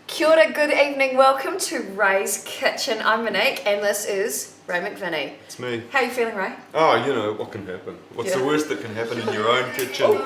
Kia ora, good evening. Welcome to Ray's Kitchen. I'm Monique and this is Ray McVinnie. It's me. How are you feeling, Ray? Oh, you know, what can happen? What's the worst that can happen in your own kitchen?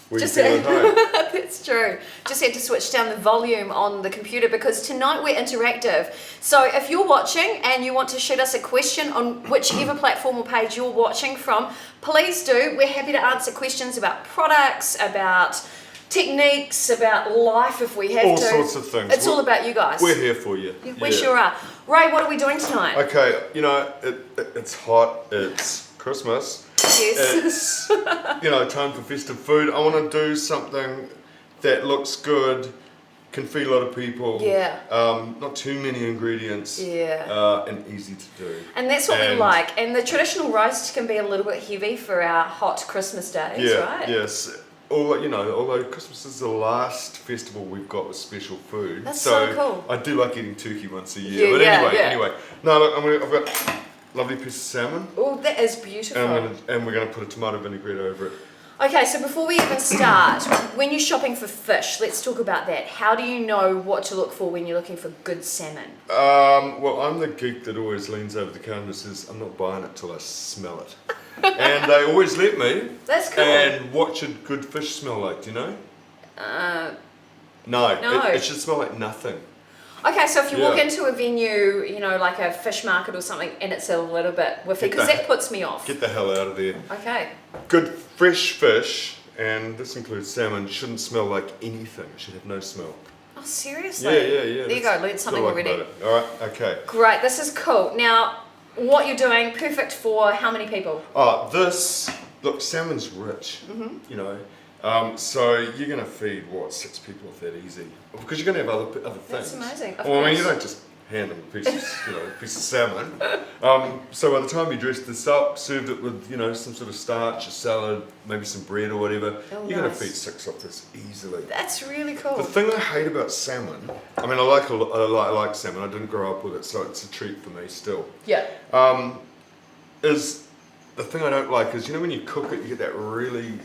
Where Just you feel at home? That's true. Just had to switch down the volume on the computer because tonight we're interactive. So if you're watching and you want to shoot us a question on whichever platform or page you're watching from, please do. We're happy to answer questions about products, about techniques, about life if we have all to. All sorts of things. It's all about you guys. We're here for you. We sure are. Ray, what are we doing tonight? Okay, you know, it's hot, it's Christmas. Yes. It's, you know, time for festive food. I want to do something that looks good, can feed a lot of people. Yeah. Not too many ingredients. Yeah. And easy to do. And that's what we like. And the traditional roast can be a little bit heavy for our hot Christmas days, right? Yes. Although Christmas is the last festival we've got with special food. That's so cool. I do like eating turkey once a year. But anyway. No, look, I've got a lovely piece of salmon. Oh, that is beautiful. And we're going to put a tomato vinaigrette over it. Okay, so before we even start, when you're shopping for fish, let's talk about that. How do you know what to look for when you're looking for good salmon? Well, I'm the geek that always leans over the counter and says, I'm not buying it till I smell it. And they always let me. That's cool. And what should good fish smell like, do you know? No. It should smell like nothing. Okay, so if you walk into a venue, you know, like a fish market or something, and it's a little bit whiffy, because that puts me off. Get the hell out of there. Okay. Good fresh fish, and this includes salmon, shouldn't smell like anything. It should have no smell. Oh, seriously? Yeah. There you go, learned something already. All right, okay. Great, this is cool. Now, what you're doing, perfect for how many people? Look, salmon's rich, you know. So you're going to feed, 6 people if that easy? Because you're going to have other things. That's amazing. I mean, you don't just hand them a piece of salmon. So by the time you dress this up, served it with, some sort of starch, a salad, maybe some bread or whatever, you're going to feed 6 of this easily. That's really cool. The thing I hate about salmon, I mean, I like salmon. I didn't grow up with it, so it's a treat for me still. Yeah. Is the thing I don't like is, when you cook it, you get that really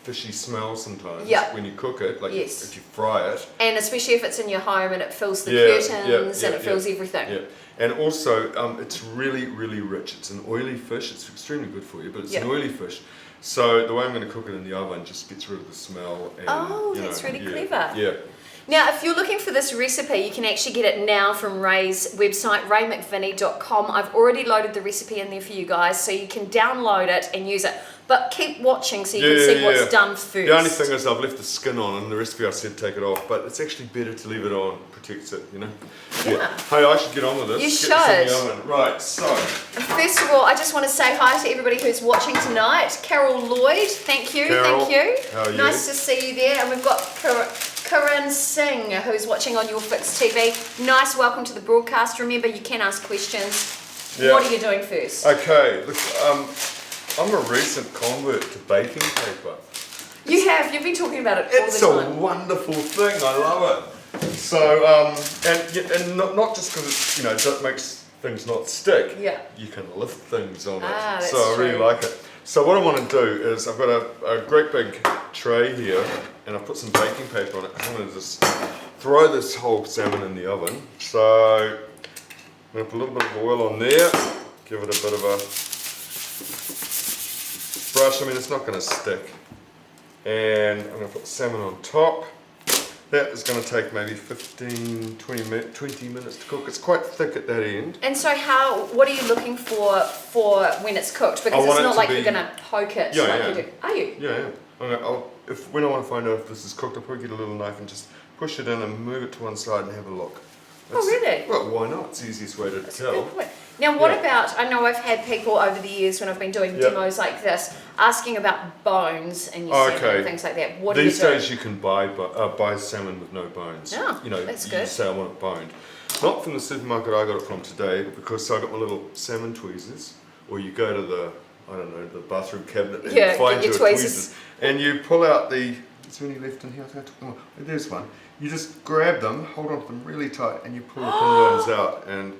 fishy smell sometimes when you cook it, like if you fry it. And especially if it's in your home and it fills the curtains and it fills everything. Yeah. And also, it's really, really rich. It's an oily fish. It's extremely good for you, but it's an oily fish. So the way I'm going to cook it in the oven just gets rid of the smell. And, that's really clever. Yeah. Now, if you're looking for this recipe, you can actually get it now from Ray's website, raymcvinnie.com. I've already loaded the recipe in there for you guys, so you can download it and use it. But keep watching so you can see what's done first. The only thing is I've left the skin on, and the recipe I said take it off, but it's actually better to leave it on, protects it, Yeah. Hey, I should get on with this. You should. This in the oven. Right, so. First of all, I just want to say hi to everybody who's watching tonight. Carol Lloyd, thank you. Carol, thank you. How are you? Nice to see you there. And we've got Karan Singh, who's watching on Your Fix TV. Nice, welcome to the broadcast. Remember, you can ask questions. Yeah. What are you doing first? Okay, look, I'm a recent convert to baking paper. You've been talking about it all the time. It's a wonderful thing, I love it. So, and not just because it makes things not stick. Yeah. You can lift things on it. That's so I really like it. So what I want to do is I've got a great big tray here, and I've put some baking paper on it. I'm going to just throw this whole salmon in the oven. So I'm going to put a little bit of oil on there, give it a bit of a brush. I mean, it's not going to stick. And I'm going to put the salmon on top. That is going to take maybe 20 minutes to cook. It's quite thick at that end. And so what are you looking for when it's cooked? Because it's not like you're going to poke it like you do. Are you? Yeah. When I want to find out if this is cooked, I'll probably get a little knife and just push it in and move it to one side and have a look. Really? Well, why not? It's the easiest way to tell. Now, what about, I know I've had people over the years when I've been doing demos like this, asking about bones and salmon and things like that. What These do you do? days you can buy salmon with no bones. Oh, that's good. You say I want it boned. Not from the supermarket I got it from today, because I got my little salmon tweezers, or you go to the bathroom cabinet and you find your tweezers. And you pull out is there any left in here? I think I took them off. There's one. You just grab them, hold on to them really tight, and you pull the pinbones out, and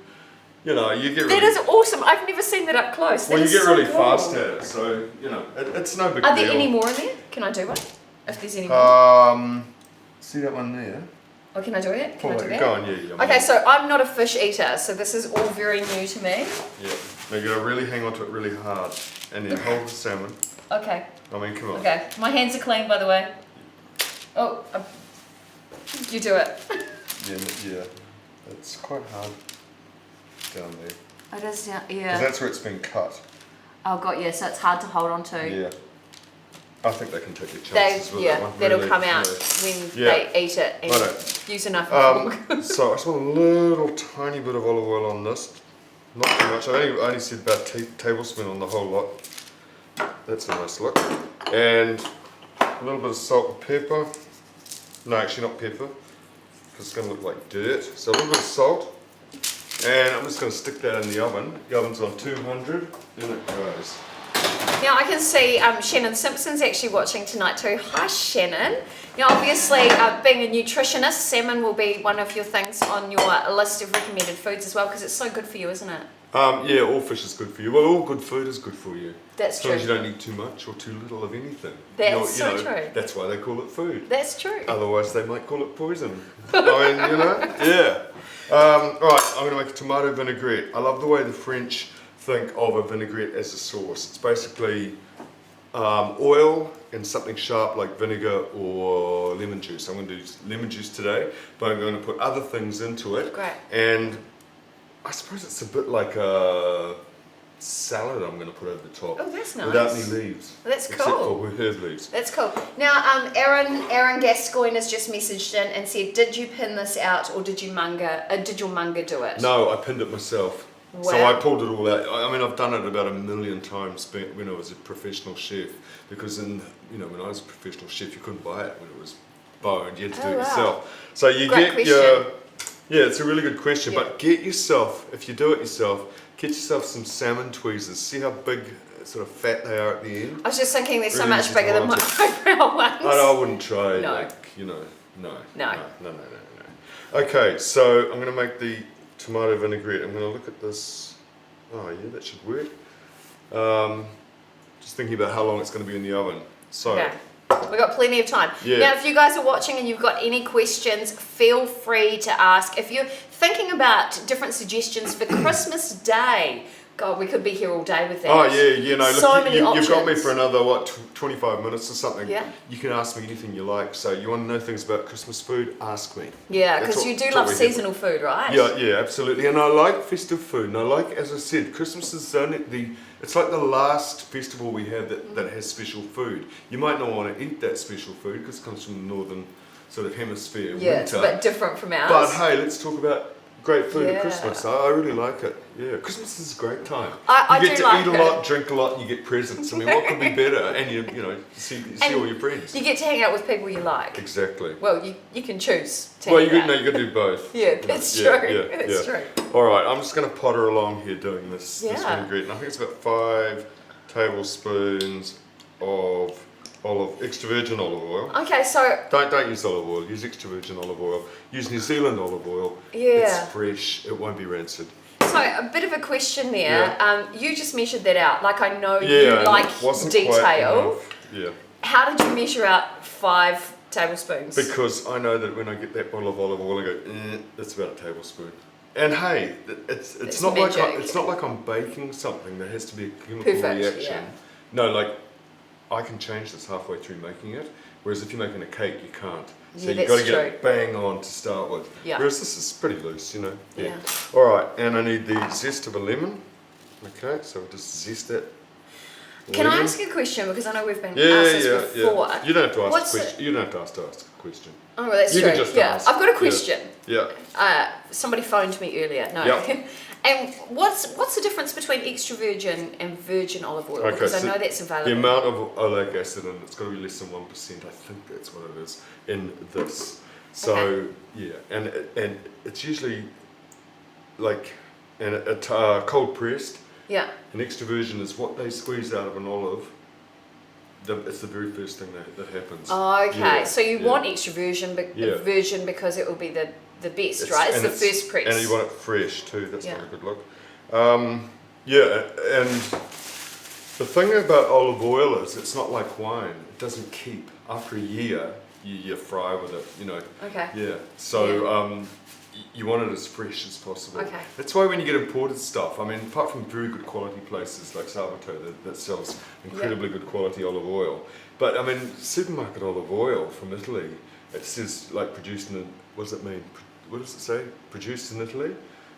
you get really... That is awesome. I've never seen that up close. Well, you get really fast at it, so, it's no big deal. Are there any more in there? Can I do one? If there's any more? See that one there? Oh, can I do it? Can I do that? Go on, yeah. Okay, so I'm not a fish eater, so this is all very new to me. Yeah. Now you gotta really hang on to it really hard, and then hold the salmon. Okay. I mean, come on. Okay, my hands are clean, by the way. Oh, you do it. Yeah. It's quite hard down there. It is, yeah. Because that's where it's been cut. Oh, got you. So it's hard to hold on to. Yeah. I think they can take their chances with that one. That'll really, come out when they eat it and use a knife and fork. So I just want a little tiny bit of olive oil on this. Not too much. I only said about a tablespoon on the whole lot. That's a nice look. And a little bit of salt and pepper. No, actually not pepper, because it's going to look like dirt. So a little bit of salt. And I'm just going to stick that in the oven. The oven's on 200. In it goes. Now I can see Shannon Simpson's actually watching tonight too. Hi Shannon. Now obviously being a nutritionist, salmon will be one of your things on your list of recommended foods as well because it's so good for you, isn't it? Yeah, all fish is good for you. Well, all good food is good for you. That's true. As long as you don't eat too much or too little of anything. That's so true. That's why they call it food. That's true. Otherwise they might call it poison. I mean, yeah. Alright, I'm going to make a tomato vinaigrette. I love the way the French think of a vinaigrette as a sauce. It's basically oil and something sharp like vinegar or lemon juice. I'm going to do lemon juice today, but I'm going to put other things into it. Great. And I suppose it's a bit like a salad I'm going to put over the top. Oh, that's nice. Without any leaves. That's cool. Except for herb leaves. That's cool. Now, Aaron Gascoigne has just messaged in and said, "Did you pin this out, or did your manga do it?" No, I pinned it myself. Wow. So I pulled it all out. I mean, I've done it about 1,000,000 times when I was a professional chef. Because when I was a professional chef, you couldn't buy it when it was boned. You had to do it yourself. So you Yeah, it's a really good question. Yeah. But get yourself, if you do it yourself, get yourself some salmon tweezers. See how big, sort of fat they are at the end. I was just thinking they're so much bigger than my eyebrow ones. I wouldn't try. No. No. Okay, so I'm going to make the tomato vinaigrette. I'm going to look at this. Oh yeah, that should work. Just thinking about how long it's going to be in the oven. So. Okay. We've got plenty of time. Yeah. Now, if you guys are watching and you've got any questions, feel free to ask. If you're thinking about different suggestions for Christmas Day, God, we could be here all day with that. Oh yeah, look, so many options. You've got me for another 25 minutes or something. Yeah. You can ask me anything you like. So you want to know things about Christmas food? Ask me. Yeah, because you do love seasonal food, right? Yeah, absolutely. And I like festive food. And I like, as I said, Christmas is it's like the last festival we have that has special food. You might not want to eat that special food because it comes from the northern sort of hemisphere. Yeah, winter. it's a bit different from ours. But hey, let's talk about great food at Christmas. I really like it. Yeah, Christmas is a great time. You get to eat a lot, drink a lot, and you get presents. I mean, what could be better? And you see all your friends. You get to hang out with people you like. Exactly. Well, you can choose. You got to do both. Yeah, that's true. That's true. All right, I'm just going to potter along here doing this vinaigrette, and I think it's about 5 tablespoons of extra virgin olive oil. Okay, so don't use olive oil. Use extra virgin olive oil. Use New Zealand olive oil. Yeah. It's fresh. It won't be rancid. So a bit of a question there. Yeah. You just measured that out. Like I know you like detail. Yeah. How did you measure out 5 tablespoons? Because I know that when I get that bottle of olive oil, I go, that's about a tablespoon. And hey, it's not like I'm baking something that has to be a chemical reaction. Yeah. No, like I can change this halfway through making it. Whereas if you're making a cake, you can't. So you've got to get it bang on to start with. Yeah. Whereas this is pretty loose, Yeah. All right, and I need the zest of a lemon. Okay, so we'll just zest that. Can I ask a question? Because I know we've been asked this before. You don't have to ask a question. You don't have to ask a question. Oh, well, that's true. You can just ask. I've got a question. Yeah. Somebody phoned me earlier. No. Yep. And what's the difference between extra virgin and virgin olive oil? Okay, because I so know that's available. the amount of oleic acid in it's got to be less than 1%. I think that's what it is in this. So and it's usually like cold pressed. Yeah. An extra virgin is what they squeeze out of an olive. It's the very first thing that happens. Oh, okay. Yeah, so you want extra virgin because it will be the best, right? It's the first press. And you want it fresh too. That's not a good look. And the thing about olive oil is it's not like wine. It doesn't keep. After a year, you fry with it, you know. Okay. Yeah. So you want it as fresh as possible. Okay. That's why when you get imported stuff, I mean, apart from very good quality places like Salvatore that sells incredibly good quality olive oil, but I mean, supermarket olive oil from Italy, it says like produced in, what does it mean? What does it say? Produced in Italy?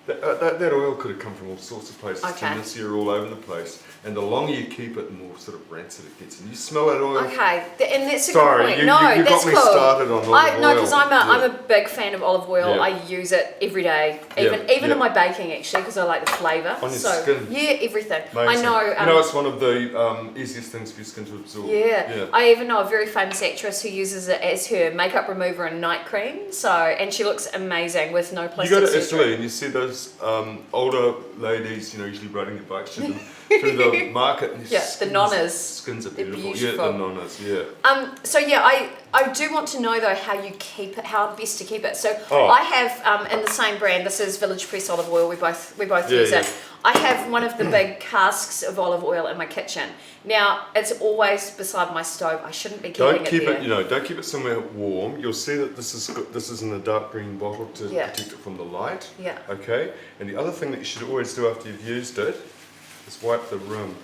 That oil could have come from all sorts of places. Okay. Tunisia, all over the place. And the longer you keep it, the more sort of rancid it gets. And you smell that oil. Okay, and that's a Sorry, good point. you that's got me cool. started on olive oil. No, because I'm a big fan of olive oil. Yeah. I use it every day, even in my baking actually, because I like the flavour. On your skin. Yeah, everything. Amazing. I know. You know, it's one of the easiest things for your skin to absorb. Yeah. I even know a very famous actress who uses it as her makeup remover and night cream. So, and she looks amazing with no plastic You go to surgery. Italy and you see those older ladies, you know, usually riding their bikes through the market. And the nonnas. Skins are They're beautiful. beautiful. Yeah, the nonnas. Yeah. So I do want to know though how you keep it, how best to keep it. So I have in the same brand. This is Village Press olive oil. We both use it. I have one of the big casks of olive oil in my kitchen. Now it's always beside my stove. I shouldn't be keeping it there. Don't keep it somewhere warm. You'll see that this is in a dark green bottle to protect it from the light. Yeah. Okay. And the other thing that you should always do after you've used it is wipe the rim.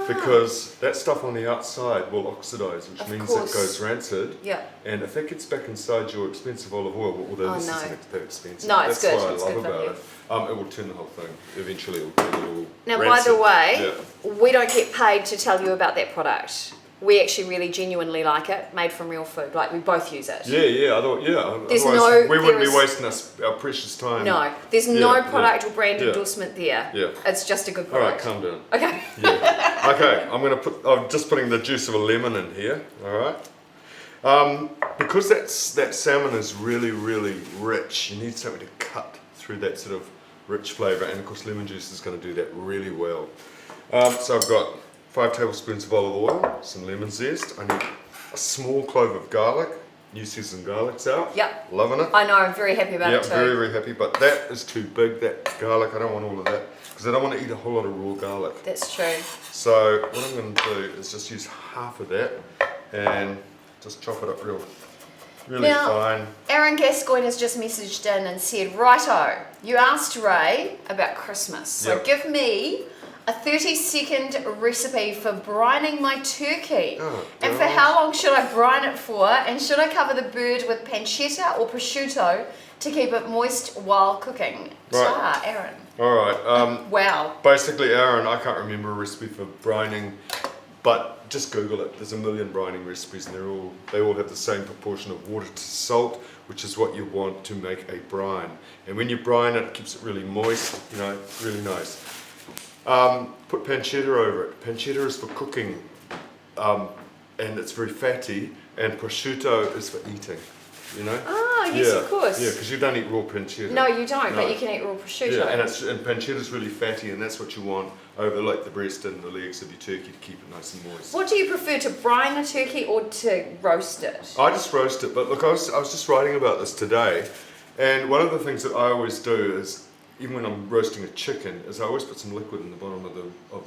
Because that stuff on the outside will oxidize, which means it goes rancid. Yeah. And if it gets back inside your expensive olive oil, although this isn't that expensive, no, it's that's good. what I it's love good about it. It will turn the whole thing. Eventually, it will turn it all Now, rancid. by the way, we don't get paid to tell you about that product. We actually really genuinely like it, made from real food. Like, we both use it. Yeah. I thought, There's otherwise we wouldn't be wasting our precious time. No, there's no product or brand endorsement there. Yeah. It's just a good All right, product. calm down. Okay. Yeah. Okay, I'm just putting the juice of a lemon in here. All right. Because that salmon is really, really rich, you need something to cut through that sort of rich flavour, and of course lemon juice is going to do that really well. So I've got 5 tablespoons of olive oil, some lemon zest. I need a small clove of garlic. New seasoned garlic's out. Yep. Loving it. I know, I'm very happy about it too. Yeah, very, very happy. But that is too big, that garlic. I don't want all of that because I don't want to eat a whole lot of raw garlic. That's true. So what I'm going to do is just use half of that and just chop it up really fine. Aaron Gascoigne has just messaged in and said, righto, you asked Ray about Christmas. So give me a 30-second recipe for brining my turkey. And for how long should I brine it for? And should I cover the bird with pancetta or prosciutto to keep it moist while cooking? Right. Aaron. All right. Wow. Basically, Aaron, I can't remember a recipe for brining, but just Google it. There's a million brining recipes, and they all have the same proportion of water to salt, which is what you want to make a brine. And when you brine it, it keeps it really moist. You know, really nice. Put pancetta over it. Pancetta is for cooking, and it's very fatty, and prosciutto is for eating, you know? Ah, yes, of course. Yeah, because you don't eat raw pancetta. No, you don't, but you can eat raw prosciutto. Yeah, and pancetta is really fatty, and that's what you want over like the breast and the legs of your turkey to keep it nice and moist. What do you prefer, to brine a turkey or to roast it? I just roast it, but look, I was just writing about this today, and one of the things that I always do is, even when I'm roasting a chicken, is I always put some liquid in the bottom of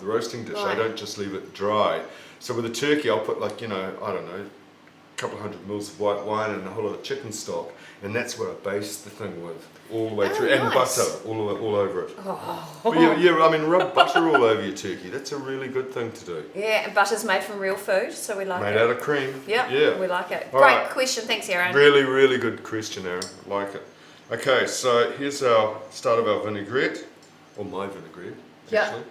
the roasting dish. Right. I don't just leave it dry. So with the turkey, I'll put like, I don't know, a couple of 100 mils of white wine and a whole lot of chicken stock, and that's what I base the thing with all the way through, nice. and butter all over it. But I mean, rub butter all over your turkey. That's a really good thing to do. Yeah, and butter's made from real food, so we like it. Made out of cream. Yeah, we like it. All Great right. question, thanks Aaron. Really, really good question, Aaron. Like it. Okay, so here's our start of our vinaigrette, or my vinaigrette, actually.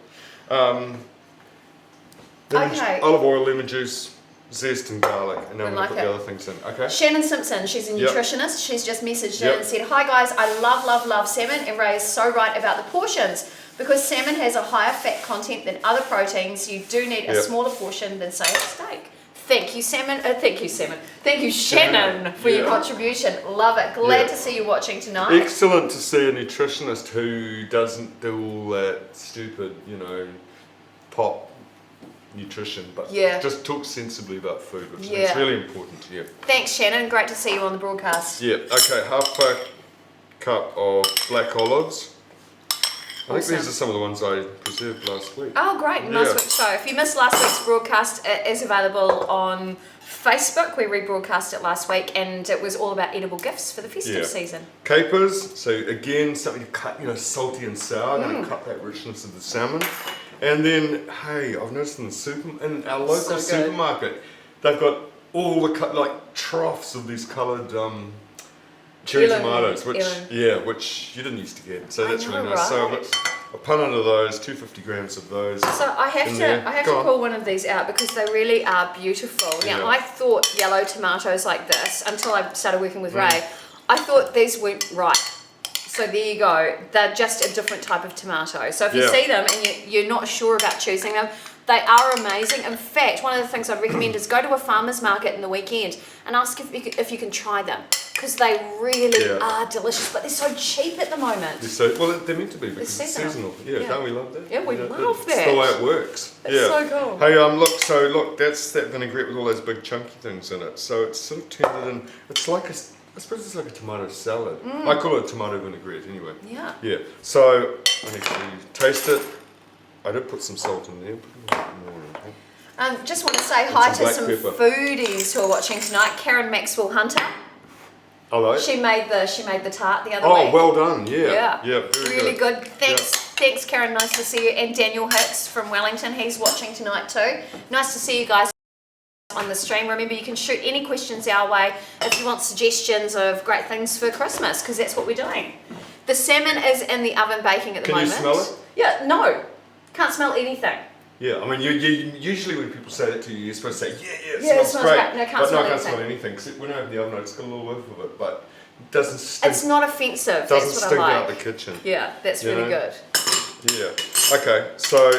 Olive oil, lemon juice, zest and garlic, and then we'll put the other things in. Okay. Shannon Simpson, she's a nutritionist. She's just messaged in and said, hi guys, I love salmon, and Ray is so right about the portions. Because salmon has a higher fat content than other proteins, you do need a smaller portion than say a steak. Thank you, Salmon. Thank you, Shannon, for your contribution. Love it. Glad to see you watching tonight. Excellent to see a nutritionist who doesn't do all that stupid, pop nutrition, but just talks sensibly about food, which is really important. Yeah. Thanks, Shannon. Great to see you on the broadcast. Yeah. Okay. Half a cup of black olives. I think these are some of the ones I preserved last week. Oh, great. Last week's show. If you missed last week's broadcast, it is available on Facebook. We rebroadcast it last week, and it was all about edible gifts for the festive season. Capers. So again, something to cut, salty and sour. Going to cut that richness of the salmon. And then, hey, I've noticed in our local supermarket, they've got all the troughs of these coloured cherry tomatoes, which you didn't used to get. So that's really nice. Right. So I've got a pun of those, 250 grams of those. So I have to pull one of these out because they really are beautiful. Now I thought yellow tomatoes like this until I started working with Ray. I thought these weren't right. So there you go. They're just a different type of tomato. So if you see them and you're not sure about choosing them, they are amazing. In fact, one of the things I'd recommend is go to a farmer's market in the weekend and ask if you can try them. Because they really are delicious, but they're so cheap at the moment. They're meant to be because it's seasonal. Don't we love that? Yeah, we love that. It's the way it works. It's so cool. Hey, look, that's that vinaigrette with all those big chunky things in it. So it's sort of turned it in. It's like I suppose it's like a tomato salad. I call it a tomato vinaigrette anyway. Yeah. Yeah. So I need to taste it. I did put some salt in there. Just want to say hi to some foodies who are watching tonight. Karen Maxwell Hunter. Hello. She made the tart the other week. Oh, well done. Yeah. Really good. Thanks, Karen. Nice to see you. And Daniel Hicks from Wellington. He's watching tonight too. Nice to see you guys on the stream. Remember, you can shoot any questions our way if you want suggestions of great things for Christmas, because that's what we're doing. The salmon is in the oven baking at the moment. Can you smell it? Yeah, no. Can't smell anything. Yeah, I mean, you usually when people say that to you, you're supposed to say, it smells great. No, I can't smell anything. Because when I open the oven, it's got a little whiff of it, but it doesn't stink. It's not offensive. Doesn't that's what stink I like. out the kitchen. Yeah, that's really good. Yeah. Okay, so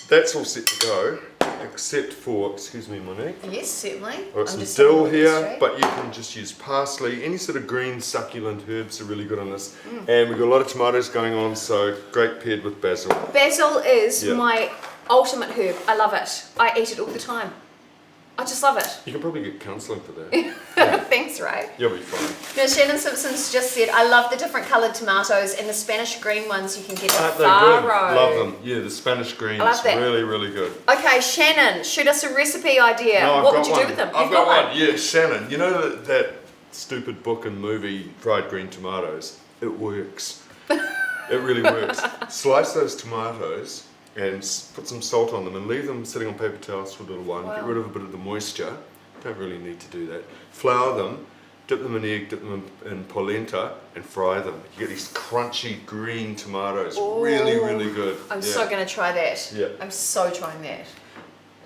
that's all set to go, except for, excuse me, Monique. Yes, certainly. I've got some dill here, but you can just use parsley. Any sort of green succulent herbs are really good on this. And we've got a lot of tomatoes going on, so great paired with basil. Basil is my ultimate herb. I love it. I eat it all the time. I just love it. You can probably get counselling for that. Thanks, Ray. You'll be fine. Now, Shannon Simpson's just said, I love the different coloured tomatoes and the Spanish green ones you can get at Faro. Love them. Yeah, the Spanish green is really, really good. Okay, Shannon, shoot us a recipe idea. No, what would you do with them? I've got one. Yeah, Shannon. You know that stupid book and movie, Fried Green Tomatoes? It works. It really works. Slice those tomatoes and put some salt on them and leave them sitting on paper towels for a little while. Wow. Get rid of a bit of the moisture. Don't really need to do that. Flour them, dip them in egg, dip them in polenta and fry them. You get these crunchy green tomatoes. Ooh. Really, really good. I'm so going to try that. Yeah. I'm so trying that.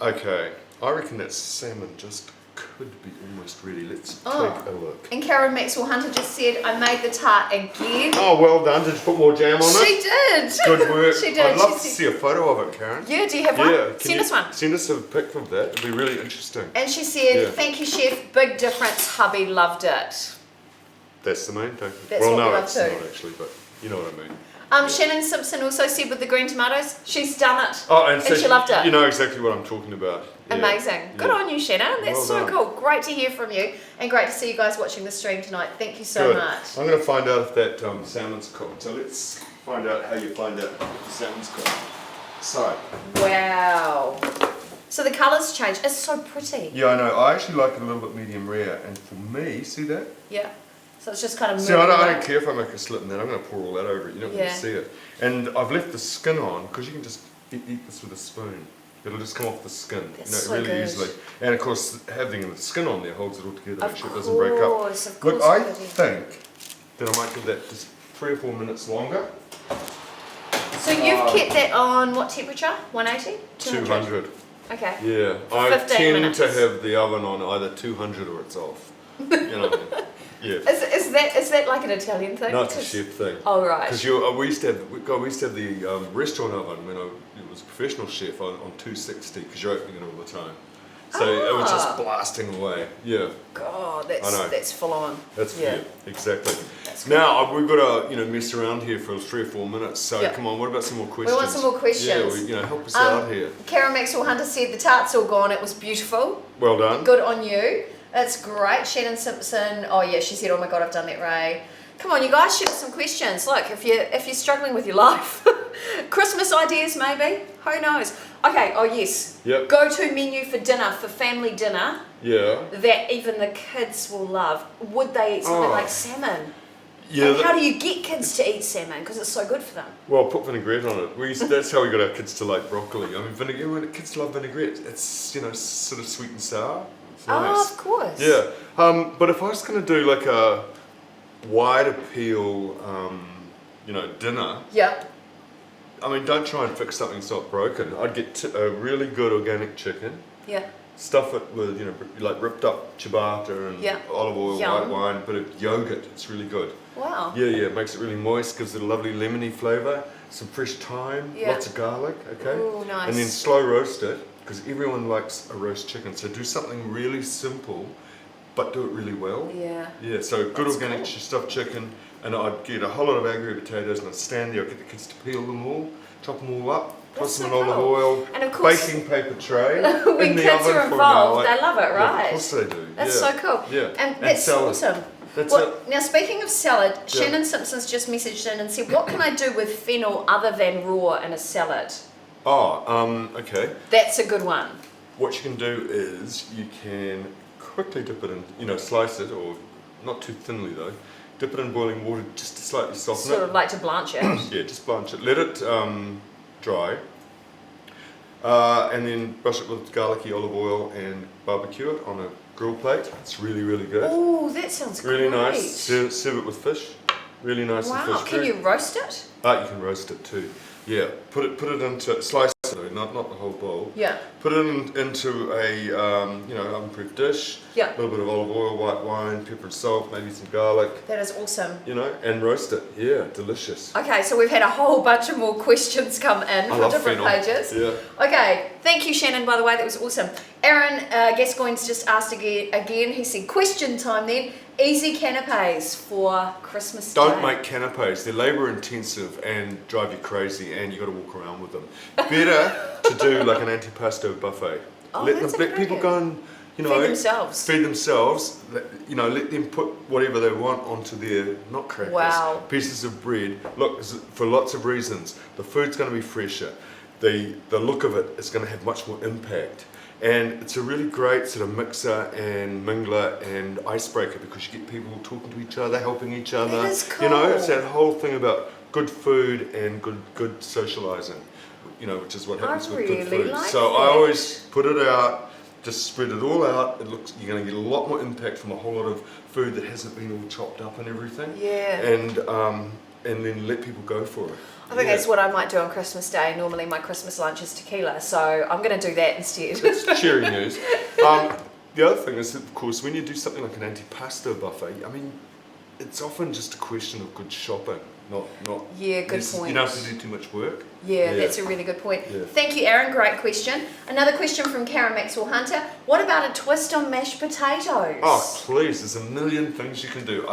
Okay, I reckon that salmon just could be almost ready. Let's take a look. And Karen Maxwell Hunter just said, I made the tart again. Oh, well done. Did you put more jam on it? She did. Good work. She did. I'd love to see a photo of it, Karen. Yeah, do you have one? Yeah. Send us one. Send us a pic of that. It'd be really interesting. And she said, thank you, Chef. Big difference. Hubby loved it. That's the main thing. That's what we love it's too. Not actually, but you know what I mean. Shannon Simpson also said with the green tomatoes, she's done it. Oh, and so she loved it. You know exactly what I'm talking about. Yeah. Amazing. Good on you, Shannon. That's so cool. Great to hear from you and great to see you guys watching the stream tonight. Thank you so much. I'm going to find out if that salmon's cooked. So let's find out how you find out if the salmon's cooked. So. Wow. So the colours change. It's so pretty. Yeah, I know. I actually like it a little bit medium rare. And for me, see that? Yeah. So it's just kind of moving. See, I don't care if I make a slit in that. I'm going to pour all that over it. You don't want to see it. And I've left the skin on because you can just eat this with a spoon. It'll just come off the skin, really easily. And of course, having the skin on there holds it all together, make sure it doesn't break up. Look, I think that I might give that just 3 or 4 minutes longer. So you've kept that on what temperature? 180? 200. Okay. Yeah, I tend to have the oven on either 200 or it's off. You know what I mean? Yeah. Is that like an Italian thing? No, it's a chef thing. Oh, right. Because we used to have the restaurant oven when I was a professional chef on 260 because you're opening it all the time. So it was just blasting away. Yeah. God, that's full on. That's exactly. That's now we've got to mess around here for 3 or 4 minutes. So come on, what about some more questions? We want some more questions. Yeah, help us out here. Karen Maxwell Hunter said the tart's all gone. It was beautiful. Well done. Good on you. That's great. Shannon Simpson. Oh yeah, she said, oh my God, I've done that, Ray. Come on, you guys, shoot some questions. Look, if you're struggling with your life, Christmas ideas maybe. Who knows? Okay. Oh yes. Yep. Go-to menu for dinner, for family dinner. Yeah. That even the kids will love. Would they eat something like salmon? Yeah. And how do you get kids to eat salmon? Because it's so good for them. Well, put vinaigrette on it. That's how we got our kids to like broccoli. I mean, vinaigrette. When kids love vinaigrette, it's sort of sweet and sour. It's nice. Oh, of course. Yeah. But if I was going to do like a wide appeal, dinner. Yeah. I mean, don't try and fix something that's not broken. I'd get a really good organic chicken. Yeah. Stuff it with, like ripped up ciabatta and olive oil, white wine, bit of yogurt. It's really good. Wow. Yeah, it makes it really moist, gives it a lovely lemony flavour, some fresh thyme, lots of garlic, okay? Ooh, nice. And then slow roast it, because everyone likes a roast chicken. So do something really simple, but do it really well. Yeah. Yeah, so good That's organic stuffed chicken, and I'd get a whole lot of agri potatoes, and I'd stand there, I'd get the kids to peel them all, chop them all up, toss them in olive oil, and of course, baking paper tray, when in the kids oven are for an hour. involved, they love it, right? Yeah, of course they do. That's so cool. Yeah, and that's salad. awesome. That's it. Now, speaking of salad, Shannon Simpson's just messaged in and said, what can I do with fennel other than raw in a salad? Oh, okay. That's a good one. What you can do is you can quickly dip it in, slice it, or not too thinly though, dip it in boiling water just to slightly soften it. Sort of like to blanch it. Yeah, just blanch it. Let it dry. And then brush it with garlicky olive oil and barbecue it on a grill plate. It's really, really good. Oh, that sounds really great. Nice. Serve it with fish. Really nice and fish. Can you roast it? You can roast it too. Yeah, put it into slice it though, not the whole bowl. Yeah. Put it into a oven-proof dish. Yeah. A little bit of olive oil, white wine, pepper and salt, maybe some garlic. That is awesome. And roast it. Yeah, delicious. Okay, so we've had a whole bunch of more questions come in from different pages. Yeah. Okay, thank you, Shannon, by the way, that was awesome. Aaron Gascoigne's just asked again, he said, question time then, easy canapes for Christmas Day. Don't make canapes, they're labour intensive and drive you crazy, and you've got to walk around with them. Better to do like an antipasto buffet. Let people go and feed themselves. Let them put whatever they want onto their, not crackers, pieces of bread. Look, for lots of reasons. The food's going to be fresher. The look of it is going to have much more impact. And it's a really great sort of mixer and mingler and icebreaker, because you get people talking to each other, helping each other. That is cool. It's that whole thing about good food and good socialising, which is what happens with good food. So I always put it out, just spread it all out. You're going to get a lot more impact from a whole lot of food that hasn't been all chopped up and everything. Yeah. And then let people go for it. I think that's what I might do on Christmas Day. Normally my Christmas lunch is tequila, so I'm going to do that instead. It's cheery news. The other thing is, of course, when you do something like an antipasto buffet, I mean, it's often just a question of good shopping, not. Yeah, good point. You don't have to do too much work. Yeah, that's a really good point. Yeah. Thank you, Aaron. Great question. Another question from Karen Maxwell Hunter. What about a twist on mashed potatoes? Oh, please, there's a million things you can do.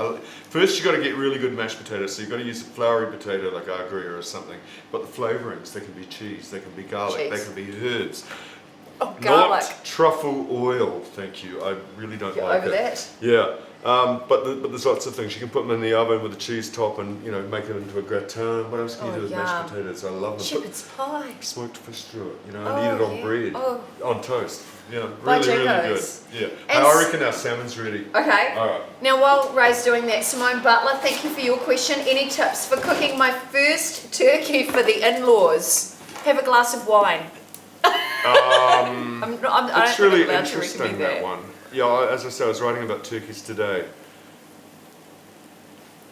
First, you've got to get really good mashed potatoes, so you've got to use a floury potato like agria or something. But the flavourings, they can be cheese, they can be garlic, they can be herbs. Oh, garlic. Not truffle oil, thank you. I really don't like over it. That. Yeah. But there's lots of things. You can put them in the oven with a cheese top and make it into a gratin. What else can you do with mashed potatoes? I love them. Shepherd's pie. Smoked fish through it, and eat it on bread, on toast. Really good. Yeah. I reckon our salmon's ready. Okay. All right. Now, while Ray's doing that, Simone Butler, thank you for your question. Any tips for cooking my first turkey for the in-laws? Have a glass of wine. It's really interesting, that one. Yeah, as I said, I was writing about turkeys today.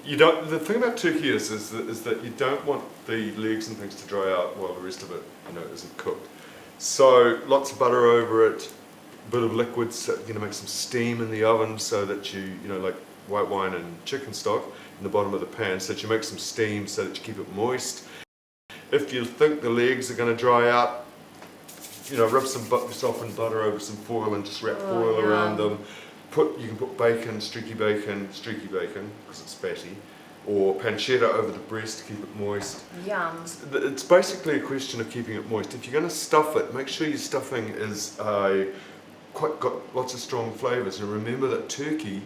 The thing about turkey is that you don't want the legs and things to dry out while the rest of it, isn't cooked. So lots of butter over it, a bit of liquid, so, make some steam in the oven so that you like white wine and chicken stock in the bottom of the pan, so that you make some steam so that you keep it moist. If you think the legs are going to dry out, rub some softened butter over some foil and just wrap foil around them. You can put bacon, streaky bacon, because it's fatty, or pancetta over the breast to keep it moist. Yum. It's basically a question of keeping it moist. If you're going to stuff it, make sure your stuffing is got lots of strong flavours. And remember that turkey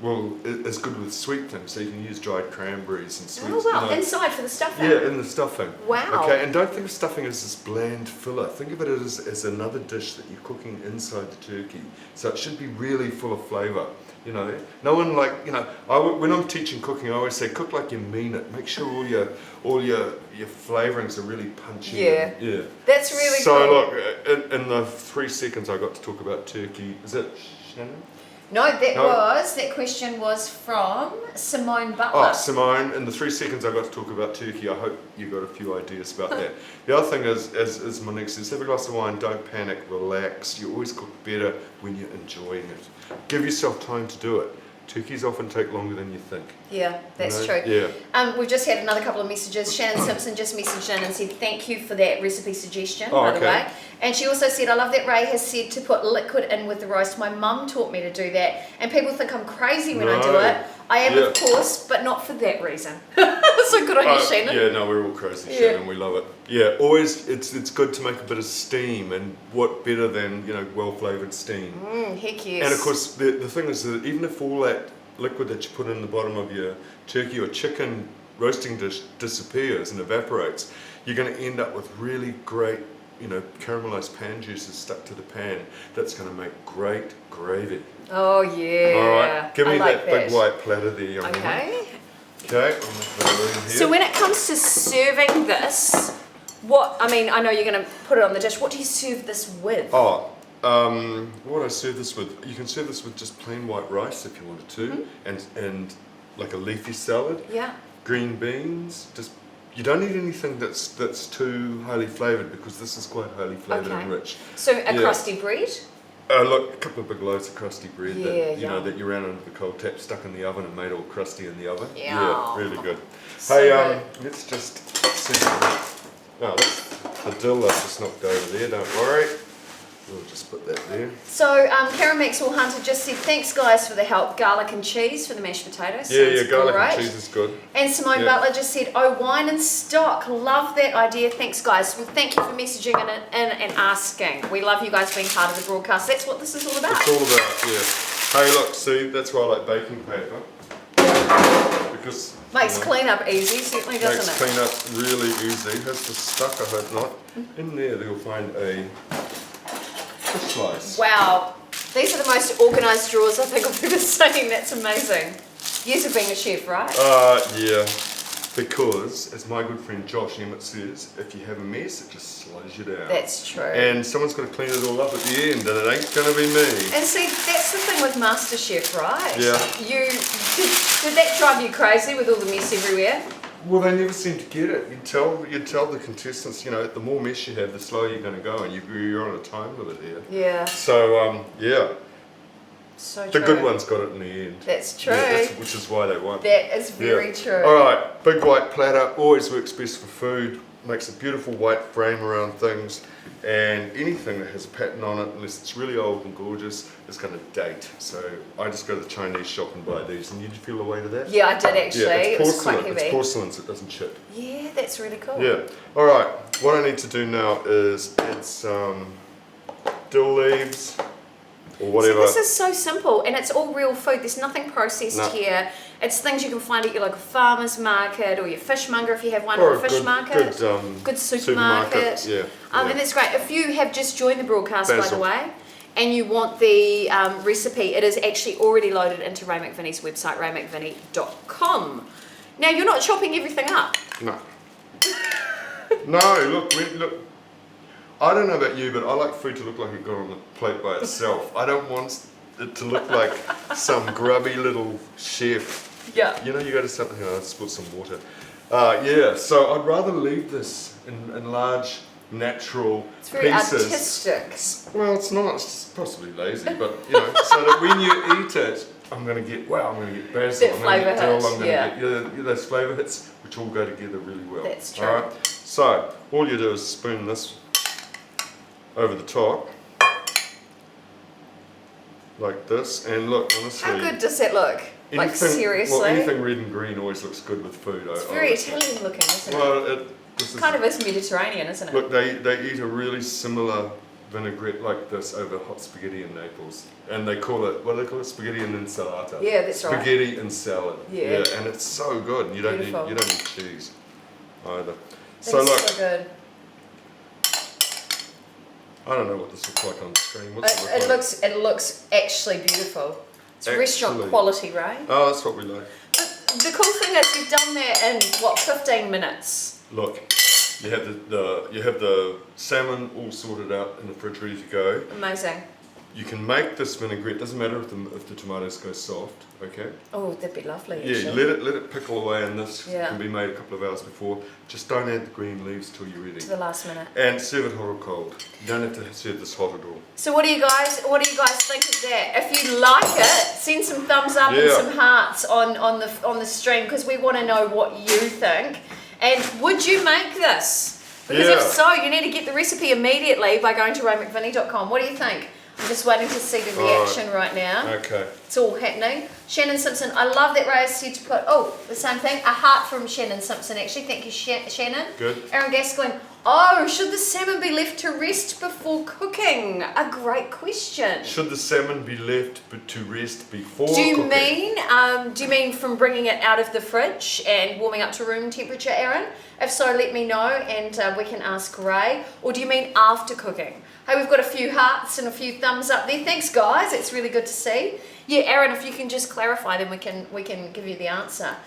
it's good with sweet things, so you can use dried cranberries and sweets. Oh wow, inside for the stuffing. Yeah, in the stuffing. Wow. Okay, and don't think of stuffing as this bland filler. Think of it as another dish that you're cooking inside the turkey. So it should be really full of flavour. You know, no one when I'm teaching cooking, I always say cook like you mean it. Make sure all your flavourings are really punchy. Yeah. Yeah. That's really so cool. look, in the 3 seconds I got to talk about turkey. Is it Shannon? No, that question was from Simone Butler. Oh, Simone, in the 3 seconds I got to talk about turkey, I hope you got a few ideas about that. The other thing is, as Monique says, have a glass of wine, don't panic, relax. You always cook better when you're enjoying it. Give yourself time to do it. Turkeys often take longer than you think. Yeah, that's true. Yeah. We've just had another couple of messages. Shannon Simpson just messaged in and said thank you for that recipe suggestion, by the way. And she also said, I love that Ray has said to put liquid in with the roast. My mum taught me to do that. And people think I'm crazy when I do it. I am, of course, but not for that reason. So good on you, Shannon. Yeah, no, we're all crazy, Shannon. We love it. Yeah, always, it's good to make a bit of steam, and what better than, well-flavoured steam. Heck yes. And of course, the thing is that even if all that liquid that you put in the bottom of your turkey or chicken roasting dish disappears and evaporates, you're going to end up with really great, caramelized pan juices stuck to the pan. That's going to make great gravy. Oh yeah. All right, give me that big white platter there, young woman. Okay. Okay, I'm going to put it in here. So when it comes to serving this, I know you're going to put it on the dish. What do you serve this with? What do I serve this with? You can serve this with just plain white rice if you wanted to, and like a leafy salad. Yeah. Green beans. You don't need anything that's too highly flavoured, because this is quite highly flavoured and rich. So a crusty bread? Look, a couple of big loaves of crusty bread that you ran under the cold tap, stuck in the oven and made all crusty in the oven. Yeah, really good. So hey, let's just see. No, the dill I've just knocked over there, don't worry. We'll just put that there. So Karen Maxwell Hunter just said, thanks guys for the help. Garlic and cheese for the mashed potatoes. Yeah, garlic and cheese is good. And Simone Butler just said, oh, wine and stock. Love that idea. Thanks guys. Well, thank you for messaging in and asking. We love you guys being part of the broadcast. That's what this is all about. It's all about, yeah. Hey, look, see, that's why I like baking paper. Because makes clean-up easy, certainly, doesn't it? Makes clean-up really easy. Has the stuck, I hope not. In there, you'll find a fish slice. Wow, these are the most organised drawers I think I've ever seen. That's amazing. Years of being a chef, right? Yeah. Because, as my good friend Josh Emmett says, if you have a mess, it just slows you down. That's true. And someone's got to clean it all up at the end, and it ain't going to be me. And see, that's the thing with MasterChef, right? Yeah. Did that drive you crazy with all the mess everywhere? Well, they never seem to get it. You tell the contestants, the more mess you have, the slower you're going to go, and you're on a time limit here. Yeah. So, yeah. So the true. good ones got it in the end. That's true. Yeah, which is why they won. That is very true. All right, big white platter always works best for food. Makes a beautiful white frame around things, and anything that has a pattern on it, unless it's really old and gorgeous, is going to date. So I just go to the Chinese shop and buy these. And did you feel the weight of that? Yeah, I did actually. Yeah, it's porcelain. It was quite heavy. It's porcelain, so it doesn't chip. Yeah, that's really cool. Yeah. All right. What I need to do now is add some dill leaves. Or whatever. So this is so simple, and it's all real food. There's nothing processed here. It's things you can find at your local farmer's market or your fishmonger if you have one, or a fish market. Good supermarket. Yeah. And that's great. If you have just joined the broadcast, by the way, and you want the recipe, it is actually already loaded into Ray McVinnie's website, raymcvinnie.com. Now, you're not chopping everything up. No. No, look. I don't know about you, but I like food to look like it got on the plate by itself. I don't want it to look like some grubby little chef. Yeah. You go to something, I'll just put some water. So I'd rather leave this in large, natural it's very pieces. Artistic. Well, it's not. It's just possibly lazy, but so that when you eat it, I'm going to get basil, I'm going to get dill, I'm going to get those flavour hits, which all go together really well. That's true. All right. So all you do is spoon this over the top, like this, and look, honestly. How good does that look? Like seriously? Well, anything red and green always looks good with food. It's very Italian looking, isn't it? Well, this kind of is Mediterranean, isn't it? Look, they eat a really similar vinaigrette like this over hot spaghetti in Naples, and they call it, what do they call it? Spaghetti and insalata. Yeah, that's right. Spaghetti and salad. Yeah. And it's so good. And you don't Beautiful. need cheese either. That's So look, so good. I don't know what this looks like on screen. It looks actually beautiful. It's restaurant quality, right? Oh, that's what we like. The cool thing is you've done that in 15 minutes. Look, you have the salmon all sorted out in the fridge ready to go. Amazing. You can make this vinaigrette. Doesn't matter if the tomatoes go soft. Okay. Oh, that'd be lovely. Yeah, Actually. let it pickle away, and this can be made a couple of hours before. Just don't add the green leaves till you're ready. To the last minute. And serve it hot or cold. You don't have to serve this hot at all. So what do you guys think of that? If you like it, send some thumbs up and some hearts on the stream, because we want to know what you think. And would you make this? Because if so, you need to get the recipe immediately by going to raymcvinnie.com. What do you think? I'm just waiting to see the reaction right now. Okay. It's all happening. Shannon Simpson, I love that Ray said to put, the same thing, a heart from Shannon Simpson actually. Thank you, Shannon. Good. Aaron Gascoigne, should the salmon be left to rest before cooking? A great question. Should the salmon be left to rest before Do you cooking? mean from bringing it out of the fridge and warming up to room temperature, Aaron? If so, let me know and we can ask Ray. Or do you mean after cooking? Hey, we've got a few hearts and a few thumbs up there. Thanks, guys. It's really good to see. Yeah, Aaron, if you can just clarify, then we can give you the answer.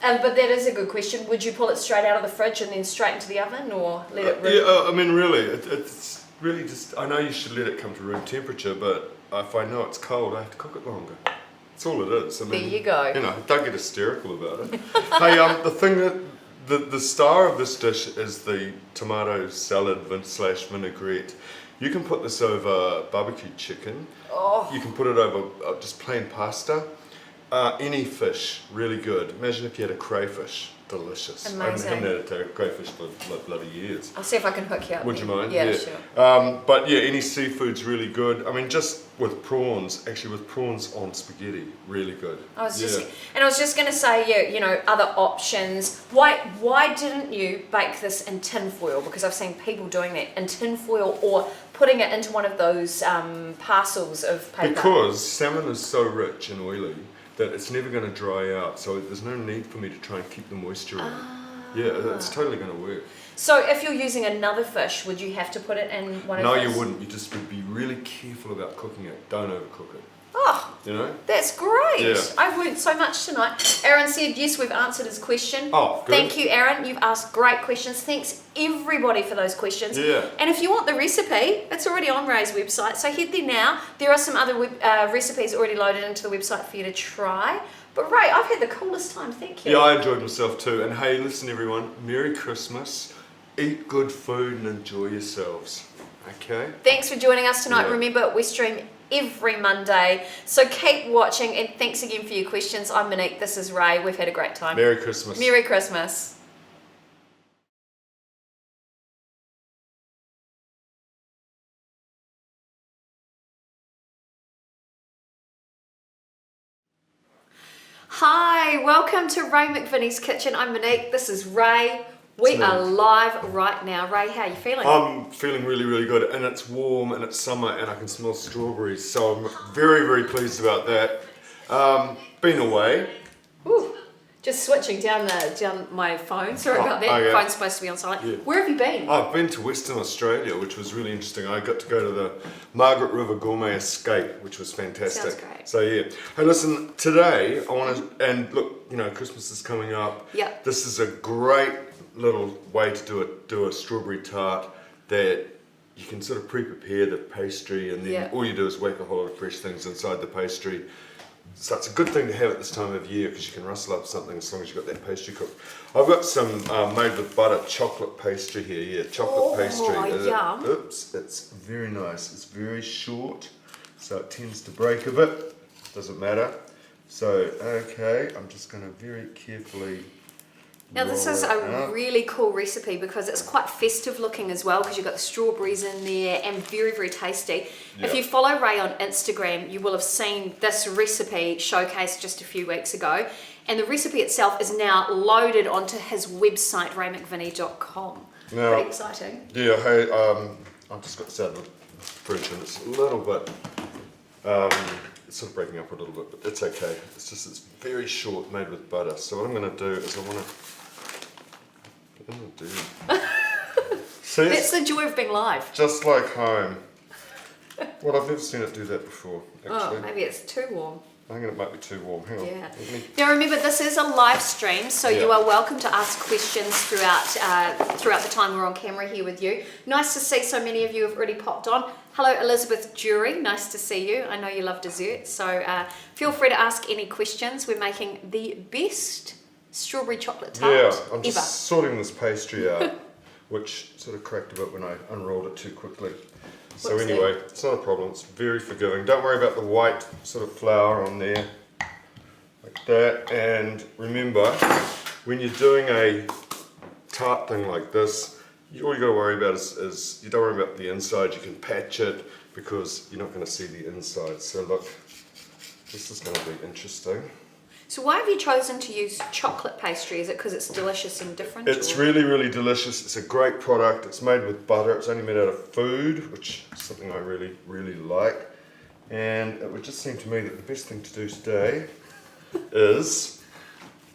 But that is a good question. Would you pull it straight out of the fridge and then straight into the oven, or let it room? Yeah, I mean, really, it's really just. I know you should let it come to room temperature, but if I know it's cold, I have to cook it longer. That's all it is. I mean, there you go. You know, don't get hysterical about it. Hey, the thing that the star of this dish is the tomato salad / vinaigrette. You can put this over barbecued chicken. You can put it over just plain pasta. Any fish, really good. Imagine if you had a crayfish, delicious. Amazing. I haven't had a crayfish for like bloody years. I'll see if I can hook you up. Would you mind? Yeah, sure. But yeah, any seafood's really good. I mean, just with prawns on spaghetti, really good. I was just going to say, you know, other options. Why didn't you bake this in tin foil? Because I've seen people doing that in tin foil or putting it into one of those parcels of paper. Because salmon is so rich and oily that it's never going to dry out, so there's no need for me to try and keep the moisture in. Yeah, it's totally going to work. So if you're using another fish, would you have to put it in one of those? No, you wouldn't. You just would be really careful about cooking it. Don't overcook it. Oh, you know? That's great. Yeah. I've learned so much tonight. Aaron said, yes, we've answered his question. Oh, good. Thank you, Aaron. You've asked great questions. Thanks, everybody, for those questions. Yeah. And if you want the recipe, it's already on Ray's website. So head there now. There are some other recipes already loaded into the website for you to try. But Ray, I've had the coolest time. Thank you. Yeah, I enjoyed myself too. And hey, listen, everyone. Merry Christmas. Eat good food and enjoy yourselves. Okay? Thanks for joining us tonight. Yeah. Remember, we stream every Monday. So keep watching, and thanks again for your questions. I'm Monique. This is Ray. We've had a great time. Merry Christmas. Merry Christmas. Hi, welcome to Ray McVinnie's Kitchen. I'm Monique. This is Ray. We are live right now. Ray, how are you feeling? I'm feeling really, really good, and it's warm and it's summer and I can smell strawberries, so I'm very, very pleased about that. Been away. Ooh, just switching down my phone. Sorry about that. Okay. Phone's supposed to be on silent. Yeah. Where have you been? I've been to Western Australia, which was really interesting. I got to go to the Margaret River Gourmet Escape, which was fantastic. Sounds great. So yeah. Hey, listen, today I want to, and look, you know, Christmas is coming up. Yeah. This is a great little way to do a strawberry tart that you can sort of pre-prepare the pastry, and then all you do is whack a whole lot of fresh things inside the pastry. So it's a good thing to have at this time of year because you can rustle up something as long as you've got that pastry cooked. I've got some made with butter chocolate pastry here. Yeah, chocolate pastry. Yum. Oops, it's very nice. It's very short, so it tends to break a bit. Doesn't matter. So, okay, I'm just going to very carefully. Now this is a really cool recipe because it's quite festive looking as well, because you've got the strawberries in there and very, very tasty. Yeah. If you follow Ray on Instagram, you will have seen this recipe showcased just a few weeks ago. And the recipe itself is now loaded onto his website, raymcvinnie.com. Now, pretty exciting. Yeah, hey, I've just got this out of the fridge, and it's a little bit, it's sort of breaking up a little bit, but it's okay. It's just, it's very short, made with butter. So what I'm going to do is I want to, see, That's the joy of being live. just like home. Well, I've never seen it do that before, actually. Oh, maybe it's too warm. I think it might be too warm. Hang on. Yeah. Now remember, this is a live stream, so you are welcome to ask questions throughout the time we're on camera here with you. Nice to see so many of you have already popped on. Hello, Elizabeth Jury. Nice to see you. I know you love dessert, so feel free to ask any questions. We're making the best strawberry chocolate tart Yeah, I'm just ever. sorting this pastry out, which sort of cracked a bit when I unrolled it too quickly. So anyway, it's not a problem, it's very forgiving. Don't worry about the white sort of flour on there, like that. And remember, when you're doing a tart thing like this, all you got to worry about is you don't worry about the inside. You can patch it because you're not going to see the inside. So look, this is going to be interesting. So why have you chosen to use chocolate pastry? Is it because it's delicious and different? It's really, really delicious. It's a great product. It's made with butter. It's only made out of food, which is something I really, really like. And it would just seem to me that the best thing to do today is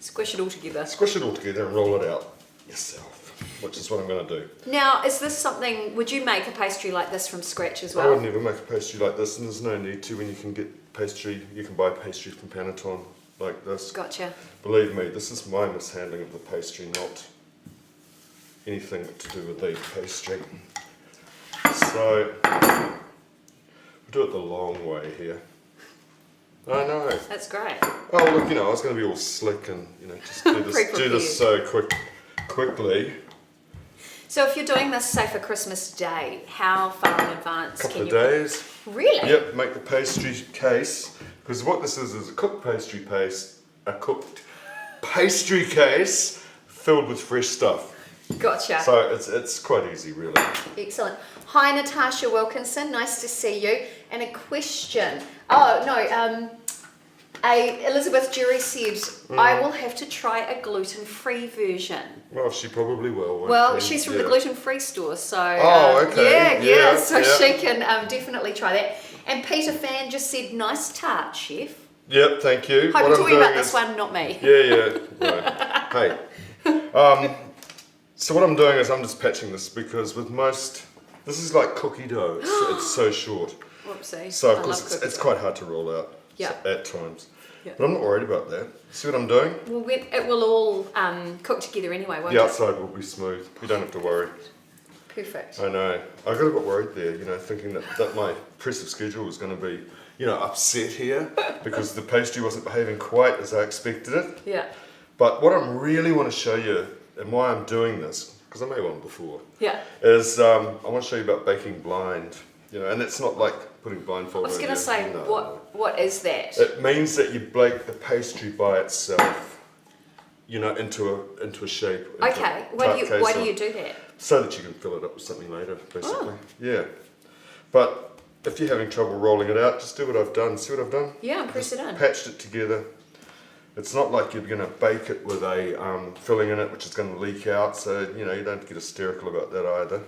Squish it all together. squish it all together and roll it out yourself, which is what I'm going to do. Now, is this something, would you make a pastry like this from scratch as I well? would never make a pastry like this, and there's no need to when you can get pastry. You can buy pastry from Panettone like this. Gotcha. Believe me, this is my mishandling of the pastry, not anything to do with the pastry. So, we'll do it the long way here. I know. That's great. Oh, look, I was going to be all slick and, just do this so quickly. So if you're doing this, say, for Christmas Day, how far in advance Couple can of you... days. Really? Yep, make the pastry case. Because what this is a cooked pastry case filled with fresh stuff. Gotcha. So it's quite easy, really. Excellent. Hi, Natasha Wilkinson. Nice to see you. And a question. Oh, no. Elizabeth Jury said, I will have to try a gluten-free version. Well, she probably will. Well, she's from the gluten-free store, so... Oh, okay. Yeah, so she can definitely try that. And Peter Fan just said, nice tart, chef. Yep, thank you. Hope you're talking about this one, not me. Yeah, right. Hey. So what I'm doing is I'm just patching this because with most... This is like cookie dough. It's so short. Whoopsie. So, of course, it's quite hard to roll out at times. Yeah. But I'm not worried about that. See what I'm doing? Well, it will all cook together anyway, won't it? The outside will be smooth. You don't have to worry. Perfect. I know. I got a bit worried there, thinking that my oppressive schedule was going to be, upset here because the pastry wasn't behaving quite as I expected it. Yeah. But what I really want to show you and why I'm doing this, because I made one before, is I want to show you about baking blind. And it's not like putting blindfold on. I was going to say, what is that? It means that you bake the pastry by itself, into a shape. Okay. Why do you do that? So that you can fill it up with something later, basically. Yeah. But if you're having trouble rolling it out, just do what I've done. See what I've done? Yeah, press it in. Patched it together. It's not like you're going to bake it with a filling in it, which is going to leak out. So, you don't get hysterical about that either.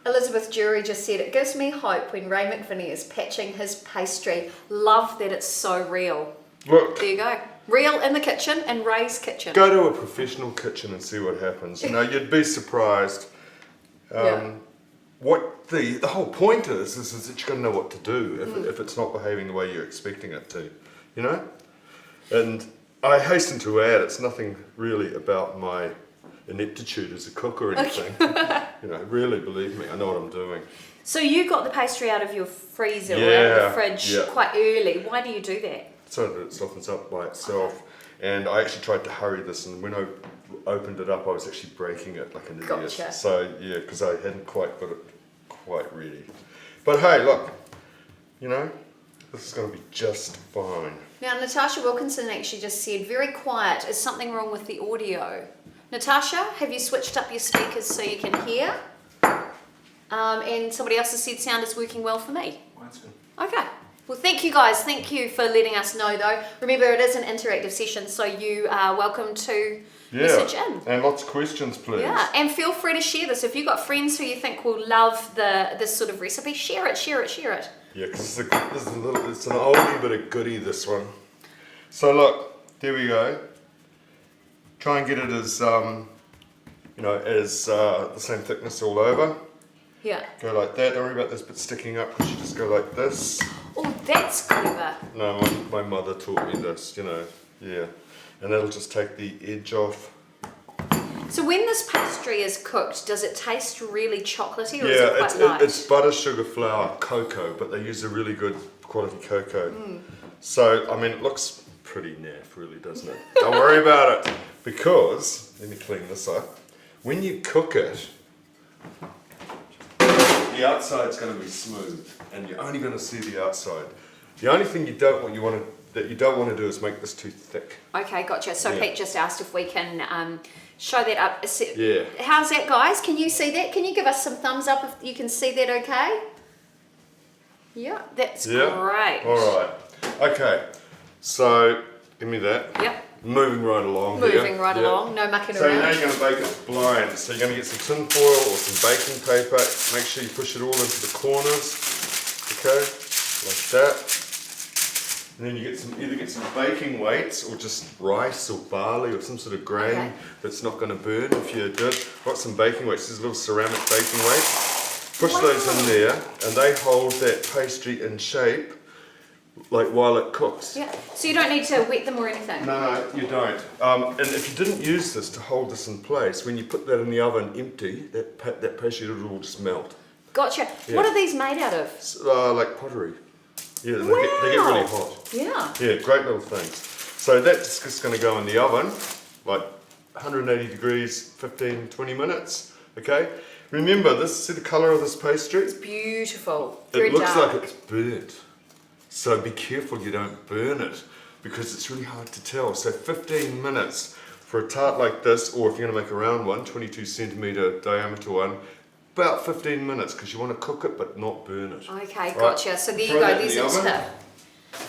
Elizabeth Jury just said, it gives me hope when Ray McVinnie is patching his pastry. Love that it's so real. Look. There you go. Real in the kitchen, in Ray's kitchen. Go to a professional kitchen and see what happens. You'd be surprised. What the whole point is that you're going to know what to do if it's not behaving the way you're expecting it to. And I hasten to add, it's nothing really about my ineptitude as a cook or anything. Really, believe me, I know what I'm doing. So you got the pastry out of your freezer or out of the fridge quite early. Why do you do that? So that it softens up by itself. Okay. And I actually tried to hurry this, and when I opened it up, I was actually breaking it like an idiot. Gotcha. So because I hadn't quite got it quite ready. But hey, look, this is going to be just fine. Now, Natasha Wilkinson actually just said, very quiet, is something wrong with the audio? Natasha, have you switched up your speakers so you can hear? And somebody else has said sound is working well for me. That's good. Okay. Well, thank you guys. Thank you for letting us know, though. Remember, it is an interactive session, so you are welcome to message in. And lots of questions, please. Yeah, and feel free to share this. If you've got friends who you think will love this sort of recipe, share it. Yeah, because it's an oldie but a goodie, this one. So look, there we go. Try and get it as, as the same thickness all over. Yeah. Go like that. Don't worry about this bit sticking up, because you just go like this. Oh, that's clever. No, my mother taught me this, yeah. And that'll just take the edge off. So when this pastry is cooked, does it taste really chocolatey, or is it quite light? It's butter, sugar, flour, cocoa, but they use a really good quality cocoa. So, I mean, it looks pretty naff, really, doesn't it? Don't worry about it, because, let me clean this up, when you cook it, the outside's going to be smooth, and you're only going to see the outside. The only thing you don't want to do is make this too thick. Okay, gotcha. So Pete just asked if we can show that up. Yeah. How's that, guys? Can you see that? Can you give us some thumbs up if you can see that okay? Yeah, that's great. All right. Okay, so give me that. Yep. Moving right along. Along, no mucking So around. now you're going to bake it blind. So you're going to get some tin foil or some baking paper. Make sure you push it all into the corners. Okay, like that. And then you either get some baking weights or just rice or barley or some sort of grain that's not going to burn if you do it. Got some baking weights. These little ceramic baking weights. Push those in there, and they hold that pastry in shape, like while it cooks. Yeah. So you don't need to wet them or anything. No, you don't. And if you didn't use this to hold this in place, when you put that in the oven empty, that pastry will all just melt. Gotcha. Yeah. What are these made out of? Like pottery. Yeah, they get really hot. Yeah. Yeah, great little things. So that's just going to go in the oven, like 180 degrees, 15, 20 minutes. Okay. Remember, see the colour of this pastry? It's beautiful. Very it looks dark. like it's burnt. So be careful you don't burn it, because it's really hard to tell. So 15 minutes for a tart like this, or if you're going to make a round one, 22 centimetre diameter one, about 15 minutes, because you want to cook it but not burn it. Okay, gotcha. Right. So there you go, there's a tip.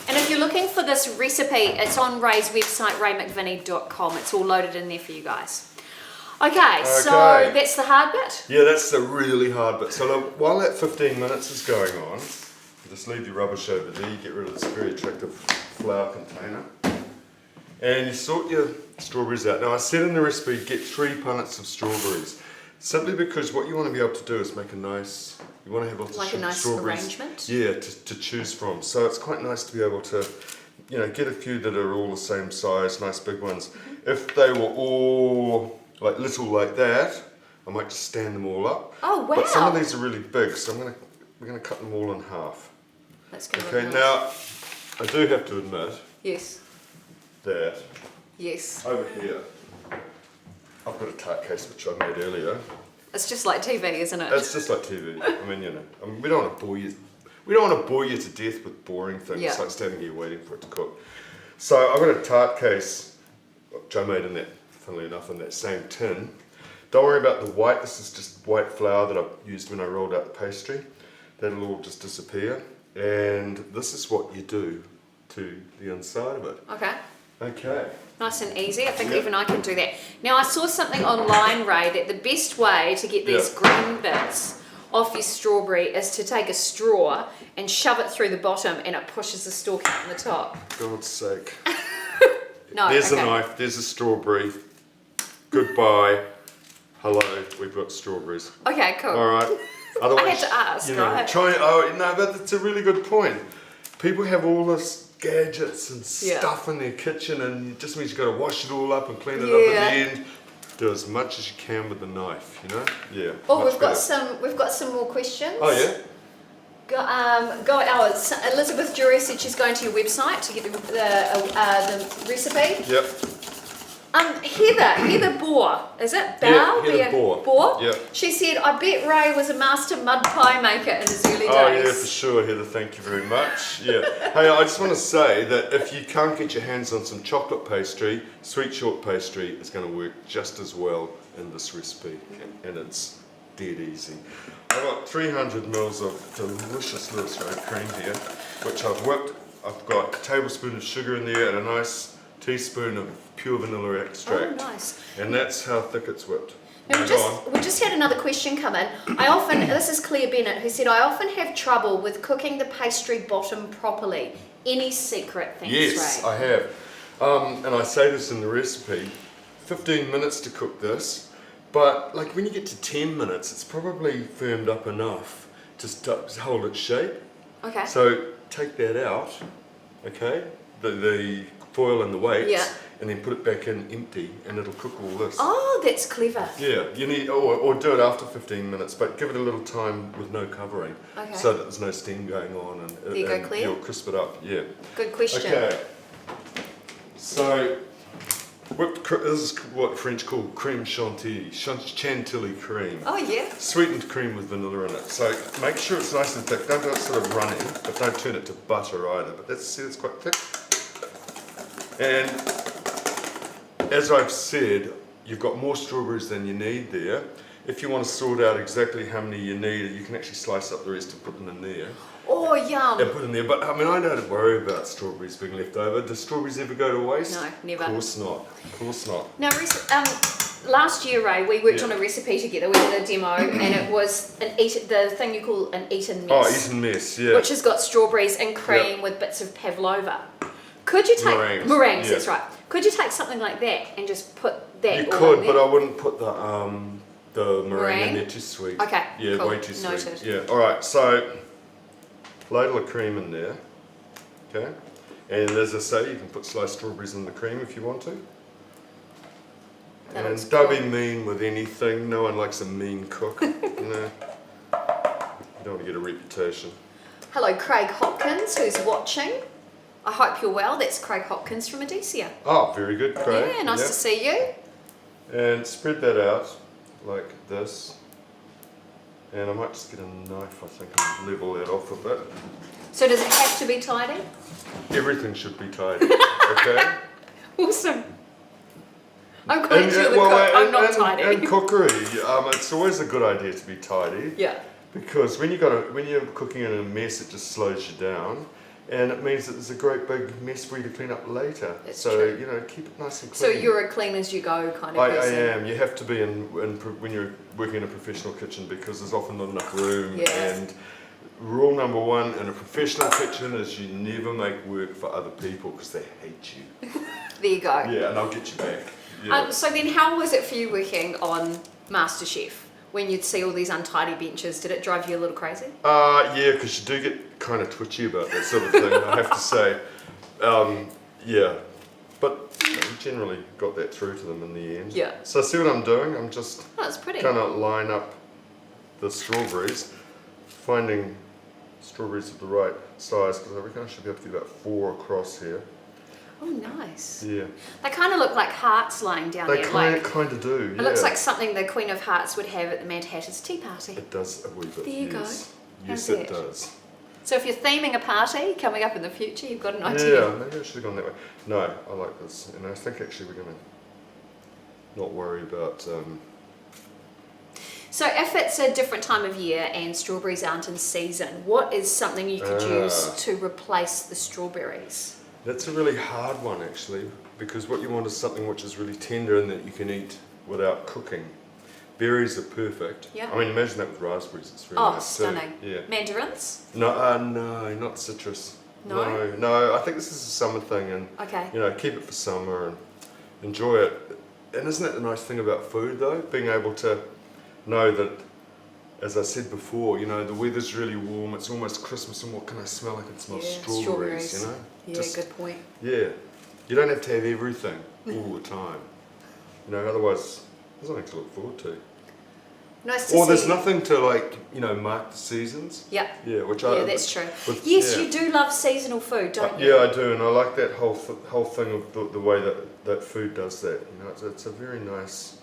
And if you're looking for this recipe, it's on Ray's website, raymcvinnie.com. It's all loaded in there for you guys. Okay, so that's the hard bit? Yeah, that's the really hard bit. So look, while that 15 minutes is going on, just leave your rubbish over there, you get rid of this very attractive flour container. And you sort your strawberries out. Now I said in the recipe, get 3 punnets of strawberries. Simply because what you want to be able to do is make you want to have lots of nice strawberries. Arrangement? Yeah, to choose from. So it's quite nice to be able to, get a few that are all the same size, nice big ones. If they were all like little like that, I might just stand them all up. Oh wow! But some of these are really big, so we're gonna cut them all in half. That's good. Okay, now I do have to admit. Yes. That. Yes. Over here, I've got a tart case which I made earlier. It's just like TV, isn't it? It's just like TV. I mean, we don't want to bore you. We don't want to bore you to death with boring things. It's like standing here waiting for it to cook. So I've got a tart case, which I made funnily enough, in that same tin. Don't worry about the white. This is just white flour that I used when I rolled out the pastry. That'll all just disappear. And this is what you do to the inside of it. Okay. Okay. Nice and easy. I think even I can do that. Now I saw something online, Ray, that the best way to get these green bits off your strawberry is to take a straw and shove it through the bottom, and it pushes the stalk out on the top. God's sake. No, there's a knife, there's a strawberry. Goodbye. Hello, we've got strawberries. Okay, cool. Alright. Otherwise, I had to ask, right? But that's a really good point. People have all this gadgets and stuff in their kitchen, and it just means you've got to wash it all up and clean it up at the end. Do as much as you can with the knife, Yeah. Oh, we've got some more questions. Oh yeah. Elizabeth Jury said she's going to your website to get the recipe. Yep. Heather Bohr, is it? Heather Bohr. Yep. She said, I bet Ray was a master mud pie maker in his early days. Oh yeah, for sure, Heather, thank you very much. Yeah. Hey, I just want to say that if you can't get your hands on some chocolate pastry, sweet short pastry is going to work just as well in this recipe, and it's dead easy. I've got 300 mils of delicious little straight cream here, which I've whipped. I've got a tablespoon of sugar in there and a nice teaspoon of pure vanilla extract. Oh, nice. And that's how thick it's whipped. Now, we just had another question come in. This is Claire Bennett, who said, I often have trouble with cooking the pastry bottom properly. Any secret things, Yes, Ray? I have. And I say this in the recipe, 15 minutes to cook this, but like when you get to 10 minutes, it's probably firmed up enough to hold its shape. Okay. So take that out, okay, the foil and the weights, and then put it back in empty, and it'll cook all this. Oh, that's clever. Yeah, you need, or do it after 15 minutes, but give it a little time with no covering, so that there's no steam going on, and there you go, Claire. you'll crisp it up. Yeah. Good question. Okay. So, this is what French call creme chantilly cream. Oh yeah. Sweetened cream with vanilla in it. So make sure it's nice and thick. Don't do it sort of runny, but don't turn it to butter either. But it's quite thick. And as I've said, you've got more strawberries than you need there. If you want to sort out exactly how many you need, you can actually slice up the rest and put them in there. Oh, yum. Yeah, put in there. But I mean, I don't worry about strawberries being left over. Do strawberries ever go to waste? No, never. Of course not. Of course not. Now, last year, Ray, we worked on a recipe together. We did a demo, and it was the thing you call an Eton mess. Oh, Eton mess, yeah. Which has got strawberries and cream with bits of pavlova. Could you take meringues? That's right. Could you take something like that and just put that? You all could, in there? but I wouldn't put the meringue in there. Too sweet. Okay. Yeah, cool. way too sweet. Noted. Yeah. All right. So, ladle of cream in there. Okay. And as I say, you can put sliced strawberries in the cream if you want to. And don't be mean with anything. No one likes a mean cook. No. You don't want to get a reputation. Hello, Craig Hopkins, who's watching. I hope you're well. That's Craig Hopkins from Odysseus. Oh, very good, Craig. Yeah, nice to see you. And spread that out like this. And I might just get a knife, I think, and level that off a bit. So does it have to be tidy? Everything should be tidy, okay? Awesome. I'm glad you're the cook. I'm not tidy. In cookery, it's always a good idea to be tidy. Yeah. Because when you're cooking in a mess, it just slows you down. And it means that there's a great big mess for you to clean up later. That's true. Keep it nice and So clean. you're a clean as you go kind of person. I am. You have to be when you're working in a professional kitchen because there's often not enough room. Yeah. And rule number one in a professional kitchen is you never make work for other people because they hate you. There you go. Yeah, and I'll get you back. Yeah. So then how was it for you working on MasterChef? When you'd see all these untidy benches, did it drive you a little crazy? Yeah, because you do get kind of twitchy about that sort of thing, I have to say. Yeah, but we generally got that through to them in the end. Yeah. So see what I'm doing? I'm just That's pretty. kind of line up the strawberries, finding strawberries of the right size, because I reckon I should be able to get about 4 across here. Oh, nice. Yeah. They kind of look like hearts lying down They there. kind of do, yeah. It looks like something the Queen of Hearts would have at the Mad Hatter's tea party. It does a wee bit, There you go. Yes, How's it that? does. So if you're theming a party coming up in the future, you've got an idea. Yeah, maybe I should have gone that way. No, I like this. And I think actually we're going to not worry about... So if it's a different time of year and strawberries aren't in season, what is something you could use to replace the strawberries? That's a really hard one actually, because what you want is something which is really tender and that you can eat without cooking. Berries are perfect. Yeah. I mean, imagine that with raspberries. It's very nice stunning. too. Yeah. Mandarins? No, not citrus. No? No, I think this is a summer thing, and Okay. keep it for summer and enjoy it. And isn't that the nice thing about food though? Being able to know that, as I said before, the weather's really warm, it's almost Christmas, and what can I smell? I can smell strawberries, Yeah, good point. Yeah, you don't have to have everything all the time. Otherwise, there's nothing to look forward to. Nice to see. Or there's nothing to mark the seasons. Yeah. Yeah, Yeah, that's true. Yes, you do love seasonal food, don't you? Yeah, I do, and I like that whole thing of the way that food does that. It's a very nice.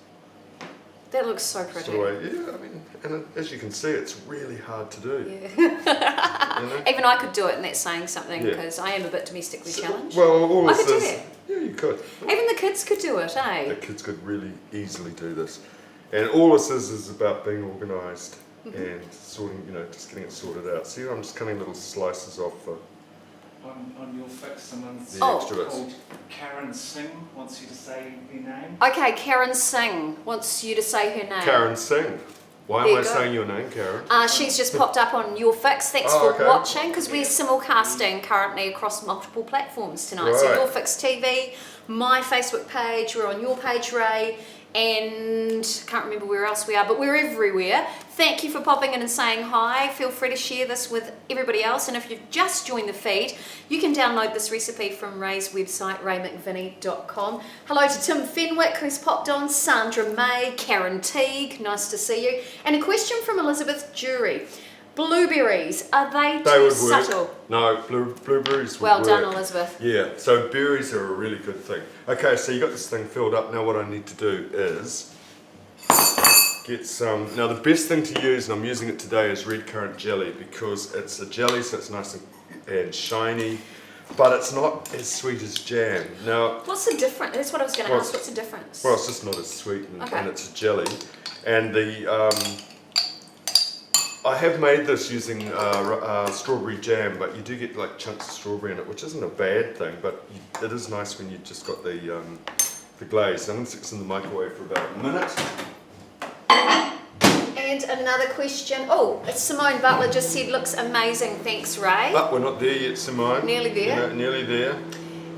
That looks so pretty. Sort of way. Yeah, I mean, and as you can see, it's really hard to do. Yeah. Even I could do it, and that's saying something because I am a bit domestically challenged. Well, I could do that. Yeah, you could. Even the kids could do it, eh? The kids could really easily do this. And all this is about being organised and sorting, just getting it sorted out. See, I'm just cutting little slices off for on your fix, someone's called Karen Singh wants you to say her name. Okay, Karen Singh wants you to say her name. Karen Singh. Why am I saying your name, Karen? She's just popped up on your fix. Thanks for watching, because we're simulcasting currently across multiple platforms tonight. So Your Fix TV, my Facebook page, we're on your page, Ray, and can't remember where else we are, but we're everywhere. Thank you for popping in and saying hi. Feel free to share this with everybody else, and if you've just joined the feed, you can download this recipe from Ray's website, raymcvinnie.com. Hello to Tim Fenwick, who's popped on, Sandra May, Karen Teague, nice to see you, and a question from Elizabeth Jury. Blueberries, are they too subtle? No, blueberries would Well work. done, Elizabeth. Yeah, so berries are a really good thing. Okay, so you got this thing filled up. Now what I need to do is get some. Now the best thing to use, and I'm using it today, is red currant jelly, because it's a jelly, so it's nice and shiny, but it's not as sweet as jam. Now, what's the difference? That's what I was going to ask. What's the difference? Well, it's just not as sweet, and it's a jelly. And the I have made this using strawberry jam, but you do get like chunks of strawberry in it, which isn't a bad thing, but it is nice when you've just got the glaze. So I'm going to stick this in the microwave for about a minute. And another question. Oh, Simone Butler just said, looks amazing. Thanks, Ray. But we're not there yet, Simone. Nearly there. Nearly there.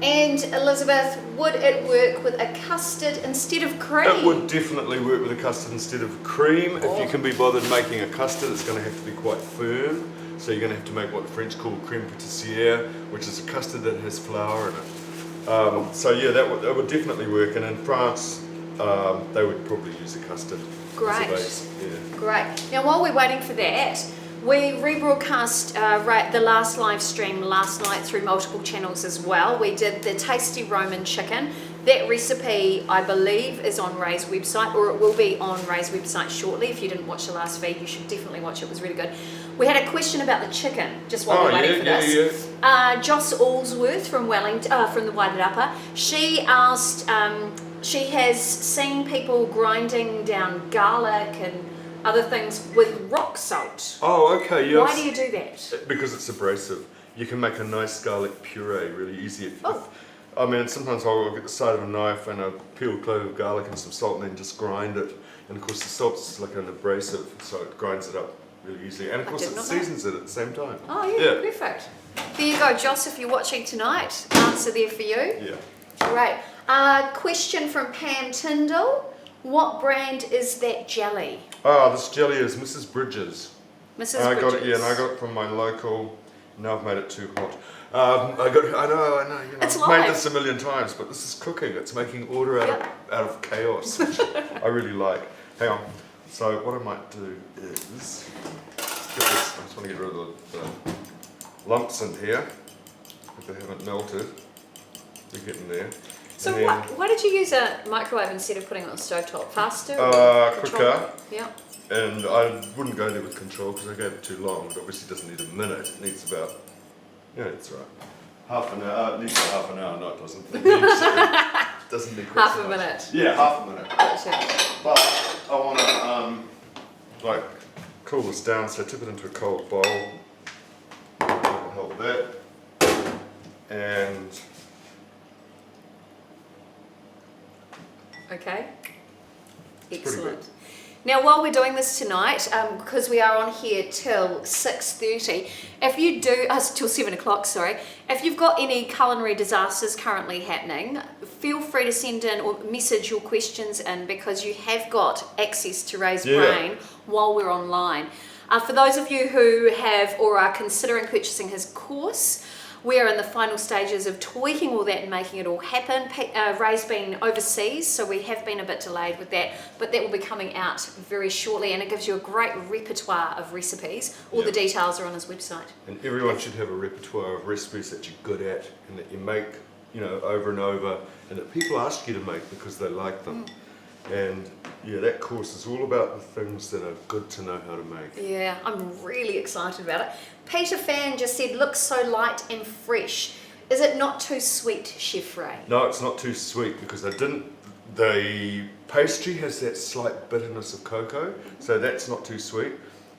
And Elizabeth, would it work with a custard instead of cream? It would definitely work with a custard instead of cream. If you can be bothered making a custard, it's going to have to be quite firm. So you're going to have to make what the French call crème pâtissière, which is a custard that has flour in it. So yeah, that would definitely work. And in France, they would probably use a custard as a base. Yeah. Great. Now while we're waiting for that, we rebroadcast the last live stream last night through multiple channels as well. We did the tasty Roman chicken. That recipe, I believe, is on Ray's website, or it will be on Ray's website shortly. If you didn't watch the last feed, you should definitely watch it. It was really good. We had a question about the chicken, just while we're waiting for this. Joss Allsworth from Wellington, from the Wairarapa, she asked, she has seen people grinding down garlic and other things with rock salt. Oh, okay, yes. Why do you do that? Because it's abrasive. You can make a nice garlic puree really easy. I mean, sometimes I'll get the side of a knife and a peeled clove of garlic and some salt and then just grind it. And of course the salt's like an abrasive, so it grinds it up really easily. And of course it seasons it at the same time. Oh yeah, perfect. There you go, Joss, if you're watching tonight, answer there for you. Yeah. Great. Question from Pam Tyndall. What brand is that jelly? This jelly is Mrs. Bridges. Mrs. I Bridges. got it, and I got it from my local. Now I've made it too hot. I know. You know, I've made this a million times, but this is cooking. It's making order out of chaos, which I really like. Hang on. So what I might do is get this. I just want to get rid of the lumps in here if they haven't melted. They're getting there. So why did you use a microwave instead of putting it on the stovetop? Faster? Quicker. Yeah. And I wouldn't go there with control because I gave it too long. It obviously doesn't need a minute. It needs about, it's right. Half an hour. It needs about half an hour. No, it doesn't. It doesn't need half a minute. Yeah, half a minute. Gotcha. But I want to cool this down. So tip it into a cold bowl. Hold that. And okay. Excellent. Now, while we're doing this tonight, because we are on here till 6:30, if you do, till 7 o'clock, sorry, if you've got any culinary disasters currently happening, feel free to send in or message your questions in, because you have got access to Ray's brain while we're online. For those of you who have or are considering purchasing his course, we're in the final stages of tweaking all that and making it all happen. Ray's been overseas, so we have been a bit delayed with that, but that will be coming out very shortly, and it gives you a great repertoire of recipes. All the details are on his website. And everyone should have a repertoire of recipes that you're good at and that you make, over and over, and that people ask you to make because they like them. And that course is all about the things that are good to know how to make. Yeah, I'm really excited about it. Peter Fan just said, looks so light and fresh. Is it not too sweet, Chef Ray? No, it's not too sweet because the pastry has that slight bitterness of cocoa, so that's not too sweet.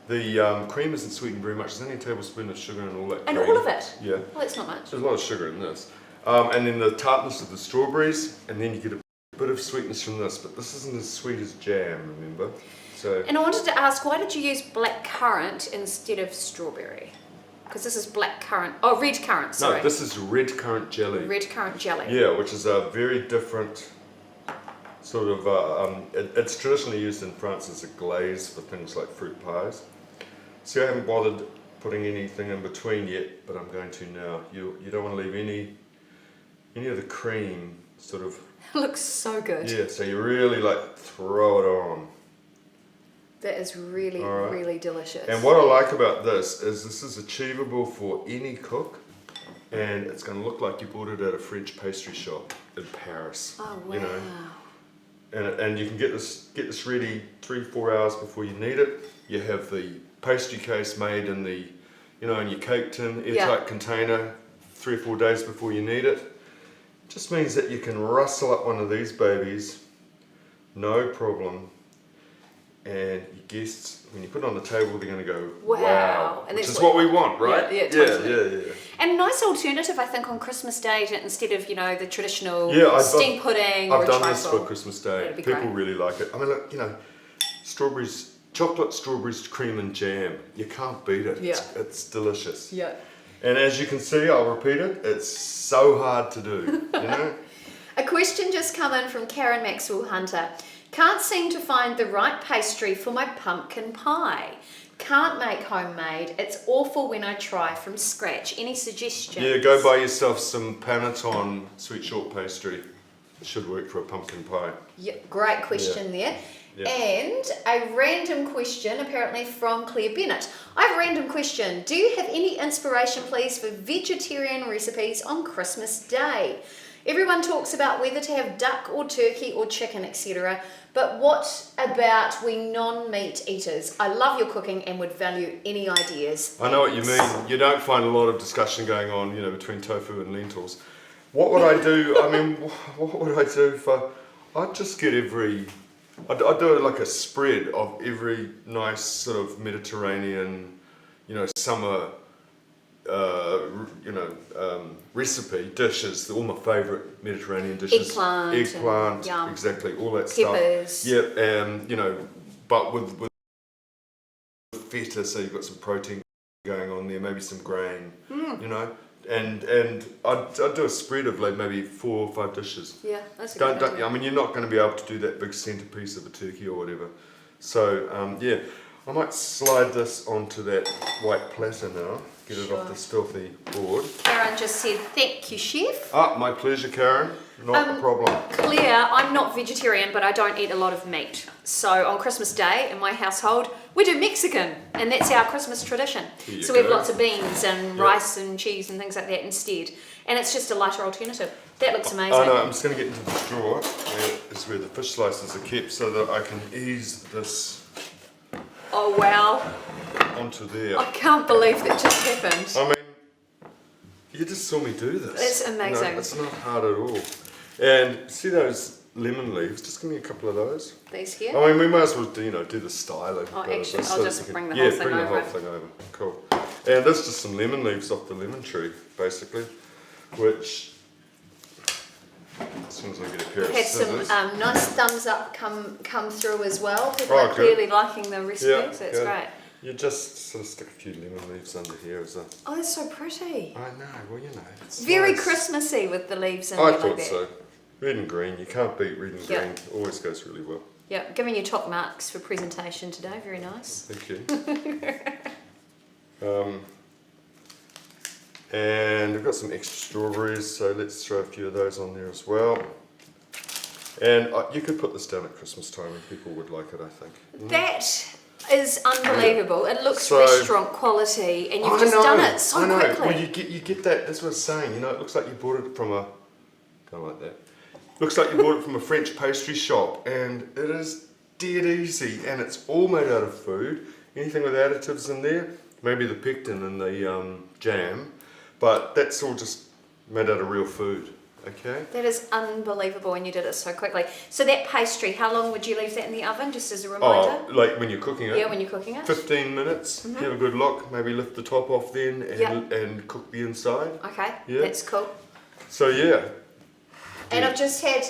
The cream isn't sweetened very much. There's only a tablespoon of sugar and all that And cream. all of it? Yeah. Well, that's not much. There's a lot of sugar in this. And then the tartness of the strawberries, and then you get a bit of sweetness from this, but this isn't as sweet as jam, remember? So. And I wanted to ask, why did you use black currant instead of strawberry? Because this is black currant. Oh, red currant, sorry. No, this is red currant jelly. Red currant jelly. Yeah, which is a very different sort of, it's traditionally used in France as a glaze for things like fruit pies. See, I haven't bothered putting anything in between yet, but I'm going to now. You don't want to leave any of the cream sort of. It looks so good. Yeah, so you really like throw it on. That is really, really delicious. And what I like about this is achievable for any cook, and it's going to look like you bought it at a French pastry shop in Paris. Oh wow! You know, and you can get this ready 3-4 hours before you need it. You have the pastry case made in the, in your cake tin, airtight container, 3 or 4 days before you need it. Just means that you can rustle up one of these babies, no problem. And your guests, when you put it on the table, they're going to go, wow. And Which that's is what we want, right? Yeah, totally. Yeah. And a nice alternative, I think, on Christmas Day instead of, the traditional steamed pudding or I've a done trifle. this for Christmas Day. That'd be People great. really like it. I mean, look, strawberries, chocolate strawberries, cream and jam. You can't beat it. Yeah. It's delicious. Yeah. And as you can see, I'll repeat it, it's so hard to do, A question just come in from Karen Maxwell Hunter. Can't seem to find the right pastry for my pumpkin pie. Can't make homemade. It's awful when I try from scratch. Any suggestions? Yeah, go buy yourself some panettone sweet short pastry. It should work for a pumpkin pie. Yeah, great question there. Yeah. And a random question apparently from Claire Bennett. I have a random question. Do you have any inspiration, please, for vegetarian recipes on Christmas Day? Everyone talks about whether to have duck or turkey or chicken, etc. But what about we non-meat eaters? I love your cooking and would value any ideas. I know what you mean. You don't find a lot of discussion going on, between tofu and lentils. What would I do? What would I do I'd just get I'd do like a spread of every nice sort of Mediterranean, summer, recipe, dishes, all my favourite Mediterranean dishes. Eggplant, yum. exactly, all that Peppers. stuff. Yeah, but with feta, so you've got some protein going on there, maybe some grain, and I'd do a spread of like maybe 4 or 5 dishes. Yeah, that's a good idea. You're not going to be able to do that big centerpiece of a turkey or whatever. So, I might slide this onto that white platter now, get it off this filthy board. Karen just said, thank you, chef. My pleasure, Karen. Not a problem. Claire, I'm not vegetarian, but I don't eat a lot of meat. So on Christmas Day in my household, we do Mexican, and that's our Christmas tradition. So we have lots of beans and rice and cheese and things like that instead. And it's just a lighter alternative. That looks amazing. Oh no, I'm just going to get into the drawer. It's where the fish slices are kept so that I can ease this Oh wow. onto there. I can't believe that just happened. I mean, you just saw me do this. It's amazing. It's not hard at all. And see those lemon leaves? Just give me a couple of those. These here? I mean, we might as well do the styling. Oh, of actually, this I'll so just you can- bring the whole thing bring the over. whole thing over. Cool. And that's just some lemon leaves off the lemon tree, basically, which, as soon as I get a pair of Had scissors. some nice thumbs up come through as well. People Oh, are good. clearly liking the recipe, so it's good. great. You just sort of stick a few lemon leaves under here as a... Oh, that's so pretty. I know, well, it's Very nice. Christmassy with the leaves in I there thought like that. so. Red and green, you can't beat red and Yeah. green. Always goes really well. Yeah, giving you top marks for presentation today. Very nice. Thank you. And we've got some extra strawberries, so let's throw a few of those on there as well. And you could put this down at Christmas time and people would like it, I think. That is unbelievable. It looks So- restaurant quality, and you've I just know, done it so I know. quickly. Well, you get that. That's what I was saying. It looks like you bought it from a... Kind of like that. Looks like you bought it from a French pastry shop, and it is dead easy, and it's all made out of food. Anything with additives in there, maybe the pectin and the jam, but that's all just made out of real food. Okay. That is unbelievable, and you did it so quickly. So that pastry, how long would you leave that in the oven, just as a reminder? Oh, like when you're cooking it? Yeah, when you're cooking it. 15 minutes, have a good look, maybe lift the top off then and cook the inside. Okay, Yeah. that's cool. So yeah. And I've just had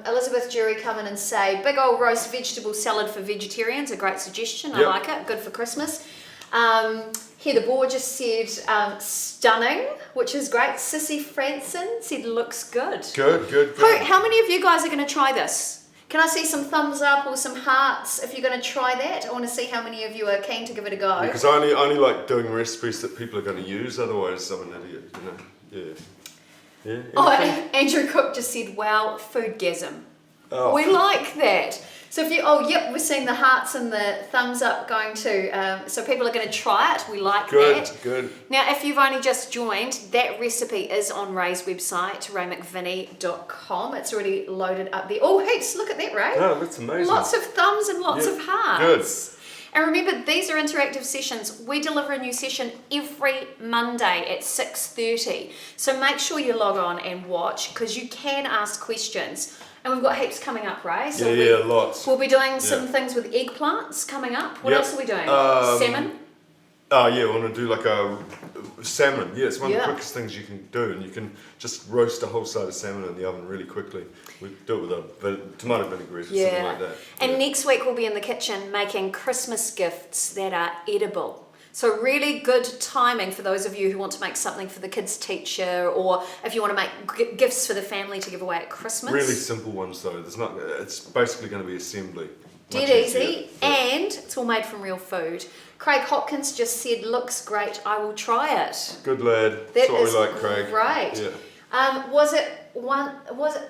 Elizabeth Jury come in and say, big old roast vegetable salad for vegetarians, a great suggestion, I like it, good for Christmas. Heather Bohr just said stunning, which is great. Sissy Franson said looks good. Good. How many of you guys are going to try this? Can I see some thumbs up or some hearts if you're going to try that? I want to see how many of you are keen to give it a go. Because I only like doing recipes that people are going to use, otherwise I'm an idiot, you know. Yeah. Oh, Andrew Cook just said, wow, foodgasm. Oh. We like that. So if you, we're seeing the hearts and the thumbs up going too. So people are going to try it. We like that. Good. Now, if you've only just joined, that recipe is on Ray's website, raymcvinnie.com. It's already loaded up there. Oh, heaps, look at that, Ray. Oh, that's amazing. Lots of thumbs and lots of hearts. Good. And remember, these are interactive sessions. We deliver a new session every Monday at 6:30. So make sure you log on and watch, because you can ask questions. And we've got heaps coming up, Ray. So lots. We'll be doing some things with eggplants coming up. What else are we doing? Salmon? Oh yeah, we want to do like a salmon. Yeah, it's one of the quickest things you can do, and you can just roast a whole side of salmon in the oven really quickly. We do it with a tomato vinaigrette or something like that. And next week we'll be in the kitchen making Christmas gifts that are edible. So really good timing for those of you who want to make something for the kids' teacher, or if you want to make gifts for the family to give away at Christmas. Really simple ones though. It's basically going to be assembly. Dead easy, and it's all made from real food. Craig Hopkins just said, looks great, I will try it. Good lad. That's what we like, Craig. Great. Yeah.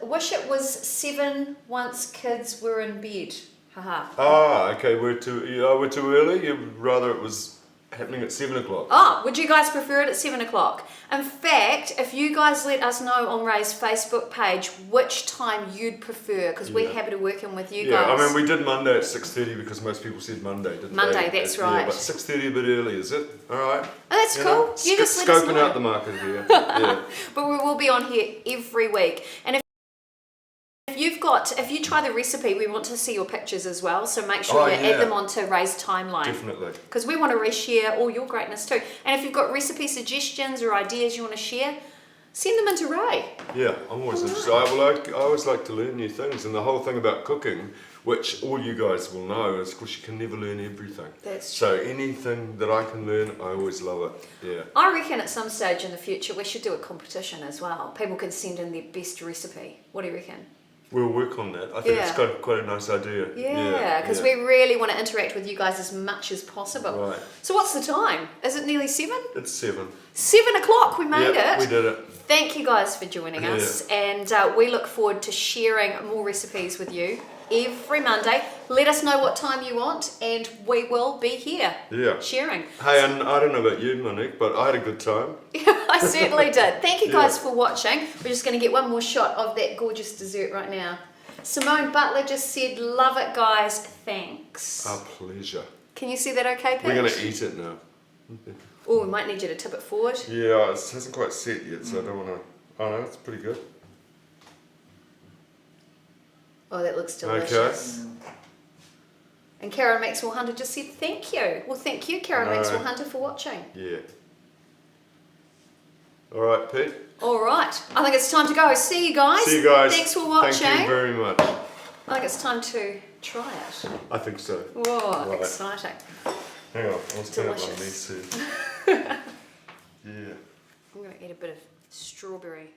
Wish it was 7 once kids were in bed. Haha. Ah, okay, we're too early? You'd rather it was happening at 7 o'clock. Oh, would you guys prefer it at 7 o'clock? In fact, if you guys let us know on Ray's Facebook page which time you'd prefer, because we're happy to work in with you guys. Yeah, I mean, we did Monday at 6:30 because most people said Monday, didn't they? Monday, that's right. Yeah, but 6:30 a bit early, is it? All right. Oh, that's cool. You just let us know. Scoping out the market here. Yeah. But we will be on here every week. And if you try the recipe, we want to see your pictures as well, so make sure you add them onto Ray's timeline. Definitely. Because we want to reshare all your greatness too. And if you've got recipe suggestions or ideas you want to share, send them into Ray. Yeah, I'm always interested. I always like to learn new things, and the whole thing about cooking, which all you guys will know, is of course you can never learn everything. That's true. So anything that I can learn, I always love it. Yeah. I reckon at some stage in the future we should do a competition as well. People can send in their best recipe. What do you reckon? We'll work on that. I think it's quite a nice idea. Yeah, because we really want to interact with you guys as much as possible. Right. So what's the time? Is it nearly 7? It's 7. 7 o'clock, we made it. We did it. Thank you guys for joining us, and we look forward to sharing more recipes with you every Monday. Let us know what time you want, and we will be here sharing. Hey, and I don't know about you, Monique, but I had a good time. I certainly did. Thank you guys for watching. We're just going to get one more shot of that gorgeous dessert right now. Simone Butler just said, love it, guys. Thanks. Our pleasure. Can you see that okay, Pitch? We're going to eat it now. Oh, we might need you to tip it forward. Yeah, it hasn't quite set yet, so I don't want to... Oh no, it's pretty good. Oh, that looks delicious. Okay. And Karen Maxwell Hunter just said thank you. Well, thank you, Karen Maxwell Hunter, for watching. Yeah. All right, Pete. All right. I think it's time to go. See you guys. See you guys. Thanks for watching. Thank you very much. I think it's time to try it. I think so. Whoa, exciting. Hang on, I'll turn up on these two. Yeah. I'm going to eat a bit of strawberry.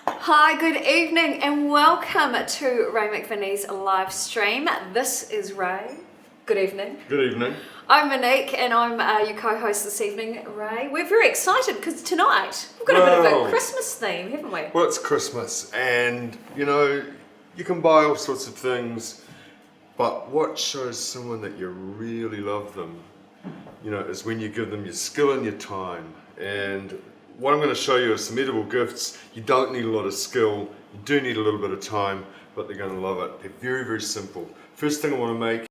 Hi, good evening and welcome to Ray McVinnie's live stream. This is Ray. Good evening. Good evening. I'm Monique and I'm your co-host this evening, Ray. We're very excited because tonight we've got a bit of a Christmas theme, haven't we? Well, it's Christmas and, you know, you can buy all sorts of things, but what shows someone that you really love them, you know, is when you give them your skill and your time. And what I'm going to show you is some edible gifts. You don't need a lot of skill, you do need a little bit of time, but they're going to love it. They're very, very simple. First thing I want to make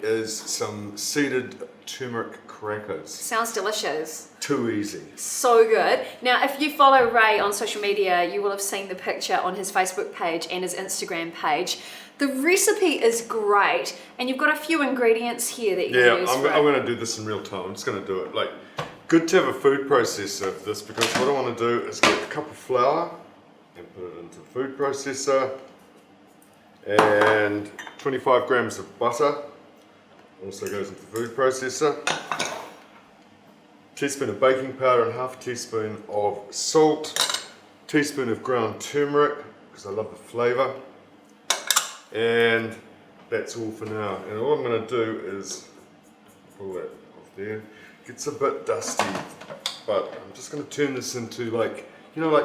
is some seeded turmeric crackers. Sounds delicious. Too easy. So good. Now, if you follow Ray on social media, you will have seen the picture on his Facebook page and his Instagram page. The recipe is great, and you've got a few ingredients here that you can use. I'm going to do this in real time. I'm just going to do it. Like, good to have a food processor for this, because what I want to do is get a cup of flour and put it into the food processor, and 25 grams of butter also goes into the food processor. Teaspoon of baking powder and half a teaspoon of salt, teaspoon of ground turmeric because I love the flavour, and that's all for now. And all I'm going to do is pull that off there. Gets a bit dusty, but I'm just going to turn this into like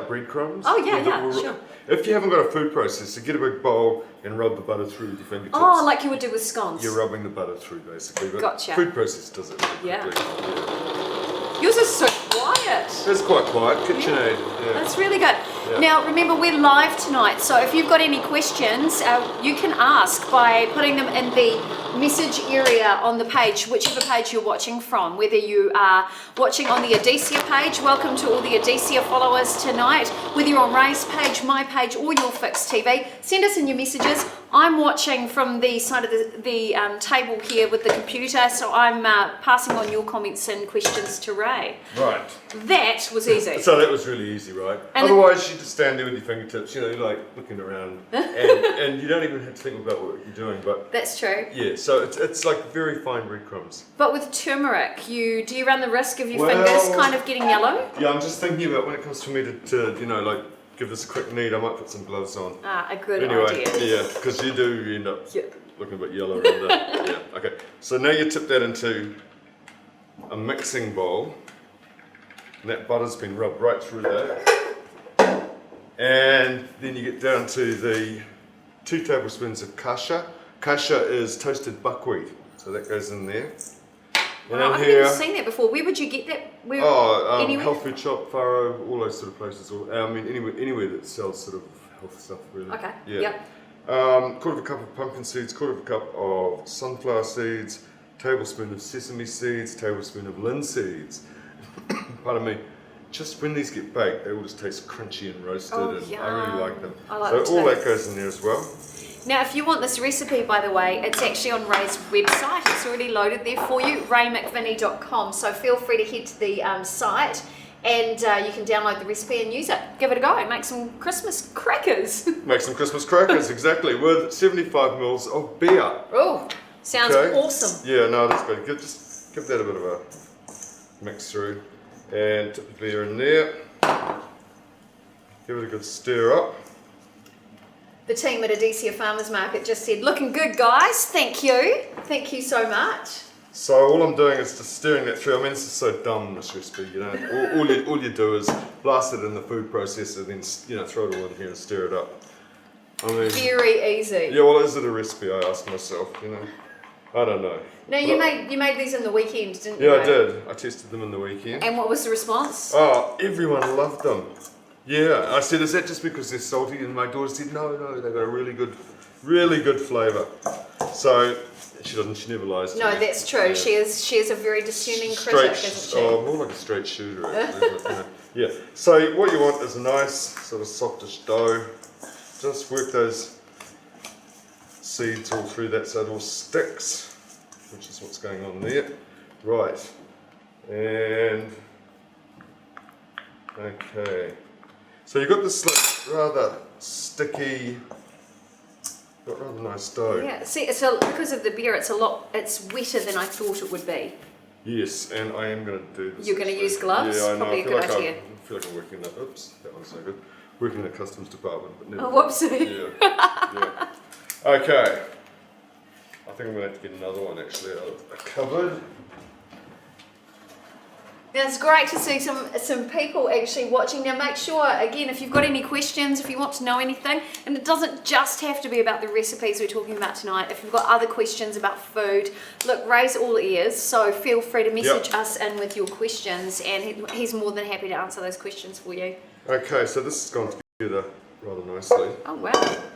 breadcrumbs. Oh yeah, sure. If you haven't got a food processor, get a big bowl and rub the butter through with your fingertips. Oh, like you would do with scones. You're rubbing the butter through basically. But gotcha. Food processor does it really quickly. Yeah. Yours is so quiet. It's quite quiet. KitchenAid. Yeah. That's really good. Yeah. Now, remember, we're live tonight, so if you've got any questions, you can ask by putting them in the message area on the page, whichever page you're watching from. Whether you are watching on the Adessia page, welcome to all the Adessia followers tonight. Whether you're on Ray's page, my page, or your Fix TV, send us in your messages. I'm watching from the side of the table here with the computer, so I'm passing on your comments and questions to Ray. Right. That was easy. So that was really easy, right? And otherwise, you just stand there with your fingertips, like looking around, and you don't even have to think about what you're doing. But that's true. Yeah, so it's like very fine breadcrumbs. But with turmeric, do you run the risk of your fingers kind of getting yellow? Yeah, I'm just thinking about when it comes for me to give this a quick knead, I might put some gloves on. A good idea. idea. Yeah, because you do end up looking a bit yellow around there. Yeah, okay. So now you tip that into a mixing bowl, and that butter's been rubbed right through that. And then you get down to the 2 tablespoons of kasha. Kasha is toasted buckwheat, so that goes in there. And I've never seen that before. Where would you get that? Anywhere? Health food shop, Faro, all those sort of places. Anywhere that sells sort of health stuff, really. Okay. Yeah. Yep. Quarter of a cup of pumpkin seeds, quarter of a cup of sunflower seeds, tablespoon of sesame seeds, tablespoon of linseeds. Pardon me. Just when these get baked, they all just taste crunchy and roasted, and yum. I really like them. I like so all that goes in there as well. Now, if you want this recipe, by the way, it's actually on Ray's website. It's already loaded there for you, raymcvinnie.com. So feel free to head to the site, and you can download the recipe and use it. Give it a go. Make some Christmas crackers. Make some Christmas crackers, exactly, with 75 mils of beer. Oh, sounds awesome. Yeah, no, that's good. Just give that a bit of a mix through, and tip the beer in there. Give it a good stir up. The team at Adessia Farmers Market just said, looking good, guys. Thank you. Thank you so much. So all I'm doing is just stirring that through. I mean, this is so dumb, this recipe, all you do is blast it in the food processor, then throw it all in here and stir it up. I mean, very easy. Yeah, well, is it a recipe? I ask myself. I don't know. Now you made these in the weekend, didn't you? Yeah, I did. I tested them in the weekend. And what was the response? Oh, everyone loved them. Yeah, I said, is that just because they're salty? And my daughter said, no, they've got a really good flavour. So she never lies to me. No, that's true. Yeah. She is a very discerning critic, isn't she? Oh, more like a straight shooter, actually. Yeah. So what you want is a nice sort of softish dough. Just work those seeds all through that so it all sticks, which is what's going on there. Right. And okay. So you've got this rather sticky, got rather nice dough. Yeah, see, because of the beer, it's wetter than I thought it would be. Yes, and I am going to do this. You're going to use gloves? Yeah, I know. Probably a good idea. I feel like I'm working in that. Oops, that one's no good. Working in the customs department, but never. Oh, whoopsie. Yeah. Okay. I think I'm going to have to get another one actually out of a cupboard. Now, it's great to see some people actually watching. Now, make sure, again, if you've got any questions, if you want to know anything, and it doesn't just have to be about the recipes we're talking about tonight. If you've got other questions about food, look, Ray's all ears, so feel free to message us in with your questions, and he's more than happy to answer those questions for you. Okay, so this has gone together rather nicely. Oh wow.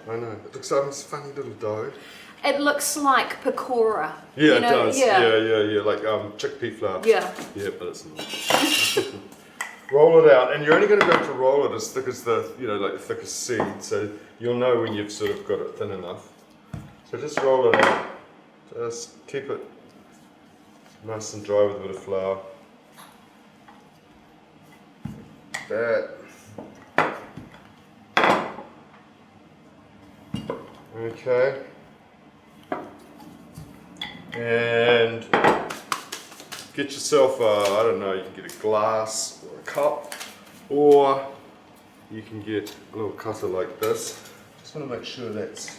I know. It looks like this funny little dough. It looks like pakora. Yeah, you know? it does. Yeah. Like chickpea flour. Yeah. Yeah, but it's not. Roll it out, and you're only going to go to roll it as thick as the, like the thickest seed, so you'll know when you've sort of got it thin enough. So just roll it out. Just keep it nice and dry with a bit of flour. That. Okay. And get yourself I don't know, you can get a glass or a cup, or you can get a little cutter like this. Just want to make sure that's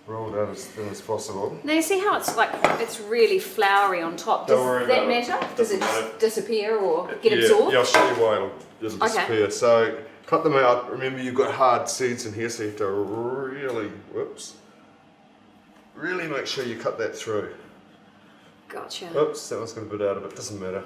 rolled out as thin as possible. Now you see how it's really floury on top. Does that matter? Does it just disappear or get absorbed? Yeah, I'll show you why it'll disappear. So cut them out. Remember, you've got hard seeds in here, so you have to really make sure you cut that through. Gotcha. Oops, that one's got a bit out of it. Doesn't matter.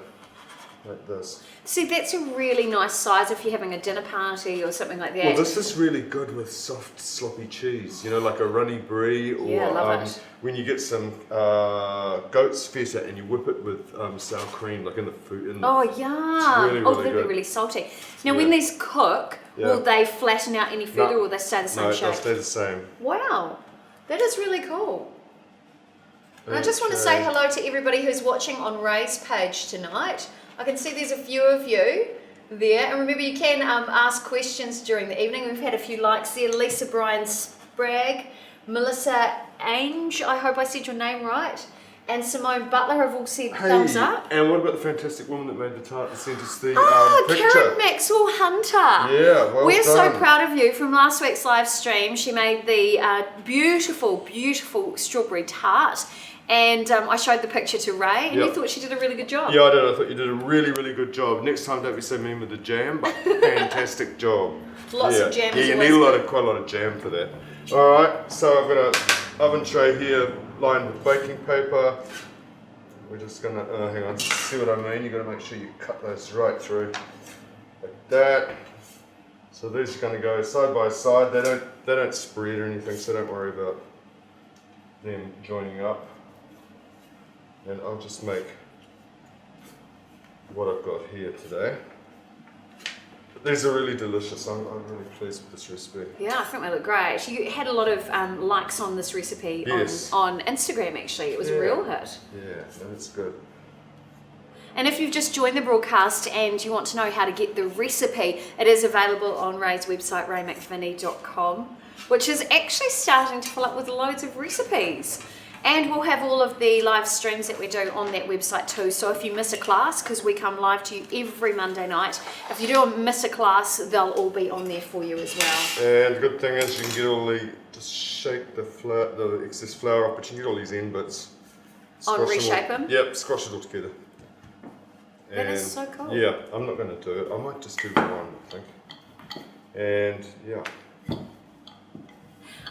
Like this. See, that's a really nice size if you're having a dinner party or something like that. Well, this is really good with soft, sloppy cheese. Like a runny brie, or love it. when you get some goat's feta and you whip it with sour cream, like in the food. Oh, yeah. It's really they'd good. be really salty. Now, when these cook, will they flatten out any further, or will they stay the same shape? No, they'll stay the same. Wow, that is really cool. And I just want to say hello to everybody who's watching on Ray's page tonight. I can see there's a few of you there. And remember, you can ask questions during the evening. We've had a few likes there. Lisa Bryan Sprague, Melissa Ainge, I hope I said your name right, and Simone Butler have all said thumbs up. And what about the fantastic woman that made the tart and sent us the picture? Karen Maxwell Hunter. Yeah, well We're done. so proud of you. From last week's live stream, she made the beautiful strawberry tart. And I showed the picture to Ray, and you thought she did a really good job. Yeah, I did. I thought you did a really, really good job. Next time, don't be so mean with the jam, but fantastic job. Lots of jam. Yeah, you need quite a lot of jam for that. All right, so I've got an oven tray here lined with baking paper. We're just gonna hang on. See what I mean? You got to make sure you cut those right through, like that. So these are going to go side by side. They don't spread or anything, so don't worry about them joining up. And I'll just make what I've got here today. But these are really delicious. I'm really pleased with this recipe. Yeah, I think they look great. You had a lot of likes on this recipe on Instagram, actually. It was a real hit. Yeah, that's good. And if you've just joined the broadcast and you want to know how to get the recipe, it is available on Ray's website, raymcvinnie.com, which is actually starting to fill up with loads of recipes. And we'll have all of the live streams that we do on that website too. So if you miss a class, because we come live to you every Monday night, if you do miss a class, they'll all be on there for you as well. And the good thing is you can get just shake the excess flour up, but you can get all these end bits. Reshape them? Yep, squash it all together. That is so cool. Yeah, I'm not going to do it. I might just do one, I think. And yeah.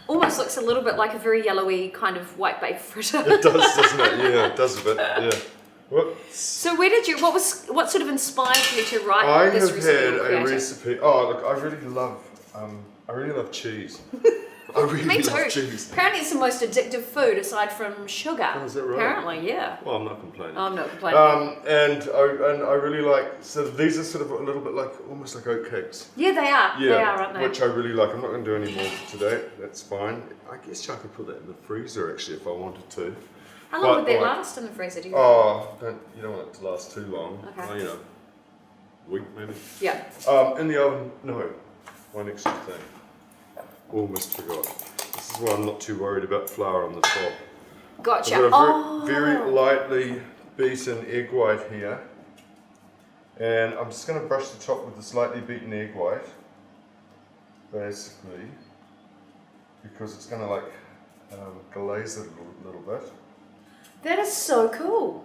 Almost looks a little bit like a very yellowy kind of white baked fritter. It does, doesn't it? Yeah, it does a bit. Yeah. Whoops. So what sort of inspired you to write this recipe? I have had a recipe. Oh, look, I really love cheese. I really Me love too. cheese. Apparently it's the most addictive food aside from sugar. Oh, is that right? Apparently, yeah. Well, I'm not complaining. I'm not complaining. And I really like, so these are sort of a little bit like, almost like oatcakes. Yeah, they are. Yeah, they are, aren't they? Which I really like. I'm not going to do any more today. That's fine. I guess I could put that in the freezer actually if I wanted to. How long would that last in the freezer, do you think? Oh, you don't want it to last too long. Okay. A week maybe. Yeah. In the oven, no. One extra thing. Almost forgot. This is why I'm not too worried about flour on the top. Gotcha. I've got a very lightly beaten egg white here. And I'm just going to brush the top with the slightly beaten egg white. Basically. Because it's going to like glaze it a little bit. That is so cool.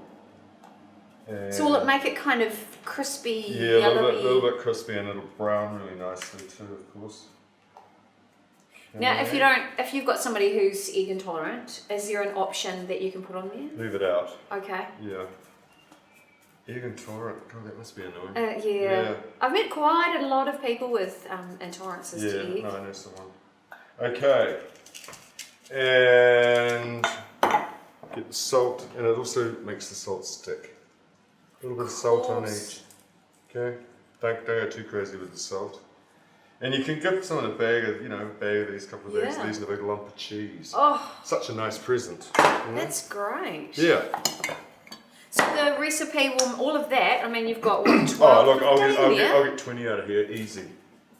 And so will it make it kind of crispy, yeah, yellowy? a little bit crispy, and it'll brown really nicely too, of course. Now, if you've got somebody who's egg intolerant, is there an option that you can put on there? Leave it out. Okay. Yeah. Egg and torrent. God, that must be annoying. Yeah. I've met quite a lot of people with intolerances to egg. Yeah, no, that's the one. Okay. And get the salt, and it also makes the salt stick. A little bit of salt on each. Okay. Don't go too crazy with the salt. And you can give someone a bag of, these, couple of bags of these, and a big lump of cheese. Oh. Such a nice present. That's great. Yeah. So the recipe, all of that, I mean, you've got what, 12? Oh, look, I'll get 20 out of here, easy.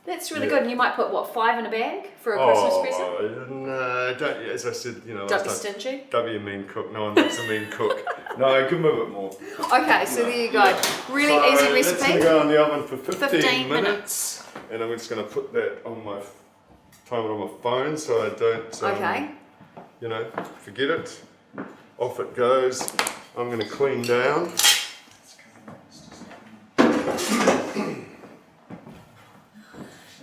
That's really good. And you might put, 5 in a bag for a Christmas present? No, don't, as I said, Don't be stingy. Don't be a mean cook. No one likes a mean cook. No, give them a bit more. Okay, so there you go. Really easy recipe. That's going to go in the oven for 15 minutes. And I'm just going to put that on my phone so I don't, forget it. Off it goes. I'm going to clean down.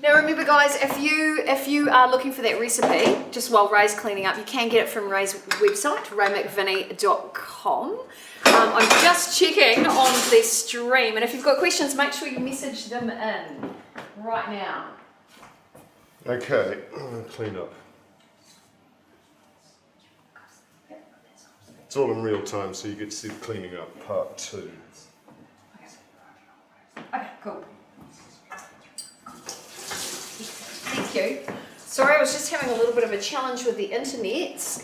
Now remember guys, if you are looking for that recipe, just while Ray's cleaning up, you can get it from Ray's website, raymcvinnie.com. I'm just checking on the stream, and if you've got questions, make sure you message them in right now. Okay, I'm going to clean up. It's all in real time, so you get to see the cleaning up part 2. Okay, cool. Thank you. Sorry, I was just having a little bit of a challenge with the internet.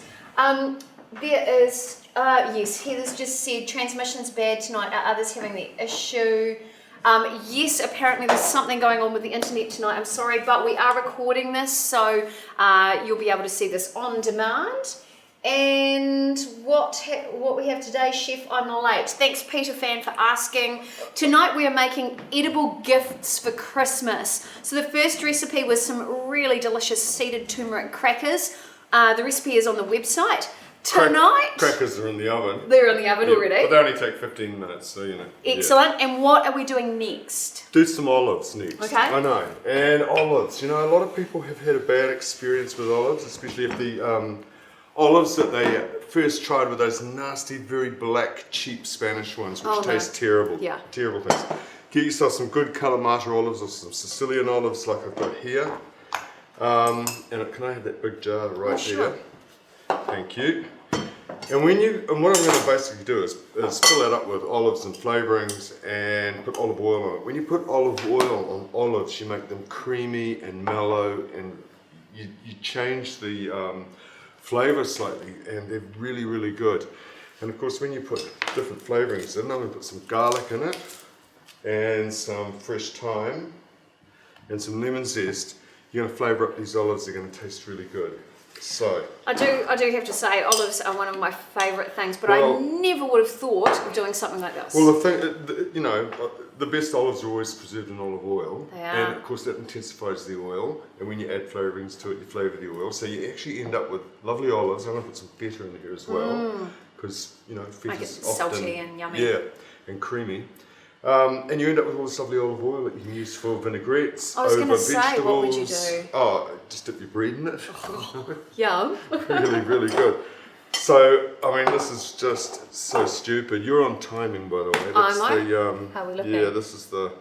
There is, yes, Heather's just said transmission's bad tonight. Are others having the issue? Yes, apparently there's something going on with the internet tonight. I'm sorry, but we are recording this, so you'll be able to see this on demand. And what we have today, Chef, I'm late. Thanks, Peter Fan, for asking. Tonight we are making edible gifts for Christmas. So the first recipe was some really delicious seeded turmeric crackers. The recipe is on the website. Tonight... Crackers are in the oven. They're in the oven already. But they only take 15 minutes, so Excellent. Yeah. And what are we doing next? Do some olives next. Okay. I know. And olives. A lot of people have had a bad experience with olives, especially if the olives that they first tried were those nasty, very black, cheap Spanish ones, which taste terrible. Yeah. Terrible things. Get yourself some good Kalamata olives or some Sicilian olives like I've got here. And can I have that big jar right there? Thank you. And what I'm going to basically do is fill that up with olives and flavourings and put olive oil on it. When you put olive oil on olives, you make them creamy and mellow, and you change the flavour slightly, and they're really, really good. And of course, when you put different flavourings in, I'm going to put some garlic in it, and some fresh thyme, and some lemon zest. You're going to flavour up these olives, they're going to taste really good. So I do have to say, olives are one of my favourite things, but I never would have thought of doing something like this. Well, the thing, the best olives are always preserved in olive oil, They are. and of course that intensifies the oil. And when you add flavourings to it, you flavour the oil, so you actually end up with lovely olives. I'm going to put some feta in here as well, because feta's often salty and yummy. Yeah, and creamy. And you end up with all this lovely olive oil that you can use for vinaigrettes, I was over going to vegetables. say, what would you do? Oh, just dip your bread in it. Yum. Really, really good. So, this is just so stupid. You're on timing, by the way. That's How are we looking? Yeah, this is the...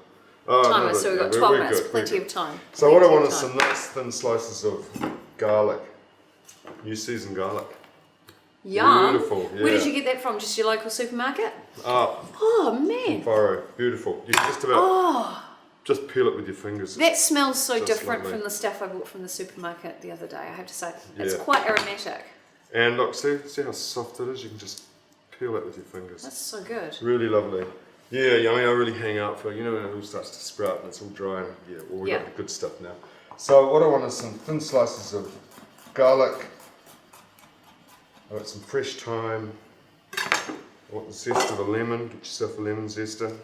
timer, so we've got 12 minutes, plenty of time. So what I want is some nice thin slices of garlic. New seasoned garlic. Yum. Beautiful, yeah. Where did you get that from? Just your local supermarket? Oh, man. Faro. Beautiful. You can just about just peel it with your fingers. That smells so different lovely. from the stuff I bought from the supermarket the other day, I have to say. It's quite aromatic. And look, see how soft it is? You can just peel it with your fingers. That's so good. Really lovely. Yeah, I really hang out for, when it all starts to sprout and it's all dry. And, we've got the good stuff now. So what I want is some thin slices of garlic. I want some fresh thyme. I want the zest of a lemon. Get yourself a lemon zester.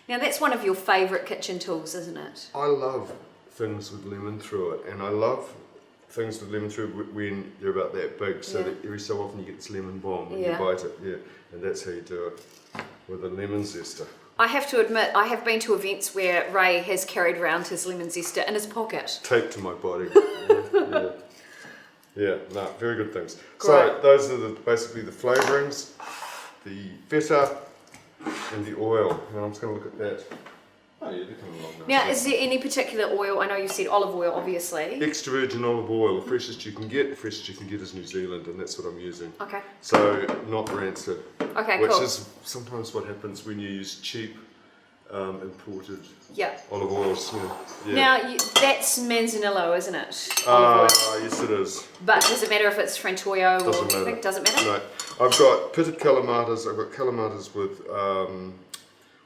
Now that's one of your favourite kitchen tools, isn't it? I love things with lemon through it, and I love things with lemon through it when they're about that big, so that every so often you get this lemon bomb when you bite it. And that's how you do it, with a lemon zester. I have to admit, I have been to events where Ray has carried around his lemon zester in his pocket. Taped to my body. Very good things. Great. So those are basically the flavourings, the feta, and the oil. And I'm just going to look at that. Oh yeah, they're coming along Now, is there any particular oil? I know you said olive oil, obviously. Extra virgin olive oil, the freshest you can get. The freshest you can get is New Zealand, and that's what I'm using. Okay. So, not rancid. Okay, which cool. Which is sometimes what happens when you use cheap imported Yeah. olive oils. Yeah. Now, that's Manzanillo, isn't it? Olive oil. Yes, it is. But does it matter if it's Frantoio or Doesn't matter. anything? Doesn't matter? No. I've got pitted calamatas. I've got calamatas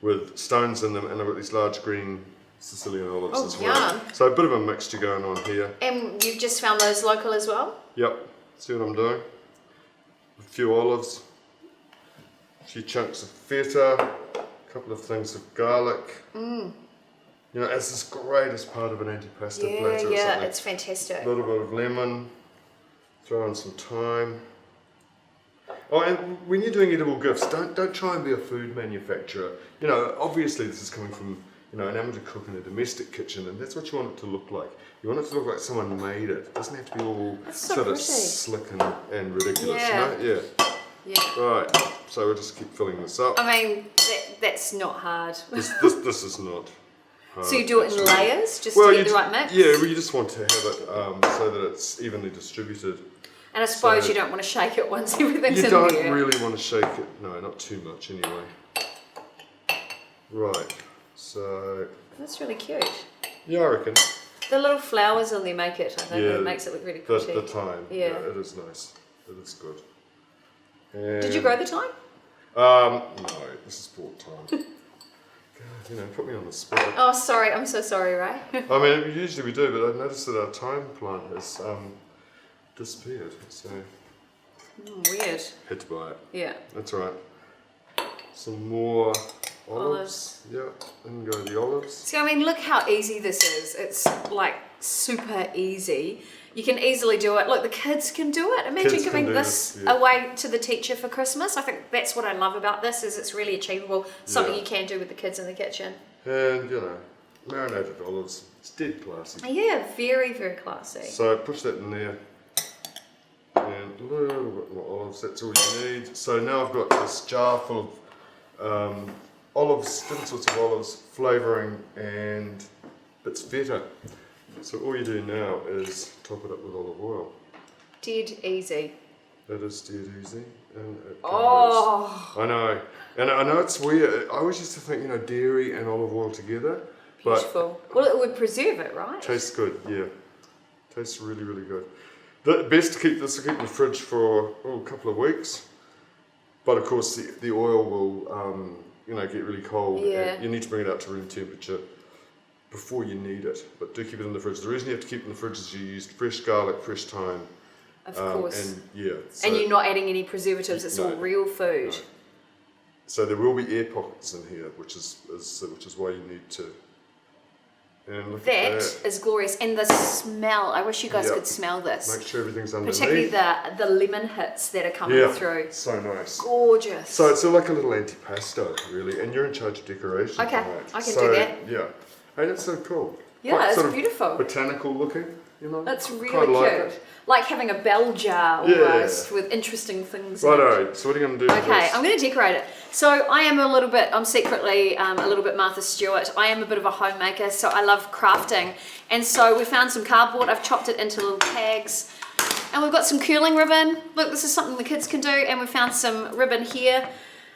with stones in them, and I've got these large green Sicilian olives as well. Yum. So a bit of a mixture going on here. And you've just found those local as well? Yep. See what I'm doing? A few olives, a few chunks of feta, a couple of things of garlic. You know, it's this greatest part of an antipasto platter or something. Yeah, it's fantastic. A little bit of lemon, throw in some thyme. Oh, and when you're doing edible gifts, don't try and be a food manufacturer. You know, obviously this is coming from, you know, an amateur cook in a domestic kitchen, and that's what you want it to look like. You want it to look like someone made it. It doesn't have to be all sort of slick and ridiculous, you know? Yeah. Right, so we'll just keep filling this up. I mean, that's not hard. This is not hard. So you do it in layers, just to get the right mix? Yeah, well, you just want to have it so that it's evenly distributed. And I suppose you don't want to shake it once everything's in there. You there. don't really want to shake it. No, not too much anyway. Right, so... That's really cute. Yeah, I reckon. The little flowers on there make it, I think. It makes it look really pretty. The thyme. Yeah, it is nice. It is good. And did you grow the thyme? No, this is bought thyme. God, you know, put me on the spot. Oh, sorry. I'm so sorry, Ray. I mean, usually we do, but I noticed that our thyme plant has disappeared, so... Weird. Had to buy it. Yeah. That's right. Some more olives. Yeah, and go the olives. So, I mean, look how easy this is. It's like super easy. You can easily do it. Look, the kids can do it. Imagine giving this away to the teacher for Christmas. I think that's what I love about this, is it's really achievable. Something you can do with the kids in the kitchen. And, you know, marinated olives. It's dead classy. Yeah, very, very classy. So push that in there. And a little bit more olives, that's all you need. So now I've got this jar full of olives, different sorts of olives, flavouring, and bits of feta. So all you do now is top it up with olive oil. Dead easy. That is dead easy. And it goes. I know. And I know it's weird. I always used to think, you know, dairy and olive oil together. Beautiful. Well, it would preserve it, right? Tastes good, yeah. Tastes really, really good. The best to keep this in the fridge for a couple of weeks, but of course the oil will you know, get really cold. Yeah. And you need to bring it up to room temperature before you need it. But do keep it in the fridge. The reason you have to keep it in the fridge is you used fresh garlic, fresh thyme. Of course. And yeah. So, and you're not adding any preservatives. It's all real food. No. So there will be air pockets in here, which is why you need to. And look at that. Is glorious. And the smell, I wish you guys could smell this. Make sure everything's underneath. Particularly the lemon hits that are coming through. So nice. Gorgeous. So it's like a little antipasto, really, and you're in charge of decoration. Okay, tonight. I can do that. Yeah. Hey, that's so cool. Yeah, Quite it's sort of beautiful. Botanical looking, you know? That's really Quite cute. Like having a bell jar almost with interesting things in it. Righto, so what are you going to do with Okay, this? I'm going to decorate it. So I'm secretly a little bit Martha Stewart. I am a bit of a homemaker, so I love crafting. And so we found some cardboard. I've chopped it into little tags. And we've got some curling ribbon. Look, this is something the kids can do. And we found some ribbon here.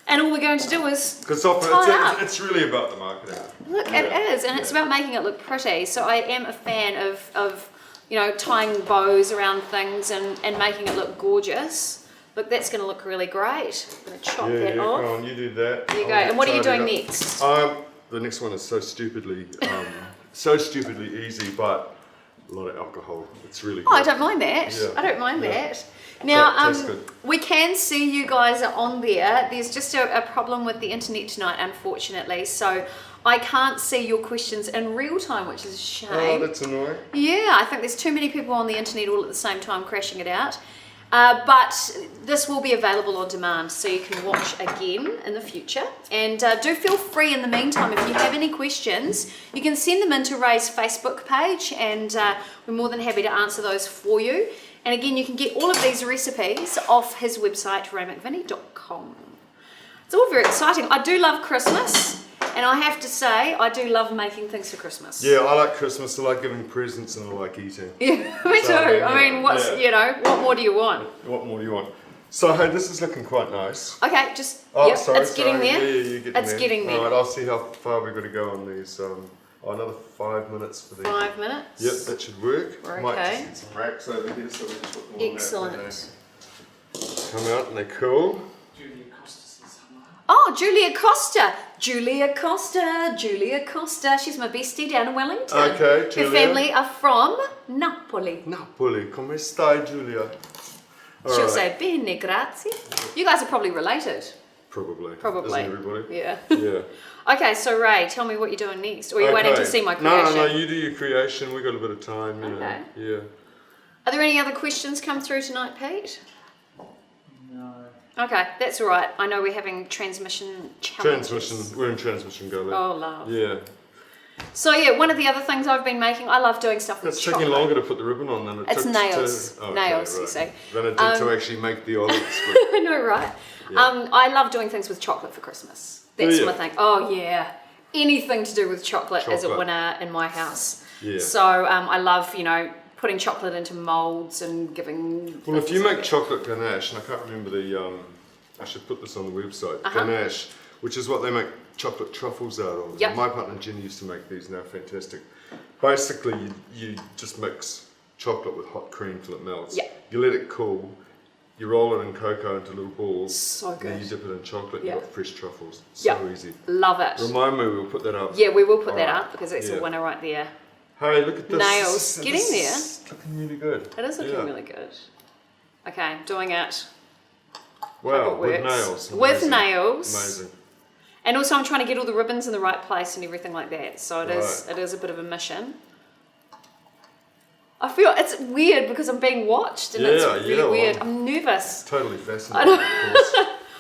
And all we're going to do is it's really about the marketing. Look, it is. And it's about making it look pretty. So I am a fan of you know, tying bows around things and making it look gorgeous. Look, that's going to look really great. I'm going to chop that off. Go on, you do that. There you go. And what are you doing next? The next one is so stupidly easy, but a lot of alcohol. It's really good. Oh, I don't mind that. Yeah. I don't mind that. Now, tastes good. we can see you guys are on there. There's just a problem with the internet tonight, unfortunately. So I can't see your questions in real time, which is a shame. Oh, that's annoying. Yeah, I think there's too many people on the internet all at the same time crashing it out. But this will be available on demand, so you can watch again in the future. And do feel free in the meantime, if you have any questions, you can send them into Ray's Facebook page, and we're more than happy to answer those for you. And again, you can get all of these recipes off his website, raymcvinnie.com. It's all very exciting. I do love Christmas, and I have to say, I do love making things for Christmas. Yeah, I like Christmas. I like giving presents, and I like eating. Yeah, me too. I mean, what more do you want? What more do you want? So, hey, this is looking quite nice. Okay, just, it's getting there. Yeah, it's getting there. All right, I'll see how far we've got to go on these. Another 5 minutes for these. 5 minutes? Yep, that should work. We're Might okay. just get some racks over here so we can put them on Excellent. that. Come out and they're cool. Julia Costa says hello. Oh, Julia Costa. Julia Costa. Julia Costa. She's my bestie down in Wellington. Okay, Julia. Her family are from Napoli. Napoli, come stai, Julia? All She'll right. say, bene, grazie. You guys are probably related. Probably. Probably. Isn't everybody? Yeah. Yeah. Okay, so Ray, tell me what you're doing next. Or are you waiting to see my creation? No, you do your creation. We've got a bit of time, you know. Yeah. Are there any other questions come through tonight, Pete? No. Okay, that's all right. I know we're having transmission challenges. We're in transmission, go Oh, love. Yeah. So yeah, one of the other things I've been making, I love doing stuff with It's chocolate. taking longer to put the ribbon on than it It's took nails. to... Nails, you see. Than it did to actually make the olives. I know, right? Yeah. I love doing things with chocolate for Christmas. That's Do you? my thing. Oh yeah, anything to do with chocolate is a Chocolate. winner in my house. Yeah. So I love, putting chocolate into molds and giving. Well, if things you like make that. chocolate ganache, and I can't remember I should put this on the website, ganache, which is what they make chocolate truffles out of. Yep. My partner Jenny used to make these, and they're fantastic. Basically, you just mix chocolate with hot cream till it melts. Yep. You let it cool, you roll it in cocoa into little balls, So then good. you dip it in chocolate, Yep. you've got fresh truffles. So Yep. easy. Love it. Remind me, we'll put that up. Yeah, we will put that Alright. up because it's Yeah. a winner right there. Hey, look at this. Nails. This Getting is looking really good. It is looking Yeah. really good. Okay, I'm doing it. Wow, Hope it with works. nails. With Amazing. nails. Amazing. And also I'm trying to get all the ribbons in the right place and everything like that. So it is Right. it is a bit of a mission. I feel it's weird because I'm being watched and it's really well, weird. I'm nervous. Totally fascinating, of course.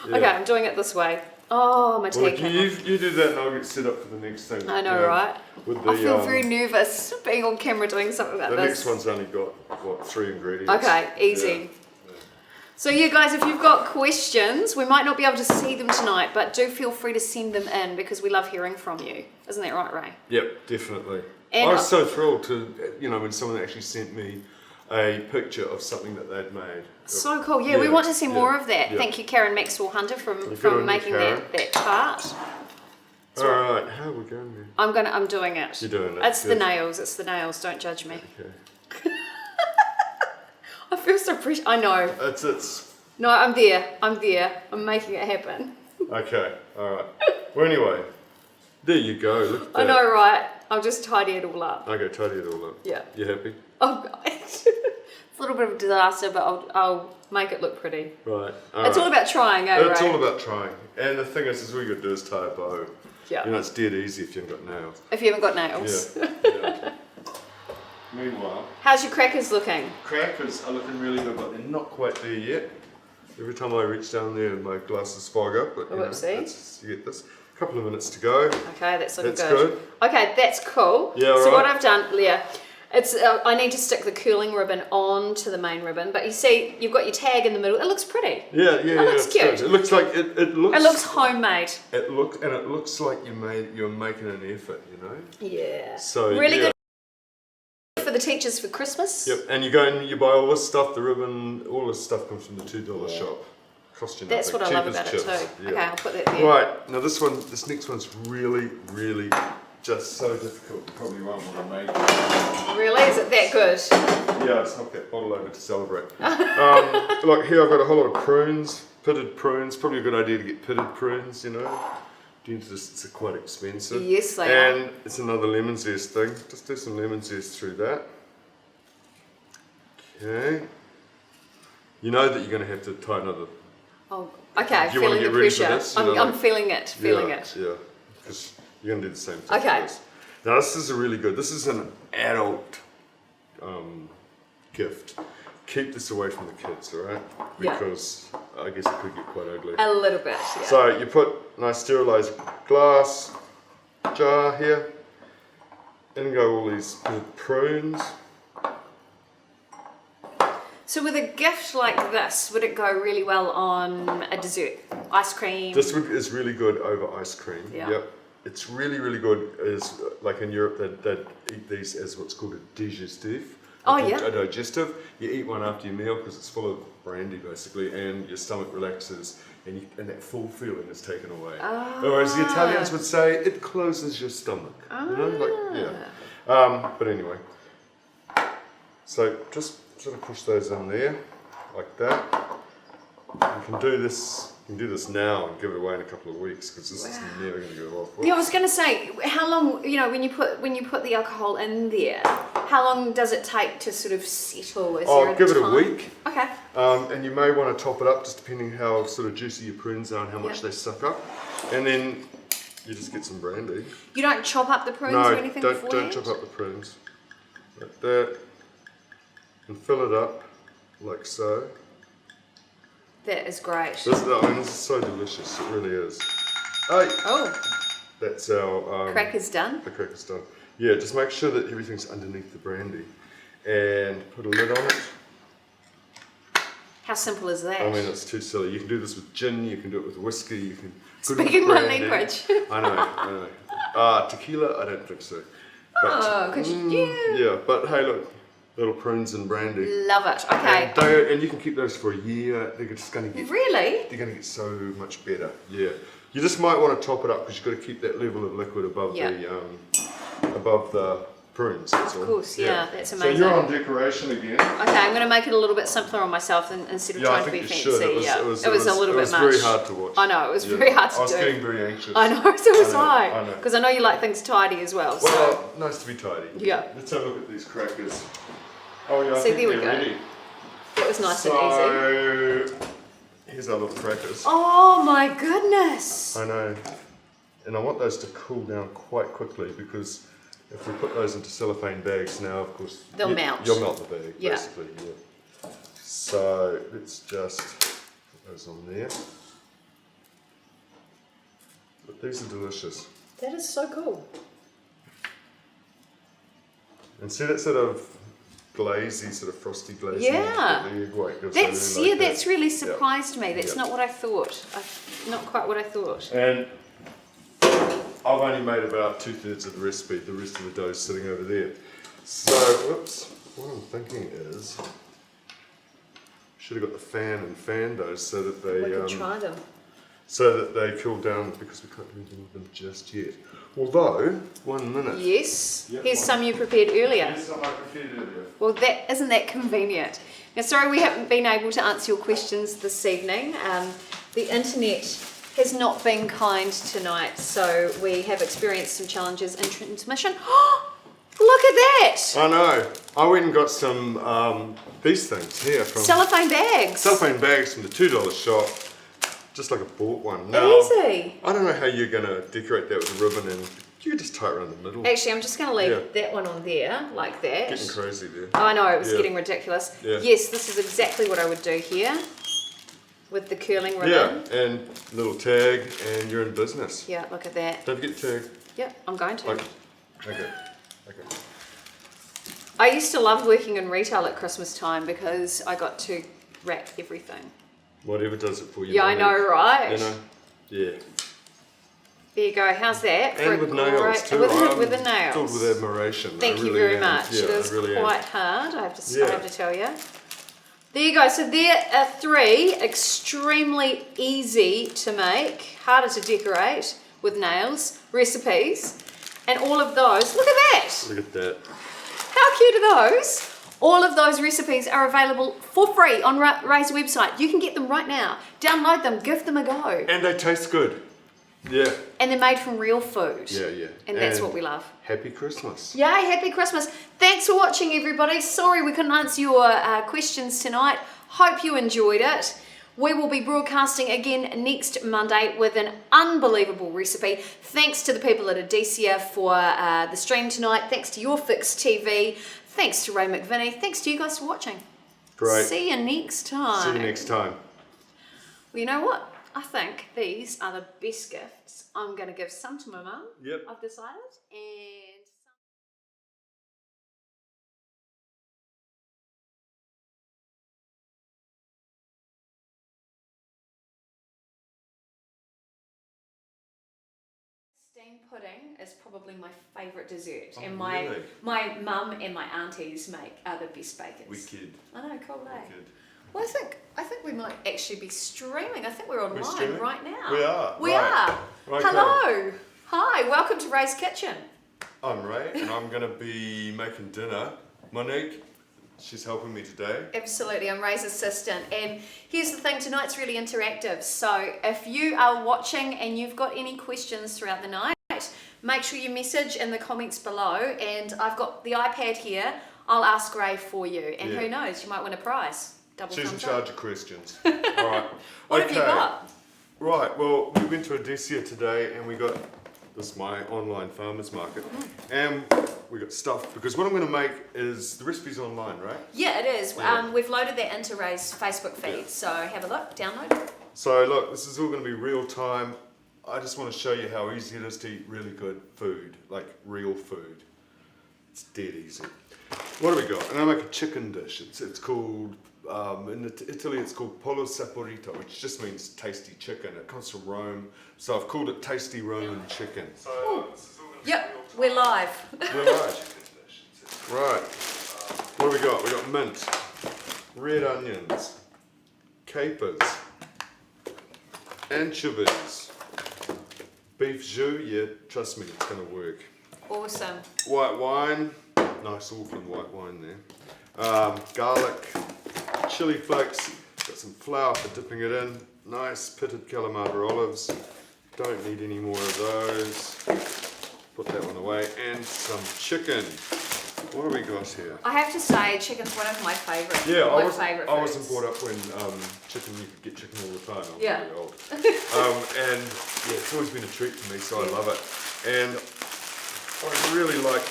Yeah. Okay, I'm doing it this way. Oh, my Well, take. you do that and I'll get set up for the next thing. I know, you right? With the, I feel very nervous being on camera doing something like the this. next one's only got, 3 ingredients? Okay, easy. So you guys, if you've got questions, we might not be able to see them tonight, but do feel free to send them in because we love hearing from you. Isn't that right, Ray? Yep, definitely. And I was so thrilled to, when someone actually sent me a picture of something that they'd made. So cool. Yeah, we want to see more of that. yeah. Thank you, Karen Maxwell Hunter, Good on from you, making Karen. that tart. Alright, how are we going there? I'm doing it. You're doing it. It's the Good. nails. It's the nails. Don't judge me. Okay. I feel so precious. I know. It's No, I'm there. I'm making it happen. okay, alright. Well, anyway, there you go. Look at that. I know, right? I'll just tidy it all up. Okay, tidy it all up. Yeah. You happy? Oh, guys. It's a little bit of a disaster, but I'll make it look pretty. Right. It's all about trying, eh, It's Ray? all about trying. And the thing is all you got to do is tie a bow. Yeah. It's dead easy if you haven't got nails. If you haven't got nails. Yeah. Meanwhile, How's your crackers looking? crackers are looking really good, but they're not quite there yet. Every time I reach down there, my glasses fog up. But Whoopsie. you get this. A couple of minutes to go. Okay, that's looking That's good. good. Okay, that's cool. Yeah, So right. what I've done, it's I need to stick the curling ribbon onto the main ribbon, but you see, you've got your tag in the middle. It looks pretty. Yeah. It looks it's cute. good. It looks like it looks. It looks homemade. It looks like you're making an effort. Yeah. So really yeah. good for the teachers for Christmas. Yep. And you go and you buy all this stuff. The ribbon, all this stuff comes from the $2 shop. Cost you nothing. That's what I Cheap love as about chips. it too. Yeah. Okay, I'll put that there. Right, now this next one's really, really just so difficult. You probably won't want to make it. Really? Is it that good? Yeah, let's knock that bottle over to celebrate. Look, here I've got a whole lot of prunes, pitted prunes. Probably a good idea to get pitted prunes, It's quite expensive. Yes, they and are. it's another lemon zest thing. Just do some lemon zest through that. Okay. You know that you're going to have to tie another. Oh, okay. Do you wanna Feeling the get ready for pressure. this? I'm feeling it. Feeling it. Yeah, because you're going to do the same thing. Okay. For this. Now this is a really good. This is an adult gift. Keep this away from the kids, all right? Yeah. Because I guess it could get quite ugly. A little bit. Yeah. So you put nice sterilized glass jar here. In go all these prunes. So with a gift like this, would it go really well on a dessert? Ice cream? This is really good over ice cream. Yeah. Yep. It's really, really good. Is like in Europe, they'd eat these as what's called a digestif. Oh, yeah. A digestive. You eat one after your meal because it's full of brandy basically, and your stomach relaxes, and that full feeling is taken away. Or as the Italians would say, it closes your stomach. You know, but anyway. So just sort of push those on there, like that. You can do this. You can do this now and give it away in a couple of weeks because this is never going to go off. Yeah, I was going to say, how long? You know, when you put the alcohol in there, how long does it take to sort of settle? Give it a week. Okay. And you may want to top it up just depending how sort of juicy your prunes are and how much they suck up. And then you just get some brandy. You don't chop up the prunes or anything beforehand? No, don't chop up the prunes. Like that. And fill it up like so. That is great. This is so delicious, it really is. Hey! Oh. That's our... cracker's done? The cracker's done. Yeah, just make sure that everything's underneath the brandy. And put a lid on it. How simple is that? I mean, it's too silly. You can do this with gin, you can do it with whiskey, you can... Speaking my language. I know. Tequila, I don't think so. But, yeah, but hey, look. Little prunes and brandy. Love it. Okay. And you can keep those for a year. They're just going to get really. They're going to get so much better. Yeah. You just might want to top it up because you've got to keep that level of liquid above the prunes. That's all. Of course. Yeah. That's amazing. So you're on decoration again. Okay. I'm going to make it a little bit simpler on myself instead of trying to be fancy. Should. It was a little bit much. It was very hard to watch. I know. It was very hard to do. I was getting very anxious. I know. So was I. I know. Because I know you like things tidy as well. Well, nice to be tidy. Yeah. Let's have a look at these crackers. Oh yeah, I See, think there we they're go. ready. That was nice and easy. Here's our little crackers. Oh my goodness! I know. And I want those to cool down quite quickly because if we put those into cellophane bags now, of course, they'll melt. You'll melt the bag, basically. Yeah. So let's just put those on there. But these are delicious. That is so cool. And see that sort of glazy, sort of frosty glazy. Yeah. The egg white gives That's really that's really surprised me. That's not what I thought. Not quite what I thought. And I've only made about 2/3 of the recipe. The rest of the dough is sitting over there. So, whoops. What I'm thinking is, should have got the fan those so that they We can try them. so that they cool down because we can't do anything with them just yet. Although, 1 minute. Yes. Yep, Here's some you prepared earlier. Here's some I prepared earlier. Well, isn't that convenient? Now, sorry we haven't been able to answer your questions this evening. The internet has not been kind tonight, so we have experienced some challenges in transmission. Look at that! I know. I went and got some these things here from Cellophane bags. Cellophane bags from the $2 shop. Just like I bought one. Now, Easy. I don't know how you're going to decorate that with a ribbon, and you could just tie it around the middle. Actually, I'm just going to leave that one on there, like that. Getting crazy there. Oh, I know, it was getting ridiculous. Yeah. Yes, this is exactly what I would do here with the curling ribbon. Yeah, and little tag, and you're in business. Yeah, look at that. Don't forget tag. Yep, I'm going to. Okay. I used to love working in retail at Christmas time because I got to wrap everything. Whatever does it for you. Yeah, I know, right? You know? Yeah. There you go. How's that? And with nails too. With the nails. Filled with admiration. Thank you very much. Yeah, it is really quite hard, I have to tell you. There you go. So there are 3 extremely easy to make, harder to decorate with nails, recipes. And all of those, look at that. Look at that. How cute are those? All of those recipes are available for free on Ray's website. You can get them right now. Download them, give them a go. And they taste good. Yeah. And they're made from real food. Yeah. And that's what we love. Happy Christmas. Yay, happy Christmas. Thanks for watching, everybody. Sorry we couldn't answer your questions tonight. Hope you enjoyed it. We will be broadcasting again next Monday with an unbelievable recipe. Thanks to the people at Odysseus for the stream tonight. Thanks to Your Fix TV. Thanks to Ray McVinnie. Thanks to you guys for watching. Great. See you next time. See you next time. Well, you know what? I think these are the best gifts. I'm going to give some to my mum. Yep. I've decided. And bean pudding is probably my favourite dessert, Oh, and my really? mum and my aunties are the best bakers. Wicked. I know, cool, eh? Wicked. Well, I think we might actually be streaming. I think we're online streaming? right now. We are. We right. are. Right, Hello. Hi. Welcome to Ray's Kitchen. I'm Ray, and I'm going to be making dinner. Monique, she's helping me today. Absolutely, I'm Ray's assistant, and here's the thing, tonight's really interactive, so if you are watching and you've got any questions throughout the night, make sure you message in the comments below, and I've got the iPad here, I'll ask Ray for you, and who knows, you might win a prize. Double She's in thumbs charge up. of questions. Alright. What have you got? Right, well, we went to Odessa today and we got this my online farmers market, and we got stuff because what I'm going to make is the recipe's online, right? Yeah, it is. Yeah. We've loaded that into Ray's Facebook feed, so have a look, download it. So look, this is all going to be real time. I just want to show you how easy it is to eat really good food, like real food. It's dead easy. What do we got? And I make a chicken dish. It's called, in Italy it's called pollo saporito, which just means tasty chicken. It comes from Rome, so I've called it tasty Roman chicken. So this is all going to be Yep, real time. we're live. We're live. Right. What have we got? We got mint, red onions, capers, anchovies, beef jus. Yeah, trust me, it's going to work. Awesome. White wine, nice Auckland white wine there. Garlic, chili flakes, got some flour for dipping it in. Nice pitted Kalamata olives. Don't need any more of those. Put that one away. And some chicken. What have we got here? I have to say, chicken's one of my favourite. Yeah, my I wasn't foods. brought up when chicken, you could get chicken all the time. I'm Yeah. really old. And yeah, it's always been a treat for me, so I love it. And I really like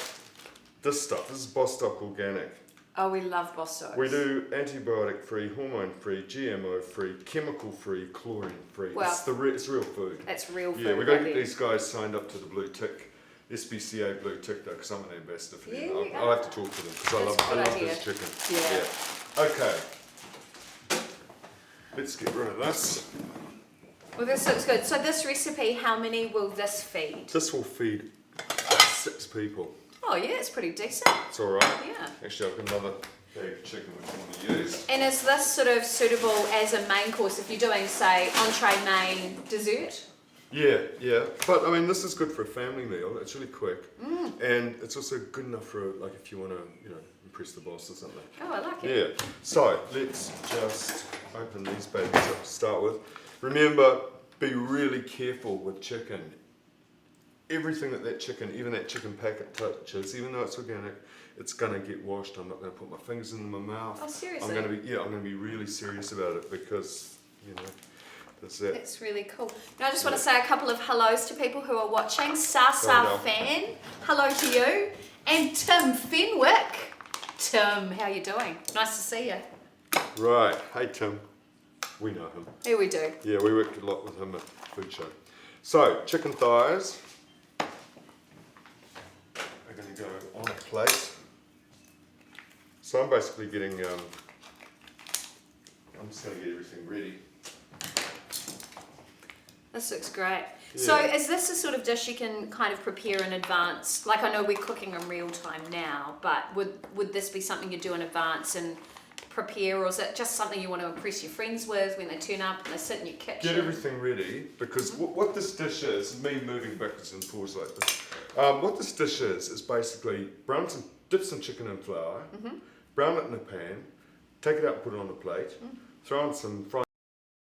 this stuff. This is Bostock Organic. Oh, we love Bostock. We do antibiotic-free, hormone-free, GMO-free, chemical-free, chlorine-free. Wow. It's real food. That's real food. Yeah, we've got to right get there. these guys signed up to the blue tick, SPCA blue tick though, because I'm an ambassador for them. Yeah, I'll have to talk to them because I That's a love good idea. this chicken. Yeah. Okay. Let's get rid of this. Well, this looks good. So this recipe, how many will this feed? This will feed about 6 people. Oh yeah, it's pretty decent. It's all right. Yeah. Actually, I've got another bag of chicken which I want to use. And is this sort of suitable as a main course if you're doing, say, entree, main, dessert? Yeah, yeah. But I mean, this is good for a family meal. It's really quick, and it's also good enough for like if you want to, impress the boss or something. Oh, I like it. Yeah. So let's just open these babies up to start with. Remember, be really careful with chicken. Everything that chicken, even that chicken packet touches, even though it's organic, it's gonna get washed. I'm not gonna put my fingers in my mouth. Oh, seriously? I'm gonna be really serious about it because, that's it. That's really cool. Now I just want to say a couple of hellos to people who are watching. Sasa Well done. Fan, hello to you. And Tim Fenwick. Tim, how you doing? Nice to see you. Right. Hey Tim. We know him. Here we do. Yeah, we worked a lot with him at Food Show. So, chicken thighs are going to go on a plate. So I'm basically getting, I'm just going to get everything ready. This looks great. So Yeah. is this a sort of dish you can kind of prepare in advance? Like I know we're cooking in real time now, but would this be something you do in advance and prepare, or is it just something you want to impress your friends with when they turn up and they sit in your kitchen? Get everything ready, because what this dish is, me moving backwards and forwards like this, what this dish is basically dip some chicken in flour, brown it in a pan, take it out and put it on a plate, throw in some fried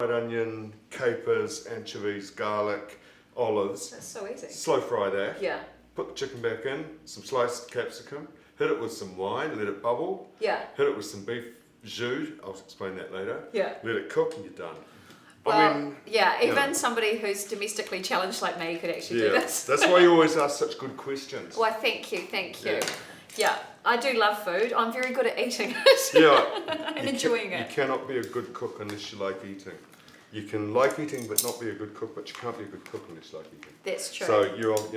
onion, capers, anchovies, garlic, olives, That's so easy. slow fry that, Yeah. put the chicken back in, some sliced capsicum, hit it with some wine, let it bubble, Yeah. hit it with some beef jus, I'll explain that later, Yeah. let it cook and you're done. Well, yeah, you even know. somebody who's domestically challenged like me could actually do Yeah, this. that's why you always ask such good questions. Well, thank you. Yeah. Yeah, I do love food. I'm very good at eating it Yeah, and enjoying You it. cannot be a good cook unless you like eating. You can like eating but not be a good cook, but you can't be a good cook unless you like eating. That's true. So you're off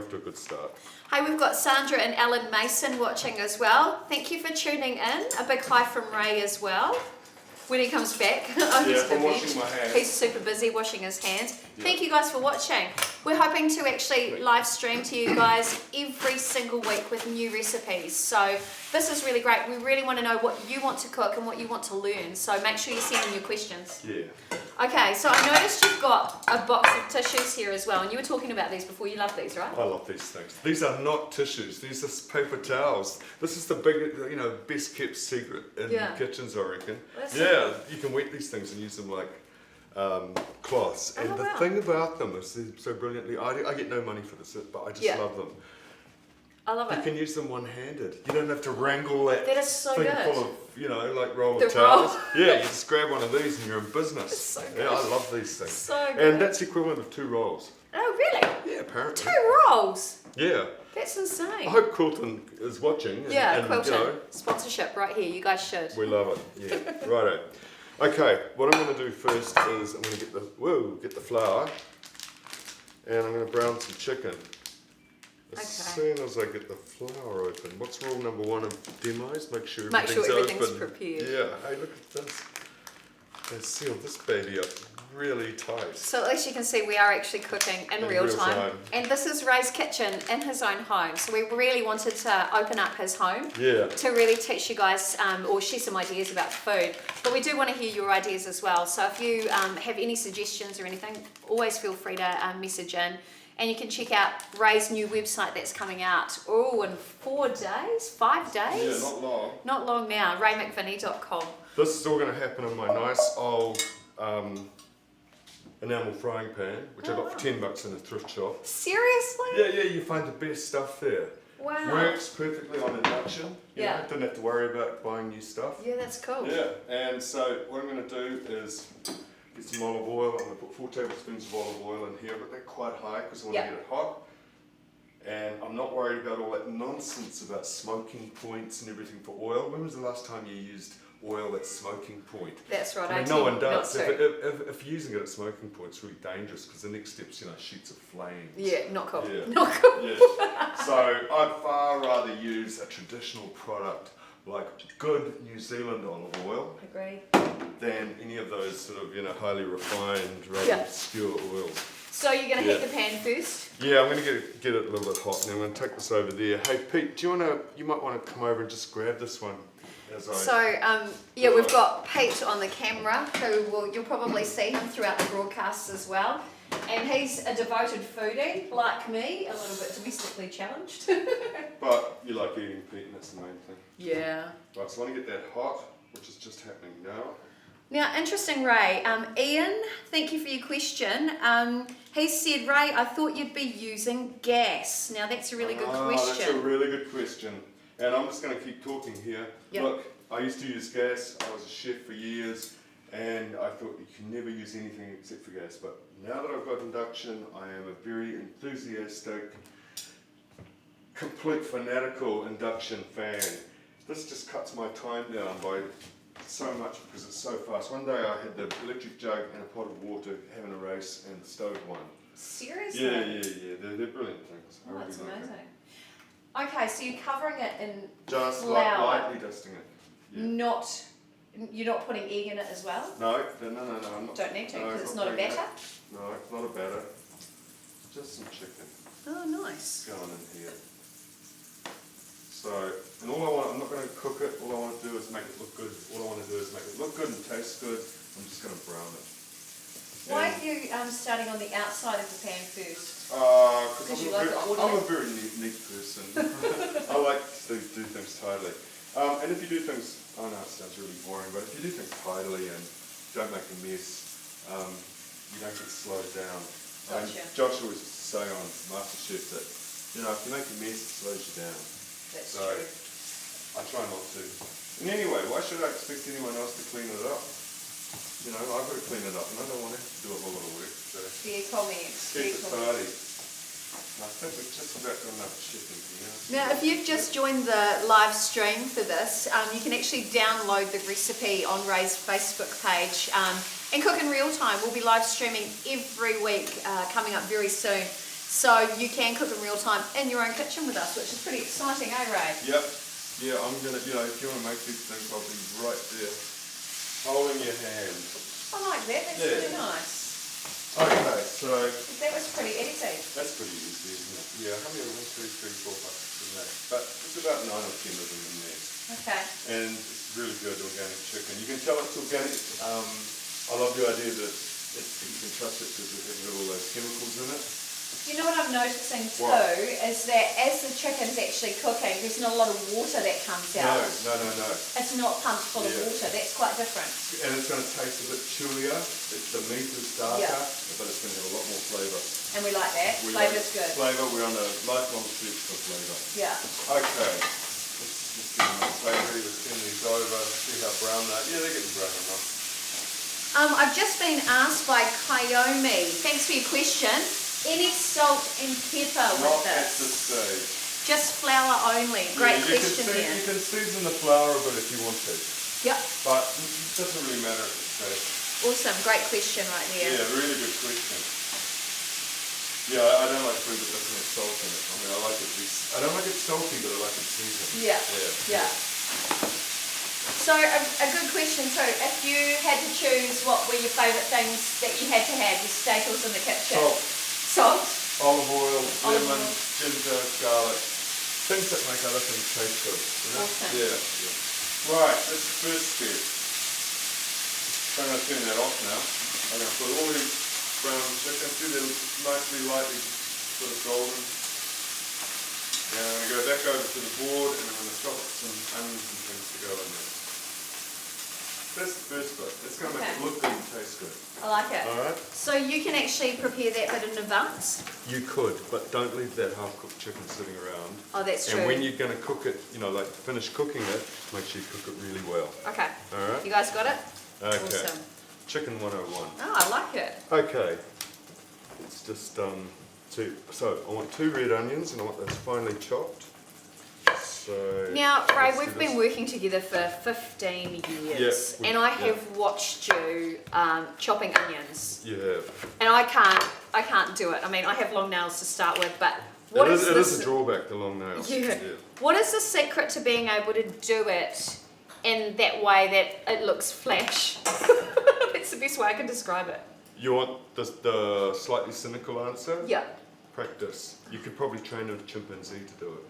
to a good start. Hi, we've got Sandra and Alan Mason watching as well. Thank you for tuning in. A big hi from Ray as well. when he comes back. I'm washing my hands. He's super busy washing his hands. Yeah. Thank you guys for watching. We're hoping to actually live stream to you guys every single week with new recipes. So this is really great. We really want to know what you want to cook and what you want to learn. So make sure you send in your questions. Yeah. Okay, so I noticed you've got a box of tissues here as well, and you were talking about these before. You love these, right? I love these things. These are not tissues. These are paper towels. This is the big, best kept secret in kitchens, I reckon. You can wet these things and use them like cloths. And the thing about them is they're so brilliantly. I get no money for this, but I just love them. I love it. You can use them one-handed. You don't have to wrangle that is so thing good. full of, like roll of towels. Yeah, you just grab one of these and you're in business. It's so good. Yeah, I love these things. So good. And that's equivalent of 2 rolls. Oh, really? Yeah, apparently. 2 rolls? Yeah. That's insane. I hope Quilton is watching. And, Quilton. Sponsorship right here. You guys should. We love it. Yeah, righto. Okay, what I'm going to do first is I'm going to get the flour, and I'm going to brown some chicken. As soon as I get the flour open. What's rule number 1 of demos? Make sure everything's open. Prepared. Yeah, hey, look at this. They sealed this baby up really tight. So at least you can see we are actually cooking in real time. And this is Ray's kitchen in his own home. So we really wanted to open up his home to really teach you guys or share some ideas about food. But we do want to hear your ideas as well. So if you have any suggestions or anything, always feel free to message in. And you can check out Ray's new website that's coming out, in 4 days, 5 days? Yeah, not long. Not long now, raymcvinnie.com. This is all going to happen in my nice old enamel frying pan, which I got for $10 in a thrift shop. Seriously? Yeah, you find the best stuff there. Wow. Works perfectly on induction. You know, don't have to worry about buying new stuff. Yeah, that's cool. Yeah, and so what I'm going to do is get some olive oil. I'm going to put 4 tablespoons of olive oil in here, but they're quite high because I want to get it hot. And I'm not worried about all that nonsense about smoking points and everything for oil. When was the last time you used oil at smoking point? That's right. I mean, no one does. If you're using it at smoking point, it's really dangerous because the next step's sheets of flames. Yeah, not cool. Yeah. Not cool. Yeah. So I'd far rather use a traditional product like good New Zealand olive oil. Agree. Than any of those sort of highly refined, rather obscure oils. So you're going to heat the pan first? Yeah, I'm going to get it a little bit hot, and then I'm going to take this over there. Hey Pete, you might want to come over and just grab this one. We've got Pete on the camera, who you'll probably see him throughout the broadcasts as well. And he's a devoted foodie, like me, a little bit domestically challenged. But you like eating, Pete, and that's the main thing. Yeah. Right, so I want to get that hot, which is just happening now. Now, interesting, Ray. Ian, thank you for your question. He said, Ray, I thought you'd be using gas. Now, that's a really good question. That's a really good question. And I'm just going to keep talking here. Yep. Look, I used to use gas. I was a chef for years, and I thought you can never use anything except for gas. But now that I've got induction, I am a very enthusiastic, complete fanatical induction fan. This just cuts my time down by so much because it's so fast. One day I had the electric jug and a pot of water having a race, and the stove won. Seriously? Yeah. They're brilliant things. Oh, that's amazing. Okay, so you're covering it in just flour. lightly dusting it. Yeah. You're not putting egg in it as well? No. I'm not, don't need to because it's not a batter? No, it's not a batter. Just some chicken. Oh, nice. Going in here. So, and I'm not going to cook it, all I want to do is make it look good. All I want to do is make it look good and taste good. I'm just going to brown it. Why are you starting on the outside of the pan first? Because I'm a very neat person. I like to do things tidily. And if you do things, I know it sounds really boring, but if you do things tidily and don't make a mess, you don't get slowed down. Gotcha. Josh always used to say on MasterChef that, if you make a mess, it slows you down. That's true. I try not to. And anyway, why should I expect anyone else to clean it up? I've got to clean it up, and I don't want to have to do a whole lot of work. So comments. keep it tidy. I think we've just about got enough chicken here. Now, if you've just joined the live stream for this, you can actually download the recipe on Ray's Facebook page and cook in real time. We'll be live streaming every week, coming up very soon. So you can cook in real time in your own kitchen with us, which is pretty exciting, eh, Ray? Yep. Yeah, I'm going to, if you want to make these things, I'll be right there. holding your hand. I like that. That's really nice. Okay, so That was pretty easy. that's pretty easy, isn't it? Yeah, how many? 1, 2, 3, 4, 5, 6, 7, 8. But it's about 9 or 10 of them in there. Okay. And it's really good organic chicken. You can tell it's organic. I love the idea that you can trust it because it has got all those chemicals in it. You know what I'm noticing too What? is that as the chicken's actually cooking, there's not a lot of water that comes out. No. It's not pumped full of water. That's quite different. And it's going to taste a bit chewier. The meat is darker, but it's going to have a lot more flavour. And we like that. Flavour's good. Flavour, we're on a lifelong search for flavour. Yeah. Okay. Let's get them savoury. Let's turn these over. See how brown they are. Yeah, they're getting brown enough. I've just been asked by Kayomi, thanks for your question, any salt and pepper with Not this? at this stage. Just flour only. Great question there. You can season the flour a bit if you want to. Yep. But it doesn't really matter at this stage. Awesome. Great question right there. Yeah, really good question. Yeah, I don't like food that doesn't have salt in it. I mean, I like it. I don't like it salty, but I like it seasoned. Yeah. So a good question too. If you had to choose, what were your favourite things that you had to have? Your staples in the kitchen. Salt. Olive oil, lemon, ginger, garlic. Things that make other things taste good. You know? Awesome. Yeah. Right, this first step. I'm going to turn that off now. I'm going to put all these brown chicken through. They're nicely, lightly sort of golden. And I'm going to go back over to the board and I'm going to chop up some onions and things to go in there. That's the first bit. It's going to make it look good and taste good. I like it. Alright? So you can actually prepare that bit in advance? You could, but don't leave that half-cooked chicken sitting around. Oh, that's true. And when you're going to cook it, like finish cooking it, make sure you cook it really well. Okay. Alright? You guys got it? Okay. Awesome. Chicken 101. Oh, I like it. Okay. It's just, so I want 2 red onions and I want those finely chopped. So now, Ray, we've been working together for 15 years, and I have watched you chopping onions. You have. And I can't do it. I mean, I have long nails to start with, but it is a drawback, the long nails. Yeah. What is the secret to being able to do it in that way that it looks flash? That's the best way I can describe it. You want the slightly cynical answer? Yeah. Practice. You could probably train a chimpanzee to do it.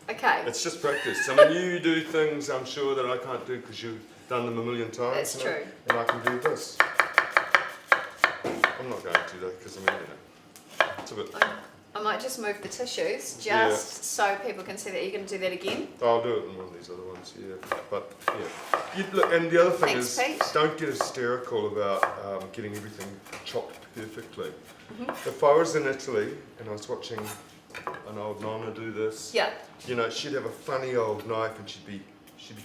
Okay. It's just practice. I mean, you do things I'm sure that I can't do because you've done them a million times. That's true. And I can do this. I'm not going to do that because it's a bit. I might just move the tissues just so people can see that you're going to do that again. I'll do it in one of these other ones, But look, and the other thing is, Pete. don't get hysterical about getting everything chopped perfectly. If I was in Italy and I was watching an old nonna do this, she'd have a funny old knife and she'd be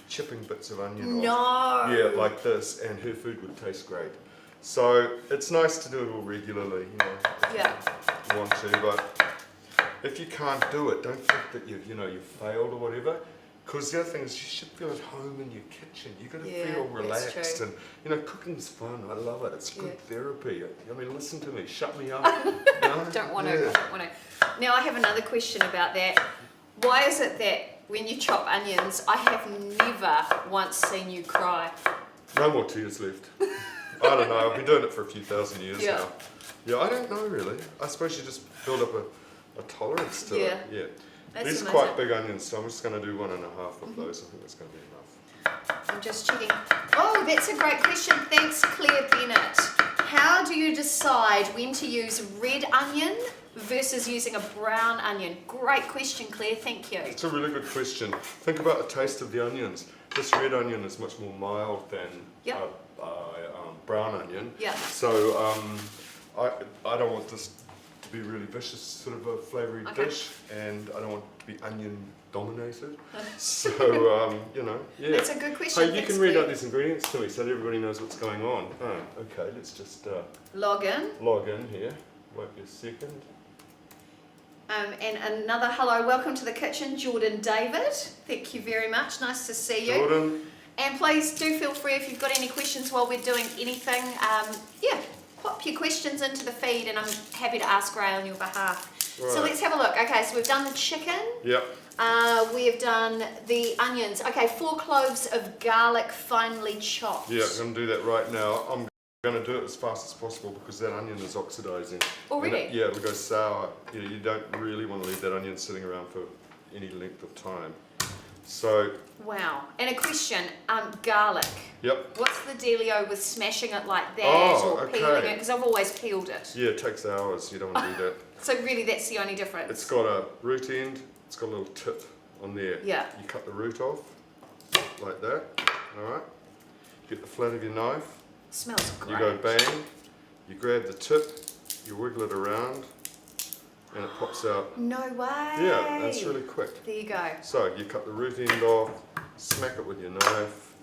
chipping bits of onion off. Yeah, like this, and her food would taste great. So it's nice to do it all regularly, if you want to, but if you can't do it, don't think that you've failed or whatever. Because the other thing is, you should feel at home in your kitchen. You've got to feel relaxed, and cooking's fun. I love it. It's good therapy. I mean, listen to me. Shut me up. Don't want to. Now I have another question about that. Why is it that when you chop onions, I have never once seen you cry? No more tears left. I don't know. I've been doing it for a few thousand years now. Yeah, I don't know really. I suppose you just build up a tolerance to it. Yeah. These are quite big onions, so I'm just going to do 1.5 of those. I think that's going to be enough. I'm just checking. Oh, that's a great question. Thanks, Claire Bennett. How do you decide when to use red onion versus using a brown onion? Great question, Claire. Thank you. It's a really good question. Think about the taste of the onions. This red onion is much more mild than brown onion. Yeah. So I don't want this to be really vicious, sort of a flavoury dish, and I don't want it to be onion dominated. So That's a good question. Hey, you can read out these ingredients to me so that everybody knows what's going on. Okay, let's just log in here. Wait a second. And another hello, welcome to the kitchen, Jordan David. Thank you very much. Nice to see you. Jordan. And please do feel free if you've got any questions while we're doing anything. Pop your questions into the feed and I'm happy to ask Ray on your behalf. Right. So let's have a look. Okay, so we've done the chicken. Yep. We've done the onions. Okay, 4 cloves of garlic finely chopped. Yeah, I'm going to do that right now. I'm going to do it as fast as possible because that onion is oxidizing. Already? Yeah, it'll go sour. You don't really want to leave that onion sitting around for any length of time. So. Wow. And a question, garlic. Yep. What's the dealio with smashing it like that or okay. peeling it? Because I've always peeled it. Yeah, it takes hours. You don't want to do that. So really that's the only difference? It's got a root end. It's got a little tip on there. Yeah. You cut the root off like that. All right. You get the flat of your knife. Smells great. You go bang. You grab the tip. You wiggle it around. And it pops out. No way. Yeah, that's really quick. There you go. So you cut the root end off, smack it with your knife,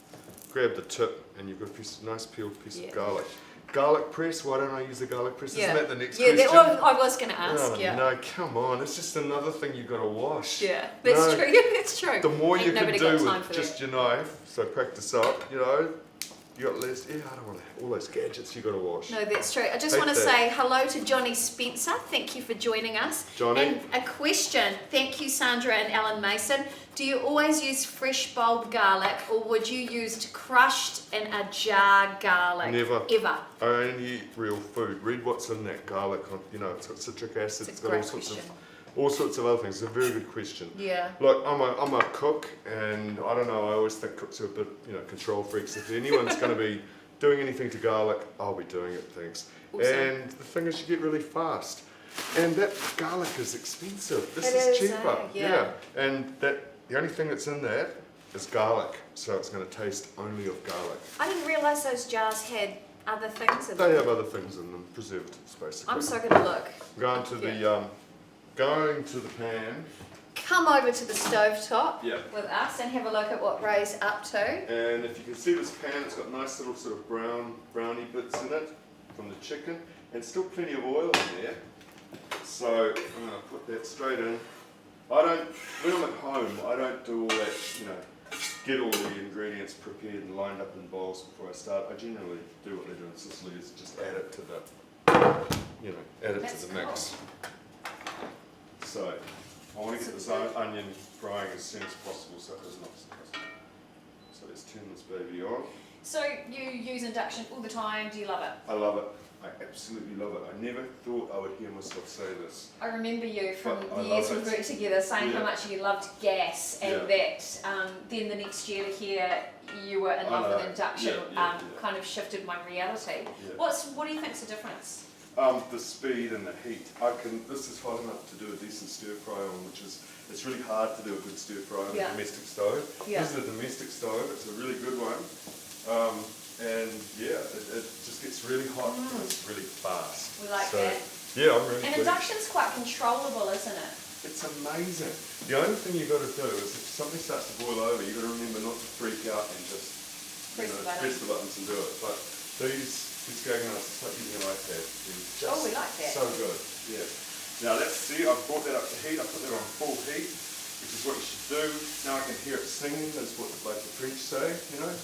grab the tip, and you've got a nice peeled piece of garlic. Garlic press, why don't I use a garlic press? Isn't that the next question? Yeah, well, I was going to ask, No, come on, it's just another thing you've got to wash. Yeah, that's true, that's true. The more you can do with just just your knife, so practice up, you know, you got less, I don't want all those gadgets you got to wash. No, that's true. I just want to say hello to Johnny Spencer. Thank you for joining us. Johnny. And a question. Thank you, Sandra and Alan Mason. Do you always use fresh bulb garlic or would you use crushed in a jar garlic? Never. Ever. I only eat real food. Read what's in that garlic. You know, it's got citric acid. It's got all sorts of other things. It's a very good question. Yeah. Look, I'm a cook, and I don't know. I always think cooks are a bit, control freaks. If anyone's going to be doing anything to garlic, I'll be doing it. Thanks. Awesome. And the thing is, you get really fast. And that garlic is expensive. This is cheaper. yeah. And the only thing that's in that is garlic. So it's going to taste only of garlic. I didn't realise those jars had other things in them. They have other things in them, preservatives basically. I'm so going to look. Going to the pan. Come over to the stovetop Yeah. with us and have a look at what Ray's up to. And if you can see this pan, it's got nice little sort of browny bits in it from the chicken, and still plenty of oil in there. So I'm going to put that straight in. When I'm at home, I don't do all that, get all the ingredients prepared and lined up in bowls before I start. I generally do what they do in Sicily, is just add it to the mix. So I want to get this onion frying as soon as possible so it does not stick. So let's turn this baby on. So you use induction all the time, do you love it? I love it. I absolutely love it. I never thought I would hear myself say this. I remember you from the years we worked together saying how much you loved gas and that then the next year to hear you were in love with induction kind of shifted my reality. Yeah. What do you think's the difference? The speed and the heat. This is hot enough to do a decent stir fry on, it's really hard to do a good stir fry on a domestic stove. Yeah. This is a domestic stove, it's a really good one. It just gets really hot and it's really fast. We like that. Yeah, I'm really And pleased. induction's quite controllable, isn't it? It's amazing. The only thing you've got to do is if something starts to boil over, you've got to remember not to freak out and just press the buttons and do it. But these Gaggenau's, it's like using an iPad. We like that. So good, yeah. Now let's see, I've brought that up to heat, I put that on full heat, which is what you should do. Now I can hear it singing, that's what like the French say,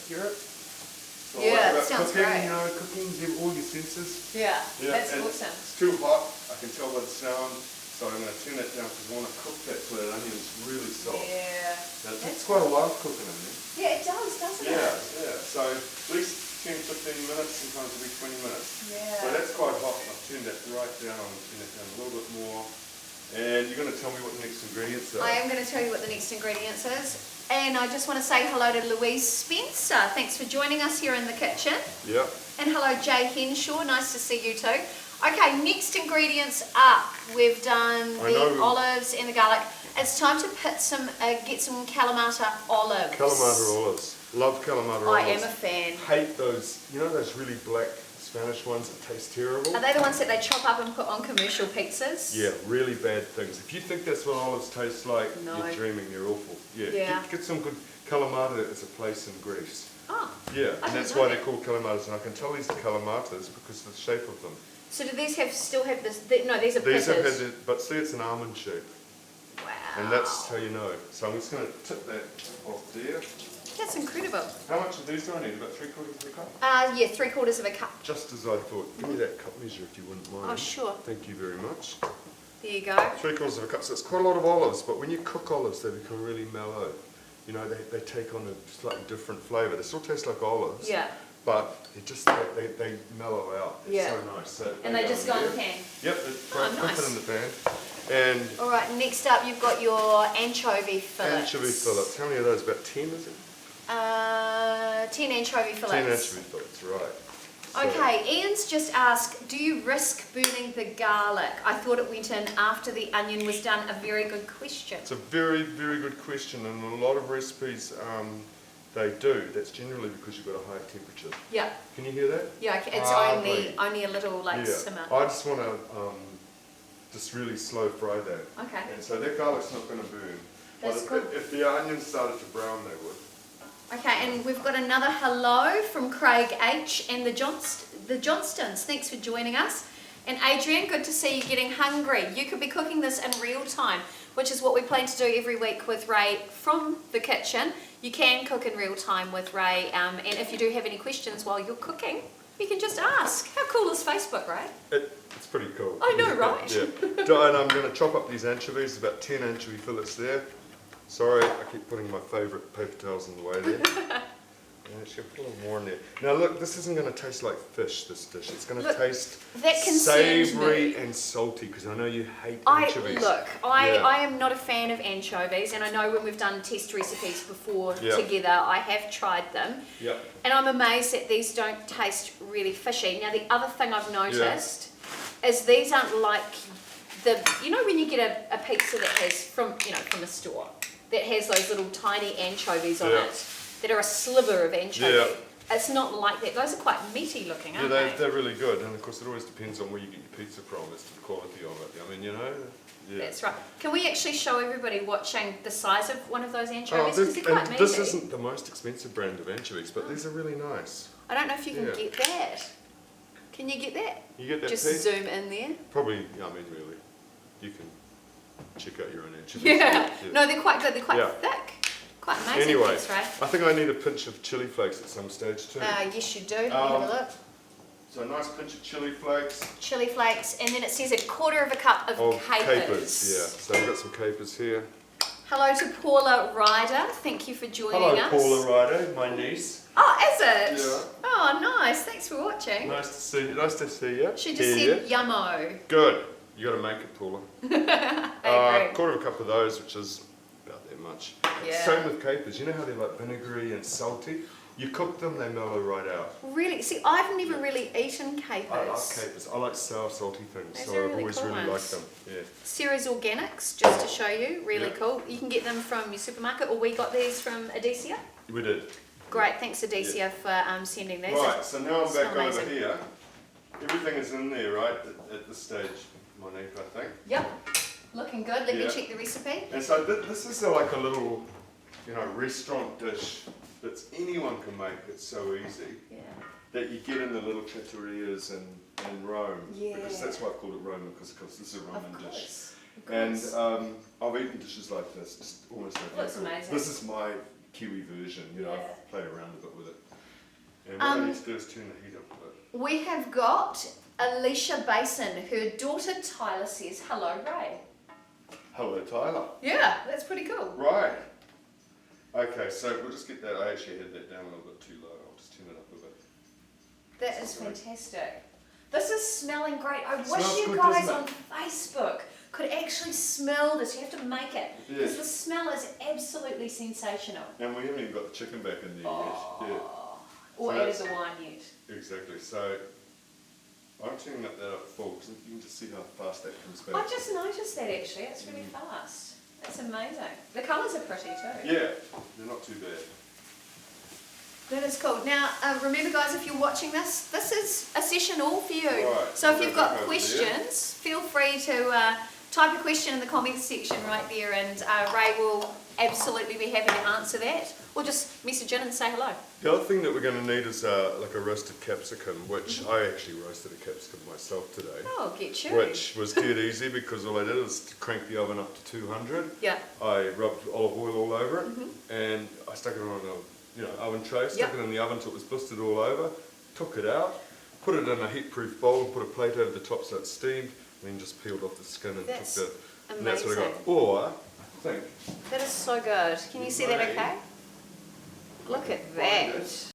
hear it? So that sounds cooking, great. Cooking, you have all your senses. Yeah, that's awesome. It's too hot, I can tell by the sound, so I'm going to turn that down because I want to cook that so that onion is really soft. Yeah. Now, it takes quite a while cooking onion. Yeah, it does, doesn't it? Yeah, so at least 10-15 minutes, sometimes it'll be 20 minutes. Yeah. So that's quite hot, and I've turned that right down, I'm going to turn it down a little bit more. And you're going to tell me what the next ingredients are. I am going to tell you what the next ingredients is. And I just want to say hello to Louise Spencer. Thanks for joining us here in the kitchen. Yep. And hello Jay Henshaw, nice to see you too. Okay, next ingredients up. We've done the olives and the garlic. It's time to get some Kalamata olives. Kalamata olives. Love Kalamata olives. I am a fan. Hate those, those really black Spanish ones that taste terrible? Are they the ones that they chop up and put on commercial pizzas? Yeah, really bad things. If you think that's what olives taste like, you're dreaming, they're awful. Yeah. Get some good Kalamata. It's a place in Greece. Oh. Yeah, and that's why they're called Kalamatas. And I can tell these are Kalamatas because of the shape of them. So do these still have this? No, these are pizzas. These have had but see, it's an almond shape. Wow. And that's how you know. So I'm just going to tip that off there. That's incredible. How much of these do I need? About 3/4 of a cup? Yeah, 3/4 of a cup. Just as I thought. Give me that cup measure if you wouldn't mind. Oh, sure. Thank you very much. There you go. 3/4 of a cup. So it's quite a lot of olives, but when you cook olives, they become really mellow. You know, they take on a slightly different flavour. They still taste like olives. Yeah. But they mellow out. It's so nice. So and they just go in the pan? Yep, put it in the pan. And alright, next up you've got your anchovy fillets. Anchovy fillets. How many of those? About 10, is it? 10 anchovy fillets. 10 anchovy fillets, right. So, okay, Ian's just asked, do you risk burning the garlic? I thought it went in after the onion was done. A very good question. It's a very, very good question, and a lot of recipes they do. That's generally because you've got a high temperature. Yeah. Can you hear that? Yeah, it's only a little simmer. I just want to just really slow fry that. Okay. And so that garlic's not going to burn. That's but good. If the onions started to brown, they would. Okay, and we've got another hello from Craig H and the Johnstons. Thanks for joining us. And Adrian, good to see you getting hungry. You could be cooking this in real time, which is what we plan to do every week with Ray from the kitchen. You can cook in real time with Ray, and if you do have any questions while you're cooking, you can just ask. How cool is Facebook, Ray? It's pretty cool. I know, right? Yeah. And I'm going to chop up these anchovies, about 10 anchovy fillets there. Sorry, I keep putting my favourite paper towels in the way there. Actually, I'll put a little more in there. Now look, this isn't going to taste like fish, this dish. It's going to taste savoury and salty, because I know you hate anchovies. I am not a fan of anchovies, and I know when we've done test recipes before together, I have tried them. Yep. And I'm amazed that these don't taste really fishy. Now the other thing I've noticed is these aren't like when you get a pizza that has from a store that has those little tiny anchovies on it that are a sliver of anchovy. Yeah. It's not like that. Those are quite meaty looking, aren't they? They're really good, and of course it always depends on where you get your pizza from as to the quality of it. I mean, That's right. Can we actually show everybody watching the size of one of those anchovies? Because they're quite meaty. This isn't the most expensive brand of anchovies, but these are really nice. I don't know if you can get that. Can you get that? You get that Just piece? Zoom in there. Probably, really. You can check out your own anchovies. Yeah. No, they're quite good. They're quite thick. Quite amazing. Anyway, piece, right? I think I need a pinch of chili flakes at some stage too. Yes, you do. Let me have a look. So a nice pinch of chili flakes. Chili flakes, and then it says 1/4 cup of capers. So we've got some capers here. Hello to Paula Ryder. Thank you for joining us. Hello, Paula Ryder, my niece. Oh, is it? Yeah. Oh, nice. Thanks for watching. Nice to see you. Nice to see you. She just said yummo. Good. You got to make it, Paula. I agree. 1/4 cup of those, which is about that much. Yeah. Same with capers. You know how they're like vinegary and salty? You cook them, they mellow right out. Really? See, I've never really eaten capers. I like capers. I like sour, salty things, Those so are I've really always cool really ones. liked them. Yeah. Ceres Organics, just to show you, really cool. You can get them from your supermarket, or we got these from Adicia. We did. Great, thanks Adicia for sending these. Right, so now I'm back amazing. over here. Everything is in there, right, at this stage, Monique, I think. Yep, looking good. Let me check the recipe. And so this is like a little, restaurant dish that anyone can make. It's so easy. Yeah. That you get in the little trattorias in Rome. Yeah. Because that's why I've called it Roman, because this is a Roman dish. Of course. And I've eaten dishes like this, just almost like Looks amazing. This is my Kiwi version, I've played around a bit with it. And what I need to do is turn the heat up a bit. We have got Alicia Basin. Her daughter Tyler says, hello Ray. Hello, Tyler. Yeah, that's pretty cool. Right. Okay, so we'll just get that. I actually had that down a little bit too low. I'll just turn it up a bit. That is fantastic. This is smelling great. I wish Smells you good, guys doesn't on Facebook could actually smell this. You have to make it. Because the smell is absolutely sensational. And we haven't even got the chicken back in there yet. Yeah. Or added the wine yet. Exactly. So I'm turning that up full because you can just see how fast that comes back. I just noticed that actually. It's really fast. That's amazing. The colours are pretty too. Yeah, they're not too bad. That is cool. Now, remember guys, if you're watching this, this is a session all for you. Right, so if you've got questions, feel free to type a question in the comments section right there, and Ray will absolutely be happy to answer that. Or just message in and say hello. The other thing that we're going to need is like a roasted capsicum, which I actually roasted a capsicum myself today. Oh, get you. Which was dead easy because all I did was crank the oven up to 200. Yeah. I rubbed olive oil all over it, and I stuck it on a oven tray, stuck it in the oven until it was blistered all over, took it out, put it in a heat-proof bowl, put a plate over the top so it's steamed, then just peeled off the skin and That's took the... And amazing. that's what I got. Or, I think... That is so good. Can you see that okay? Look at that.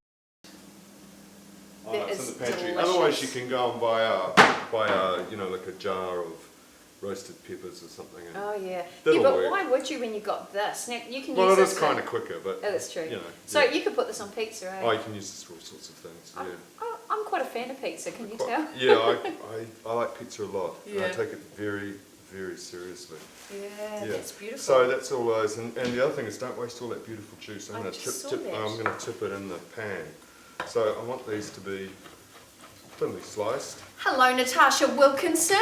Oh, That it's is in the pantry. delicious. Otherwise, you can go and buy a, you know, like a jar of roasted peppers or something. And Oh yeah. that'll Yeah, but work. why would you when you got this? Now you can Well, use it this. is kind of quicker, but Oh, that's true. you know. So yeah. you could put this on pizza, right? Oh, you can use this for all sorts of things. Yeah. I'm quite a fan of pizza. Can you tell? Yeah, I like pizza a lot. And I Yeah. take it very, very seriously. Yeah, that's beautiful. So that's all those, and the other thing is don't waste all that beautiful juice. I'm I going to just saw tip that. I'm going to tip it in the pan. So I want these to be thinly sliced. Hello, Natasha Wilkinson.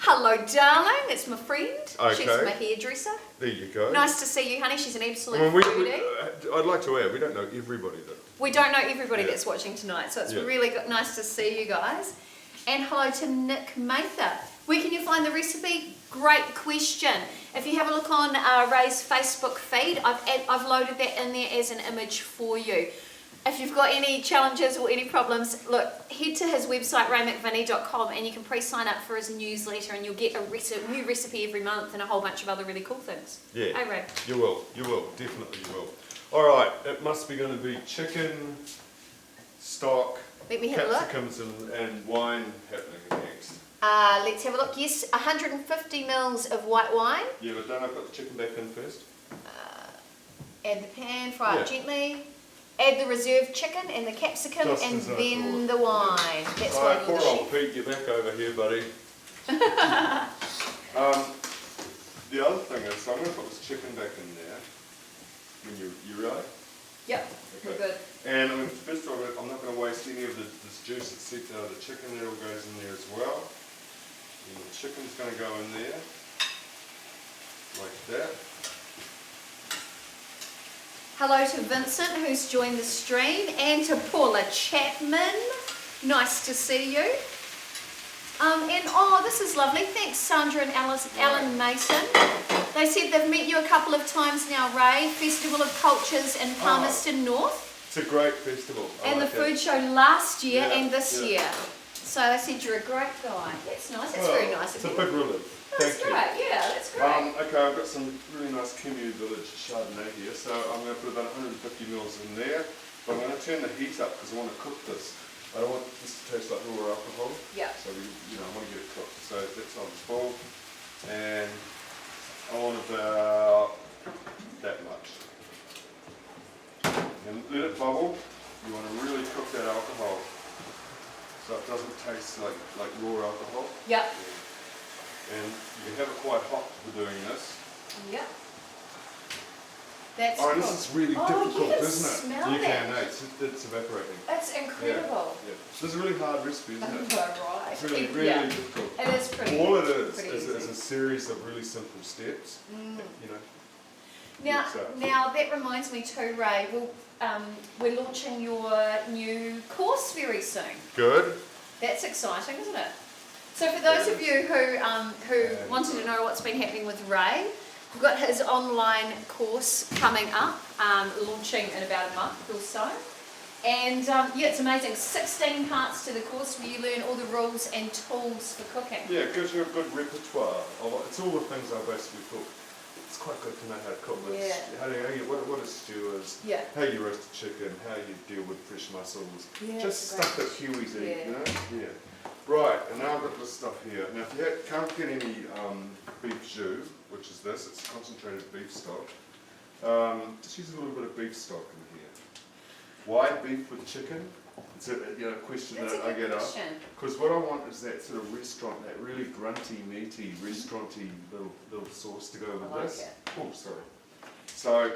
Hello, darling. It's my friend. She's Okay. my hairdresser. There you go. Nice to see you, honey. She's an absolute I mean, foodie. I'd like to add, we don't know everybody that. We don't know everybody Yeah. that's watching tonight, so it's Yeah. really nice to see you guys. And hello to Nick Mather. Where can you find the recipe? Great question. If you have a look on Ray's Facebook feed, I've loaded that in there as an image for you. If you've got any challenges or any problems, look, head to his website, raymcvinnie.com, and you can pre-sign up for his newsletter, and you'll get a new recipe every month and a whole bunch of other really cool things. Yeah. Hey, Ray. You will, definitely you will. All right, it must be going to be chicken, stock, Let me have a look. capsicums and wine happening next. Let's have a look. Yes, 150 mils of white wine. Yeah, but don't I put the chicken back in first? Add the pan, fry it Yeah. gently. Add the reserved chicken and the capsicum, Just and as I then thought. the wine. That's All why right, you're poor the old chef. Pete, get back over here, buddy. The other thing is, so I'm going to put this chicken back in there. When you ready? Yep, we're good. And I mean, first of all, I'm not going to waste any of this juice that's seeped out of the chicken. That all goes in there as well. And the chicken's going to go in there, like that. Hello to Vincent, who's joined the stream, and to Paula Chapman. Nice to see you. And oh, this is lovely. Thanks, Sandra and Alan Mason. They said they've met you a couple of times now, Ray. Festival of Cultures in Palmerston North. It's a great festival. I And like the food that. show last year Yeah, and this yeah. year. So they said you're a great guy. That's nice. That's very nice It's of a you. big relief. That's Thank you. great. Yeah, that's great. Okay, I've got some really nice Kimu Village Chardonnay here, so I'm going to put about 150 mils in there. But I'm going to turn the heat up because I want to cook this. I don't want this to taste like raw alcohol. Yeah. So I want to get it cooked. So that's on full, and I want about that much. And let it bubble. You want to really cook that alcohol, so it doesn't taste like raw alcohol. Yep. And you can have it quite hot for doing this. Yep. That's Oh, cool. this is really Oh, difficult, you can isn't it? smell You that. can, it's evaporating. That's incredible. Yeah. This is a really hard recipe, isn't it? Right. It's really, really Yeah. difficult. It is pretty. All it is pretty is easy. a series of really simple steps. You know. Now that reminds me too, Ray. We're launching your new course very soon. Good. That's exciting, isn't it? So for those of you who wanted to know what's been happening with Ray, we've got his online course coming up, launching in about a month or so. And yeah, it's amazing. 16 parts to the course where you learn all the rules and tools for cooking. Yeah, it gives you a good repertoire. It's all the things I basically cook. It's quite good to know how to cook. What a stew is, Yeah. how you roast a chicken, how you deal with fresh mussels. Yeah, Just great. stuff that Kiwis eat, Yeah. you know? Yeah. Right, and now I've got this stuff here. Now if you can't get any beef jus, which is this, it's concentrated beef stock, just use a little bit of beef stock in here. Why beef with chicken? It's a question That's that a I good get question. asked. Because what I want is that sort of restaurant, that really grunty, meaty, restauranty little sauce to go with I like this. it. Oh, sorry. So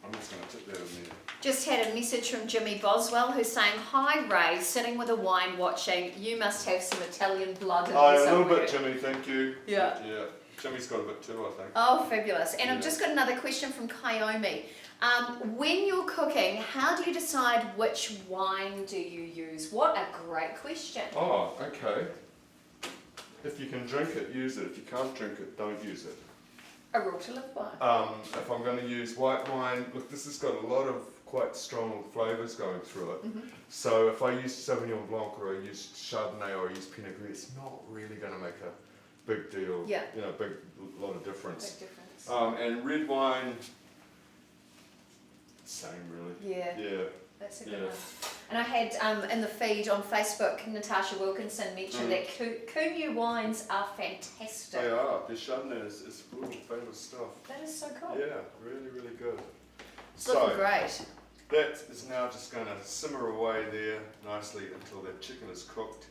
I'm just going to tip that in there. Just had a message from Jimmy Boswell who's saying, "Hi Ray, sitting with a wine watching. You must have some Italian blood in Oh, you a little somewhere." bit, Jimmy. Thank you. Yeah. Yeah. Jimmy's got a bit too, I think. Oh, fabulous. And I've Yeah. just got another question from Kayomi. When you're cooking, how do you decide which wine do you use? What a great question. Oh, okay. If you can drink it, use it. If you can't drink it, don't use it. A rule to live by. If I'm going to use white wine, look, this has got a lot of quite strong flavours going through it. So if I use Sauvignon Blanc or I use Chardonnay or I use Pinot Gris, it's not really going to make a big deal. Yeah. You know, big lot of difference. Big difference. And red wine, same really. Yeah. Yeah. That's a good one. And I had in the feed on Facebook, Natasha Wilkinson mentioned that Kunyu wines are fantastic. They are. Their Chardonnay is full of famous stuff. That is so cool. Yeah, really, really good. It's looking great. That is now just going to simmer away there nicely until that chicken is cooked.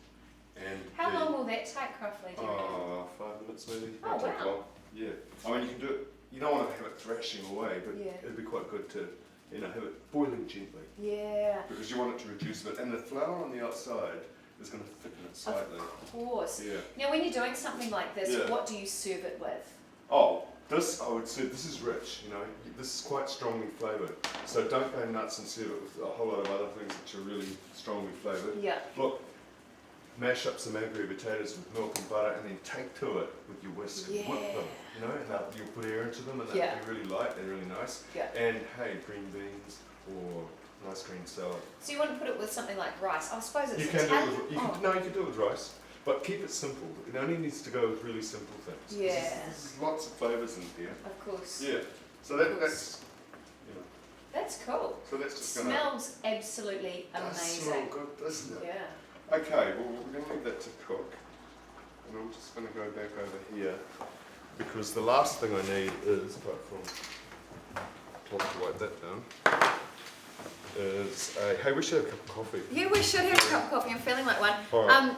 And how long will that take roughly? 5 minutes maybe. Oh, wow. Yeah. I mean, you can do it. You don't want to have it thrashing away, but Yeah. it'd be quite good to, you know, have it boiling gently. Yeah. Because you want it to reduce a bit, and the flour on the outside is going to thicken it slightly. Of course. Yeah. Now, when you're doing something like this, Yeah. what do you serve it with? Oh, this I would say this is rich. You know, this is quite strongly flavoured. So don't go nuts and serve it with a whole lot of other things which are really strongly flavoured. Yeah. Look, mash up some McVinnie potatoes with milk and butter, and then take to it with your whisk and whip them. You know, and you'll put air into them, and they'll be really light. They're really nice. Yeah. And hey, green beans or nice green salad. So you want to put it with something like rice? I suppose it's You can do Italian. it with, no, you can do it with rice, but keep it simple. It only needs to go with really simple things. Yeah. There's lots of flavours in here. Of course. Yeah. So that's, you know. That's cool. So that's just gonna. Smells absolutely Does smell amazing. good, doesn't it? Yeah. Okay. Well, we're going to leave that to cook, and I'm just going to go back over here because the last thing I need is, apart from cloth to wipe that down, is hey, we should have a cup of coffee. Yeah, we should have a cup of coffee. I'm feeling like one. All right.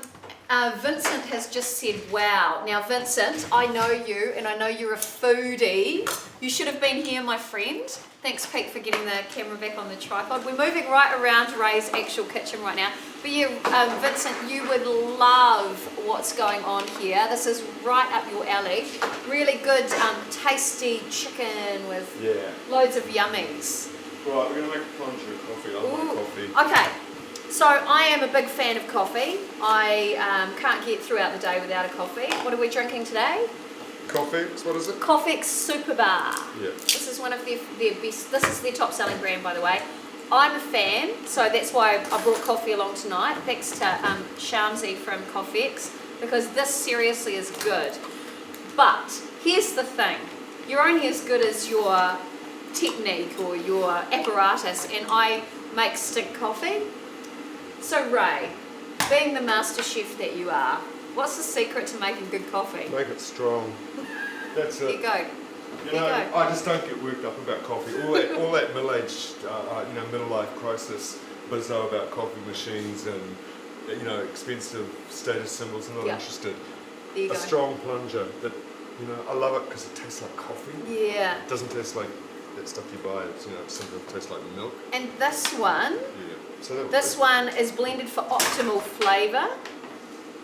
Vincent has just said, wow. Now, Vincent, I know you, and I know you're a foodie. You should have been here, my friend. Thanks, Pete, for getting the camera back on the tripod. We're moving right around Ray's actual kitchen right now. But yeah, Vincent, you would love what's going on here. This is right up your alley. Really good, tasty chicken with loads of yummies. Right, we're going to make a plunger of coffee. I like coffee. Okay. So I am a big fan of coffee. I can't get throughout the day without a coffee. What are we drinking today? Coffeex, what is it? Coffeex Super Bar. Yeah. This is one of their best. This is their top selling brand, by the way. I'm a fan, so that's why I brought coffee along tonight. Thanks to Shamsi from Coffeex, because this seriously is good. But here's the thing: you're only as good as your technique or your apparatus, and I make stick coffee. So Ray, being the master chef that you are, what's the secret to making good coffee? Make it strong. That's it. There you go. You know, I just don't get worked up about coffee. All that middle-aged, middle-life crisis bizarre about coffee machines and, you know, expensive status symbols. I'm not interested. There you go. A strong plunger that, you know, I love it because it tastes like coffee. Yeah. It doesn't taste like that stuff you buy. It's, you know, it simply tastes like milk. And this one, So one is blended for optimal flavour.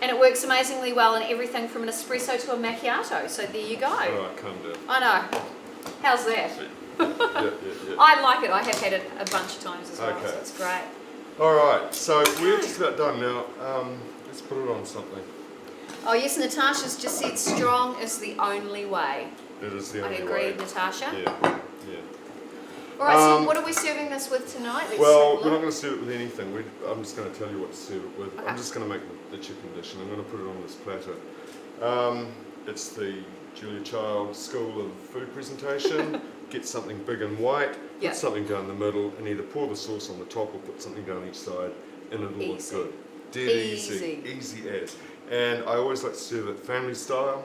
And it works amazingly well in everything from an espresso to a macchiato. So there you go. All right, calm down. I know. How's that? Yeah. I like it. I have had it a bunch of times as well. Okay. So it's great. All right, so we're just about done now. Let's put it on something. Oh yes, Natasha's just said strong is the only way. It is the I only agree, way. Natasha. Yeah. All right, so what are we serving this with tonight? Let's Well, have a we're not look. going to serve it with anything. I'm just going to tell you what to serve it with. Okay. I'm just going to make the chicken dish, and I'm going to put it on this platter. It's the Julia Child School of Food Presentation. Get something big and white, put something down the middle, and either pour the sauce on the top or put something down each side, and it'll look good. Dead easy as. And I always like to serve it family style.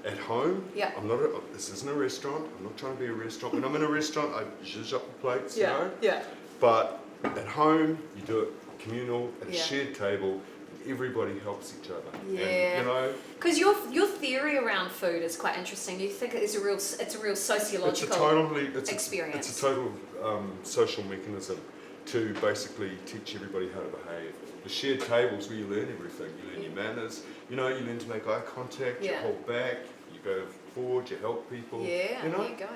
At home, this isn't a restaurant. I'm not trying to be a restaurant. When I'm in a restaurant, I zhuzh up the plates, you know. But at home, you do it communal at a shared table. Everybody helps each other. Yeah. And, you know. Because your theory around food is quite interesting. Do you think it's a real sociological experience? It's a total social mechanism to basically teach everybody how to behave. The shared tables where you learn everything. You learn your manners. You know, you learn to make eye contact. You hold back. You go forward. You help people. Yeah. You know? There you go.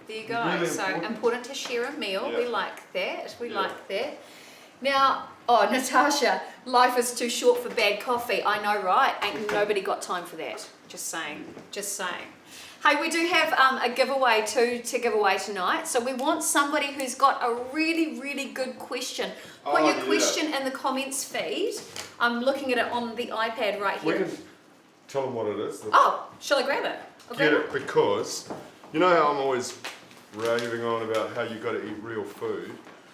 There you go. Really so important to share a meal. Yeah. We like that. We like that. Now, Natasha, life is too short for bad coffee. I know, right? Ain't nobody got time for that. Just saying. Just saying. Hey, we do have a giveaway to give away tonight. So we want somebody who's got a really, really good question. Put your question in the comments feed. I'm looking at it on the iPad right here. tell them what it is. Oh, shall I grab it? Get it because, you know how I'm always raving on about how you've got to eat real food?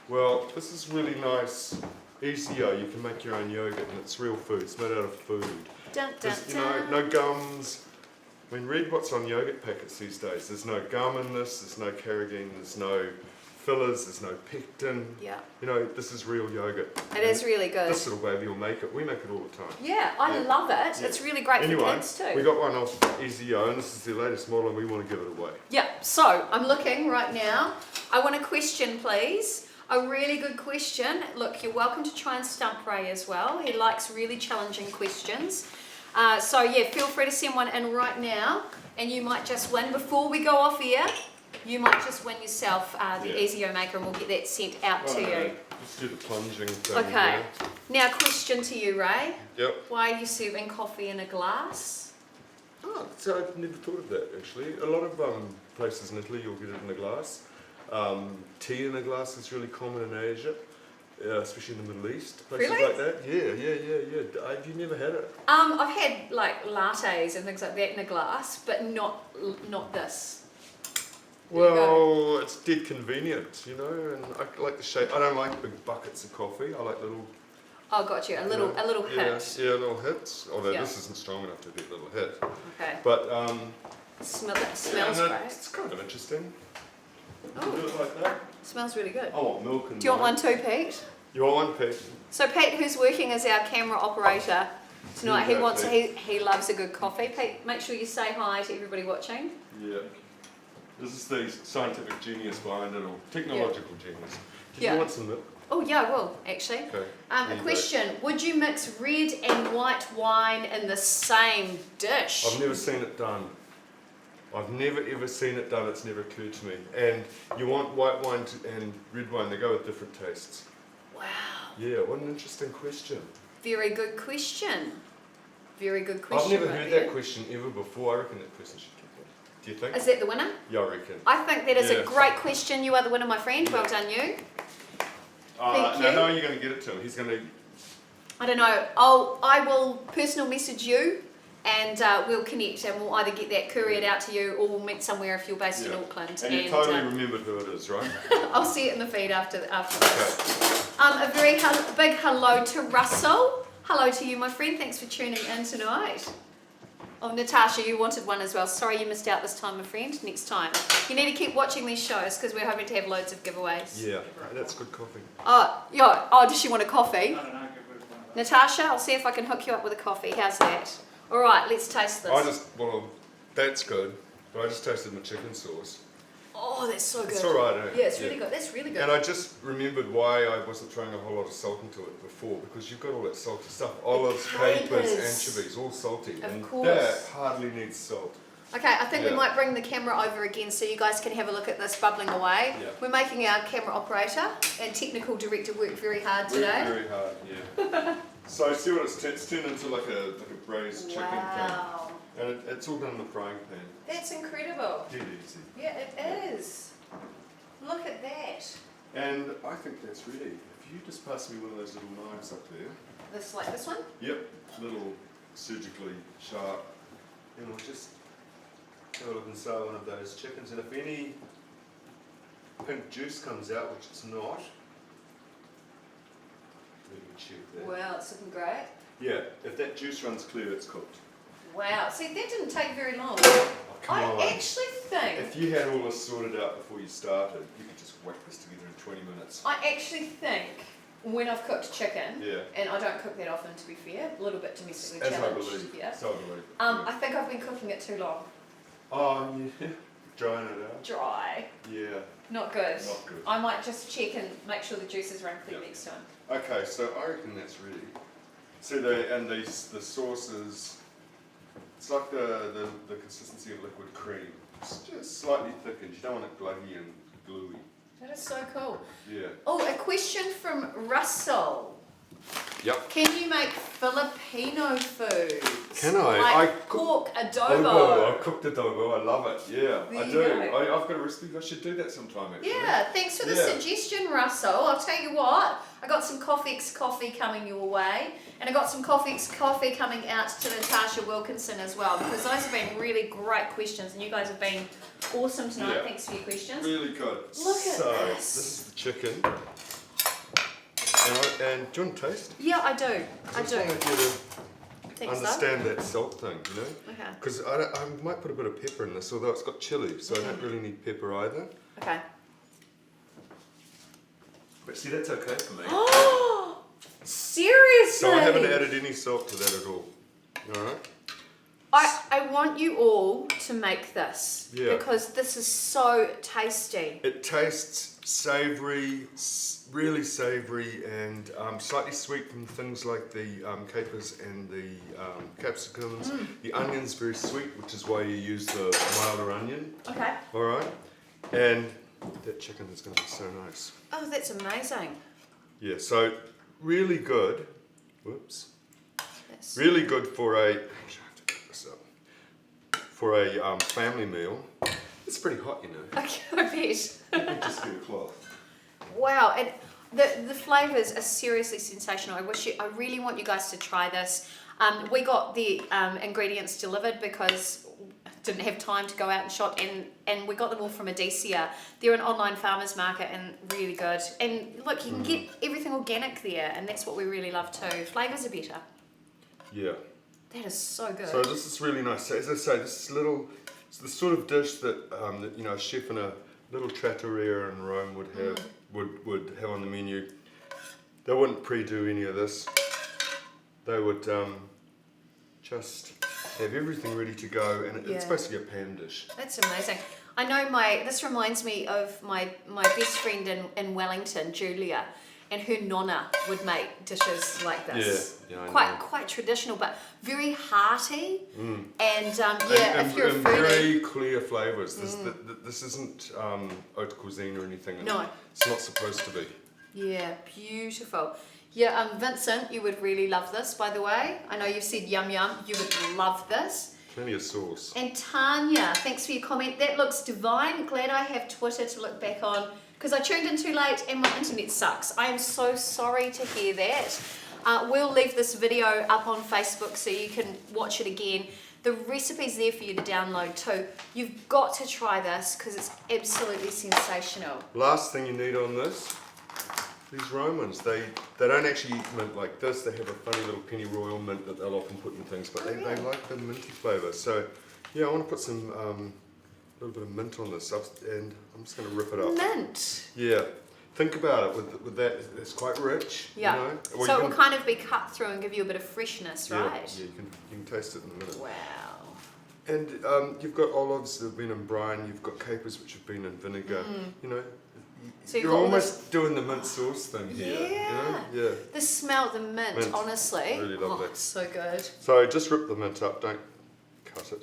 Well, this is really nice, easier. You can make your own yogurt and it's real food. It's made out of food. Dun, dun, There's, no gums. I mean, read what's on yogurt packets these days. There's no gum in this, there's no carrageenan, there's no fillers, there's no pectin. Yeah. This is real yogurt. It is really good. This little baby will make it. We make it all the time. Yeah, I love it. Yeah. It's really great for kids too. We got one off EasyO, and this is the latest model, and we want to give it away. Yeah, so I'm looking right now. I want a question, please. A really good question. Look, you're welcome to try and stump Ray as well. He likes really challenging questions. So yeah, feel free to send one in right now, and you might just win. Before we go off air, you might just win yourself the EasyO maker, and we'll get that sent out to you. Let's do the plunging thing. Okay. Now, question to you, Ray. Yep. Why are you serving coffee in a glass? Oh, so I've never thought of that actually. A lot of places in Italy, you'll get it in a glass. Tea in a glass is really common in Asia. Especially in the Middle East, places Really? like that. Yeah. Have you never had it? I've had like lattes and things like that in a glass, but not this. Well, it's dead convenient, and I like the shape. I don't like big buckets of coffee. I like little. Oh, got you. A little hit. Yeah, little hits. Although Yeah. this isn't strong enough to be a little hit. Okay. But Smells great. It's kind of interesting. Oh, Do it like that. smells really good. I want milk and. Do you want one too, Pete? You want one, Pete? So Pete, who's working as our camera operator tonight, he wants Pete. he loves a good coffee. Pete, make sure you say hi to everybody watching. Yeah. This is the scientific genius behind it all. Technological genius. Did Yeah. you want some milk? Oh yeah, I will actually. Okay. A question: would you mix red and white wine in the same dish? I've never seen it done. I've never ever seen it done. It's never occurred to me. And you want white wine and red wine, they go with different tastes. Wow. Yeah, what an interesting question. Very good question. Very good question. I've never right heard there. that question ever before. I reckon that person should get that. Do you think? Is that the winner? Yeah, I reckon. I think that is Yeah. a great question. You are the winner, my friend. Well done, you. Thank Now, you. how are you going to get it to him? He's going to... I don't know. I will personal message you, and we'll connect, and we'll either get that couriered out to you, or we'll meet somewhere if you're based in Auckland. And you totally remembered who it is, right? I'll see it in the feed after this. A very big hello to Russell. Hello to you, my friend. Thanks for tuning in tonight. Oh, Natasha, you wanted one as well. Sorry you missed out this time, my friend. Next time. You need to keep watching these shows because we're hoping to have loads of giveaways. Yeah, that's good coffee. Oh, yeah. Oh, does she want a coffee? I don't know, get rid of one of those. Natasha, I'll see if I can hook you up with a coffee. How's that? All right, let's taste this. That's good. But I just tasted my chicken sauce. Oh, that's so good. It's alright, eh? Yeah, it's really good. That's really good. And I just remembered why I wasn't throwing a whole lot of salt into it before, because you've got all that salty stuff. Olives, capers, anchovies, all salty. Of course. That hardly needs salt. Okay, I think we Yeah. might bring the camera over again so you guys can have a look at this bubbling away. Yeah. We're making our camera operator and technical director work very hard today. Very hard, yeah. So see what it's turned into like a braised chicken thing. Wow. And it's all done in the frying pan. That's incredible. Dead easy. Yeah, it is. Look at that. And I think that's ready. If you just pass me one of those little knives up there. This like this one? Yep, little surgically sharp. And we'll just have a look inside one of those chickens. And if any pink juice comes out, which it's not, we can check that. Wow, it's looking great. Yeah, if that juice runs clear, it's cooked. Wow, see that didn't take very long. Oh, come on. I actually think If you had all this sorted out before you started, you could just whack this together in 20 minutes. I actually think when I've cooked chicken, Yeah. and I don't cook that often to be fair, a little bit domestically As I challenged. believe. Yeah. So I believe. I think I've been cooking it too long. Oh, yeah. Drying it out. Dry. Yeah. Not good. Not good. I might just check and make sure the juices run clear next time. Okay, so I reckon that's ready. See, the sauce is, it's like the consistency of liquid cream. It's just slightly thickened. You don't want it gluggy and gluey. That is so cool. Yeah. Oh, a question from Russell. Yep. Can you make Filipino food? Can I? Like pork adobo. I cooked adobo. I love it. Yeah, There I you do. go. I've got a recipe. I should do that sometime, actually. Yeah, thanks for the suggestion, Russell. I'll tell you what, I got some Coffeex coffee coming your way, and I got some Coffeex coffee coming out to Natasha Wilkinson as well, because those have been really great questions, and you guys have been awesome tonight. Yeah. Thanks for your questions. Really good. Look at this is the chicken. And do you want to taste? Yeah, I do. I just wanted you to Think understand that salt thing, you know? Okay. Because I might put a bit of pepper in this, although it's got chili, so I don't really need pepper either. Okay. But see, that's okay for me. Oh, seriously? So I haven't added any salt to that at all. Alright? I want you all to make this, because this is so tasty. It tastes savoury, really savoury, and slightly sweet from things like the capers and the capsicums. The onion's very sweet, which is why you use the milder onion. Okay. Alright? And that chicken is going to be so nice. Oh, that's amazing. Yeah, so really good. Whoops. That's Really good for a... Actually, I have to cut this up. For a family meal. It's pretty hot, you know. Okay, I bet. Let me just get a cloth. Wow, and the flavours are seriously sensational. I really want you guys to try this. We got the ingredients delivered because I didn't have time to go out and shop, and we got them all from Adicia. They're an online farmers market and really good. And look, you can get everything organic there, and that's what we really love too. Flavours are better. Yeah. That is so good. So this is really nice. So as I say, this is it's the sort of dish that, that a chef in a little trattoria in Rome would have would have on the menu. They wouldn't pre-do any of this. They would just have everything ready to go, and it's basically a pan dish. That's amazing. I know this reminds me of my best friend in Wellington, Julia, and her nonna would make dishes like this. Yeah, quite traditional, but very hearty. And if you're a foodie, very clear flavours. This isn't haute cuisine or anything. No, it's not supposed to be. Yeah, beautiful. Yeah, Vincent, you would really love this, by the way. I know you've said yum yum. You would love this. Plenty of sauce. And Tanya, thanks for your comment. That looks divine. Glad I have Twitter to look back on, because I tuned in too late and my internet sucks. I am so sorry to hear that. We'll leave this video up on Facebook so you can watch it again. The recipe's there for you to download too. You've got to try this because it's absolutely sensational. Last thing you need on this, these Romans, they don't actually eat mint like this. They have a funny little pennyroyal mint that they'll often put in things, but they like the minty flavour. So yeah, I want to put some little bit of mint on this, and I'm just going to rip it up. Mint? Yeah. Think about it, with that, it's quite rich. Yeah. You know? Well, so it will kind of be cut through and give you a bit of freshness, right? Yeah, you can taste it in a minute. Wow. And you've got olives that have been in brine, you've got capers which have been in vinegar, you know. So you're almost doing the mint sauce thing here. Yeah. You know? Yeah. The smell, the mint. Honestly. Really lovely. Oh, so good. So just rip the mint up, don't cut it.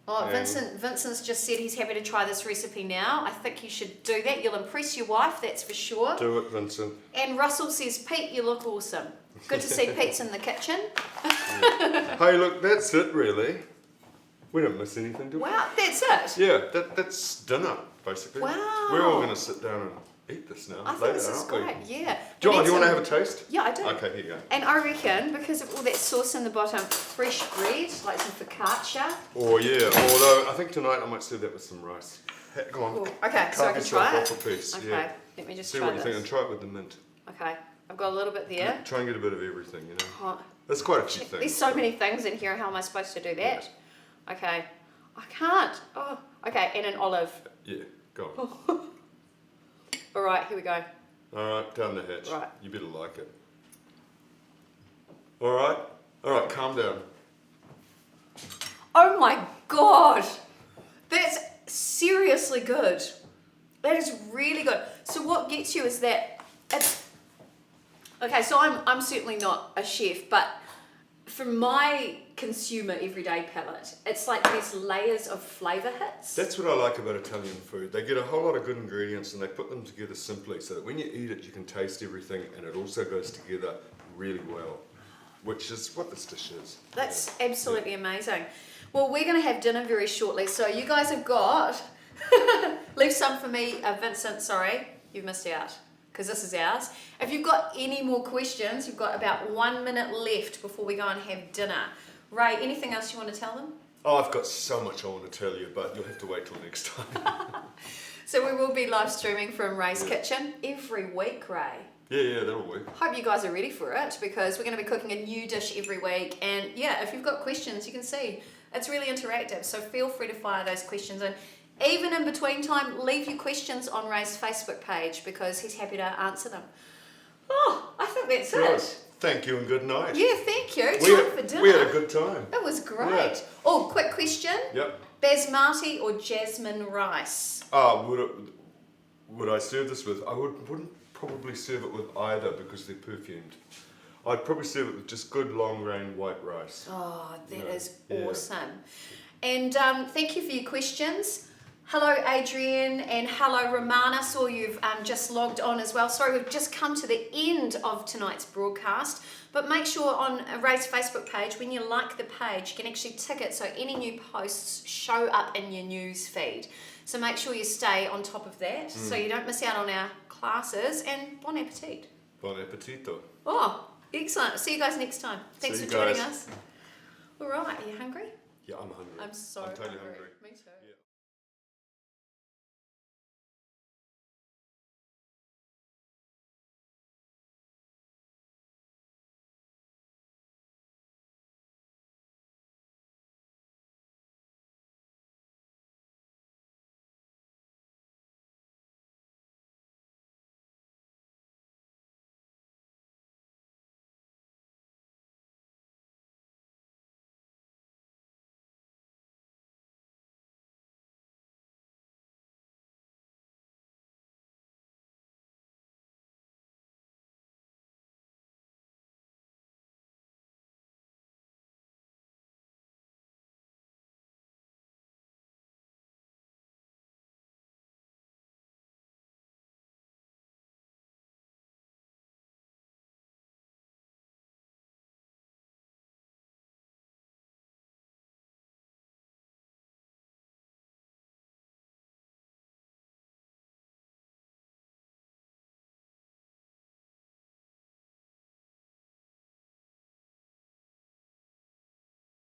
Oh, Vincent's just said he's happy to try this recipe now. I think you should do that. You'll impress your wife, that's for sure. Do it, Vincent. And Russell says, Pete, you look awesome. Good to see Pete's in the kitchen. Hey, look, that's it really. We don't miss anything, do we? Wow, that's it. Yeah, that's dinner, basically. Wow. We're all going to sit down and eat this now. I think this is great, yeah. Do you want to have a taste? Yeah, I do. Okay, here you go. And I reckon, because of all that sauce in the bottom, fresh bread, like some focaccia. Oh yeah, although I think tonight I might serve that with some rice. Hey, go on. Ooh, okay, so I can try it. Off a piece. Okay, yeah. let me just See try what you this. think and try it with the mint. Okay, I've got a little bit there. Try and get a bit of everything, you know. Oh, There's quite a few things. there's so many things in here, how am I supposed to do that? Yeah. Okay, I can't. Oh, okay, and an olive. Yeah, go on. All right, here we go. Alright, down the hatch. Right. You better like it. Alright, calm down. Oh my god! That's seriously good. That is really good. So what gets you is that it's... Okay, so I'm certainly not a chef, but from my consumer everyday palate. It's like these layers of flavour hits. That's what I like about Italian food. They get a whole lot of good ingredients and they put them together simply so that when you eat it you can taste everything and it also goes together really well, which is what this dish is. That's absolutely amazing. Well, we're going to have dinner very shortly, so you guys have got... Leave some for me, Vincent, sorry, you've missed out, because this is ours. If you've got any more questions, you've got about 1 minute left before we go and have dinner. Ray, anything else you want to tell them? Oh, I've got so much I want to tell you, but you'll have to wait till next time. So we will be live streaming from Ray's kitchen every week, Ray. Yeah, that'll work. Hope you guys are ready for it, because we're going to be cooking a new dish every week. And yeah, if you've got questions, you can see it's really interactive. So feel free to fire those questions in. Even in between time, leave your questions on Ray's Facebook page because he's happy to answer them. Oh, I think that's Good. it. Thank you and good night. Yeah, thank you. Time for dinner. We had a good time. It was great. Yeah. Oh, quick question. Yep. Basmati or jasmine rice? Would I serve this with? I wouldn't probably serve it with either because they're perfumed. I'd probably serve it with just good long grain white rice. Oh, that is awesome. And thank you for your questions. Hello, Adrian, and hello, Romana. Saw you've just logged on as well. Sorry, we've just come to the end of tonight's broadcast, but make sure on Ray's Facebook page, when you like the page, you can actually tick it so any new posts show up in your news feed. So make sure you stay on top of that so you don't miss out on our classes, and bon appetit. Bon appetito. Oh, excellent. See you guys next time. Thanks for joining us. All right, are you hungry? Yeah, I'm hungry. I'm so I'm totally hungry. hungry. Me too.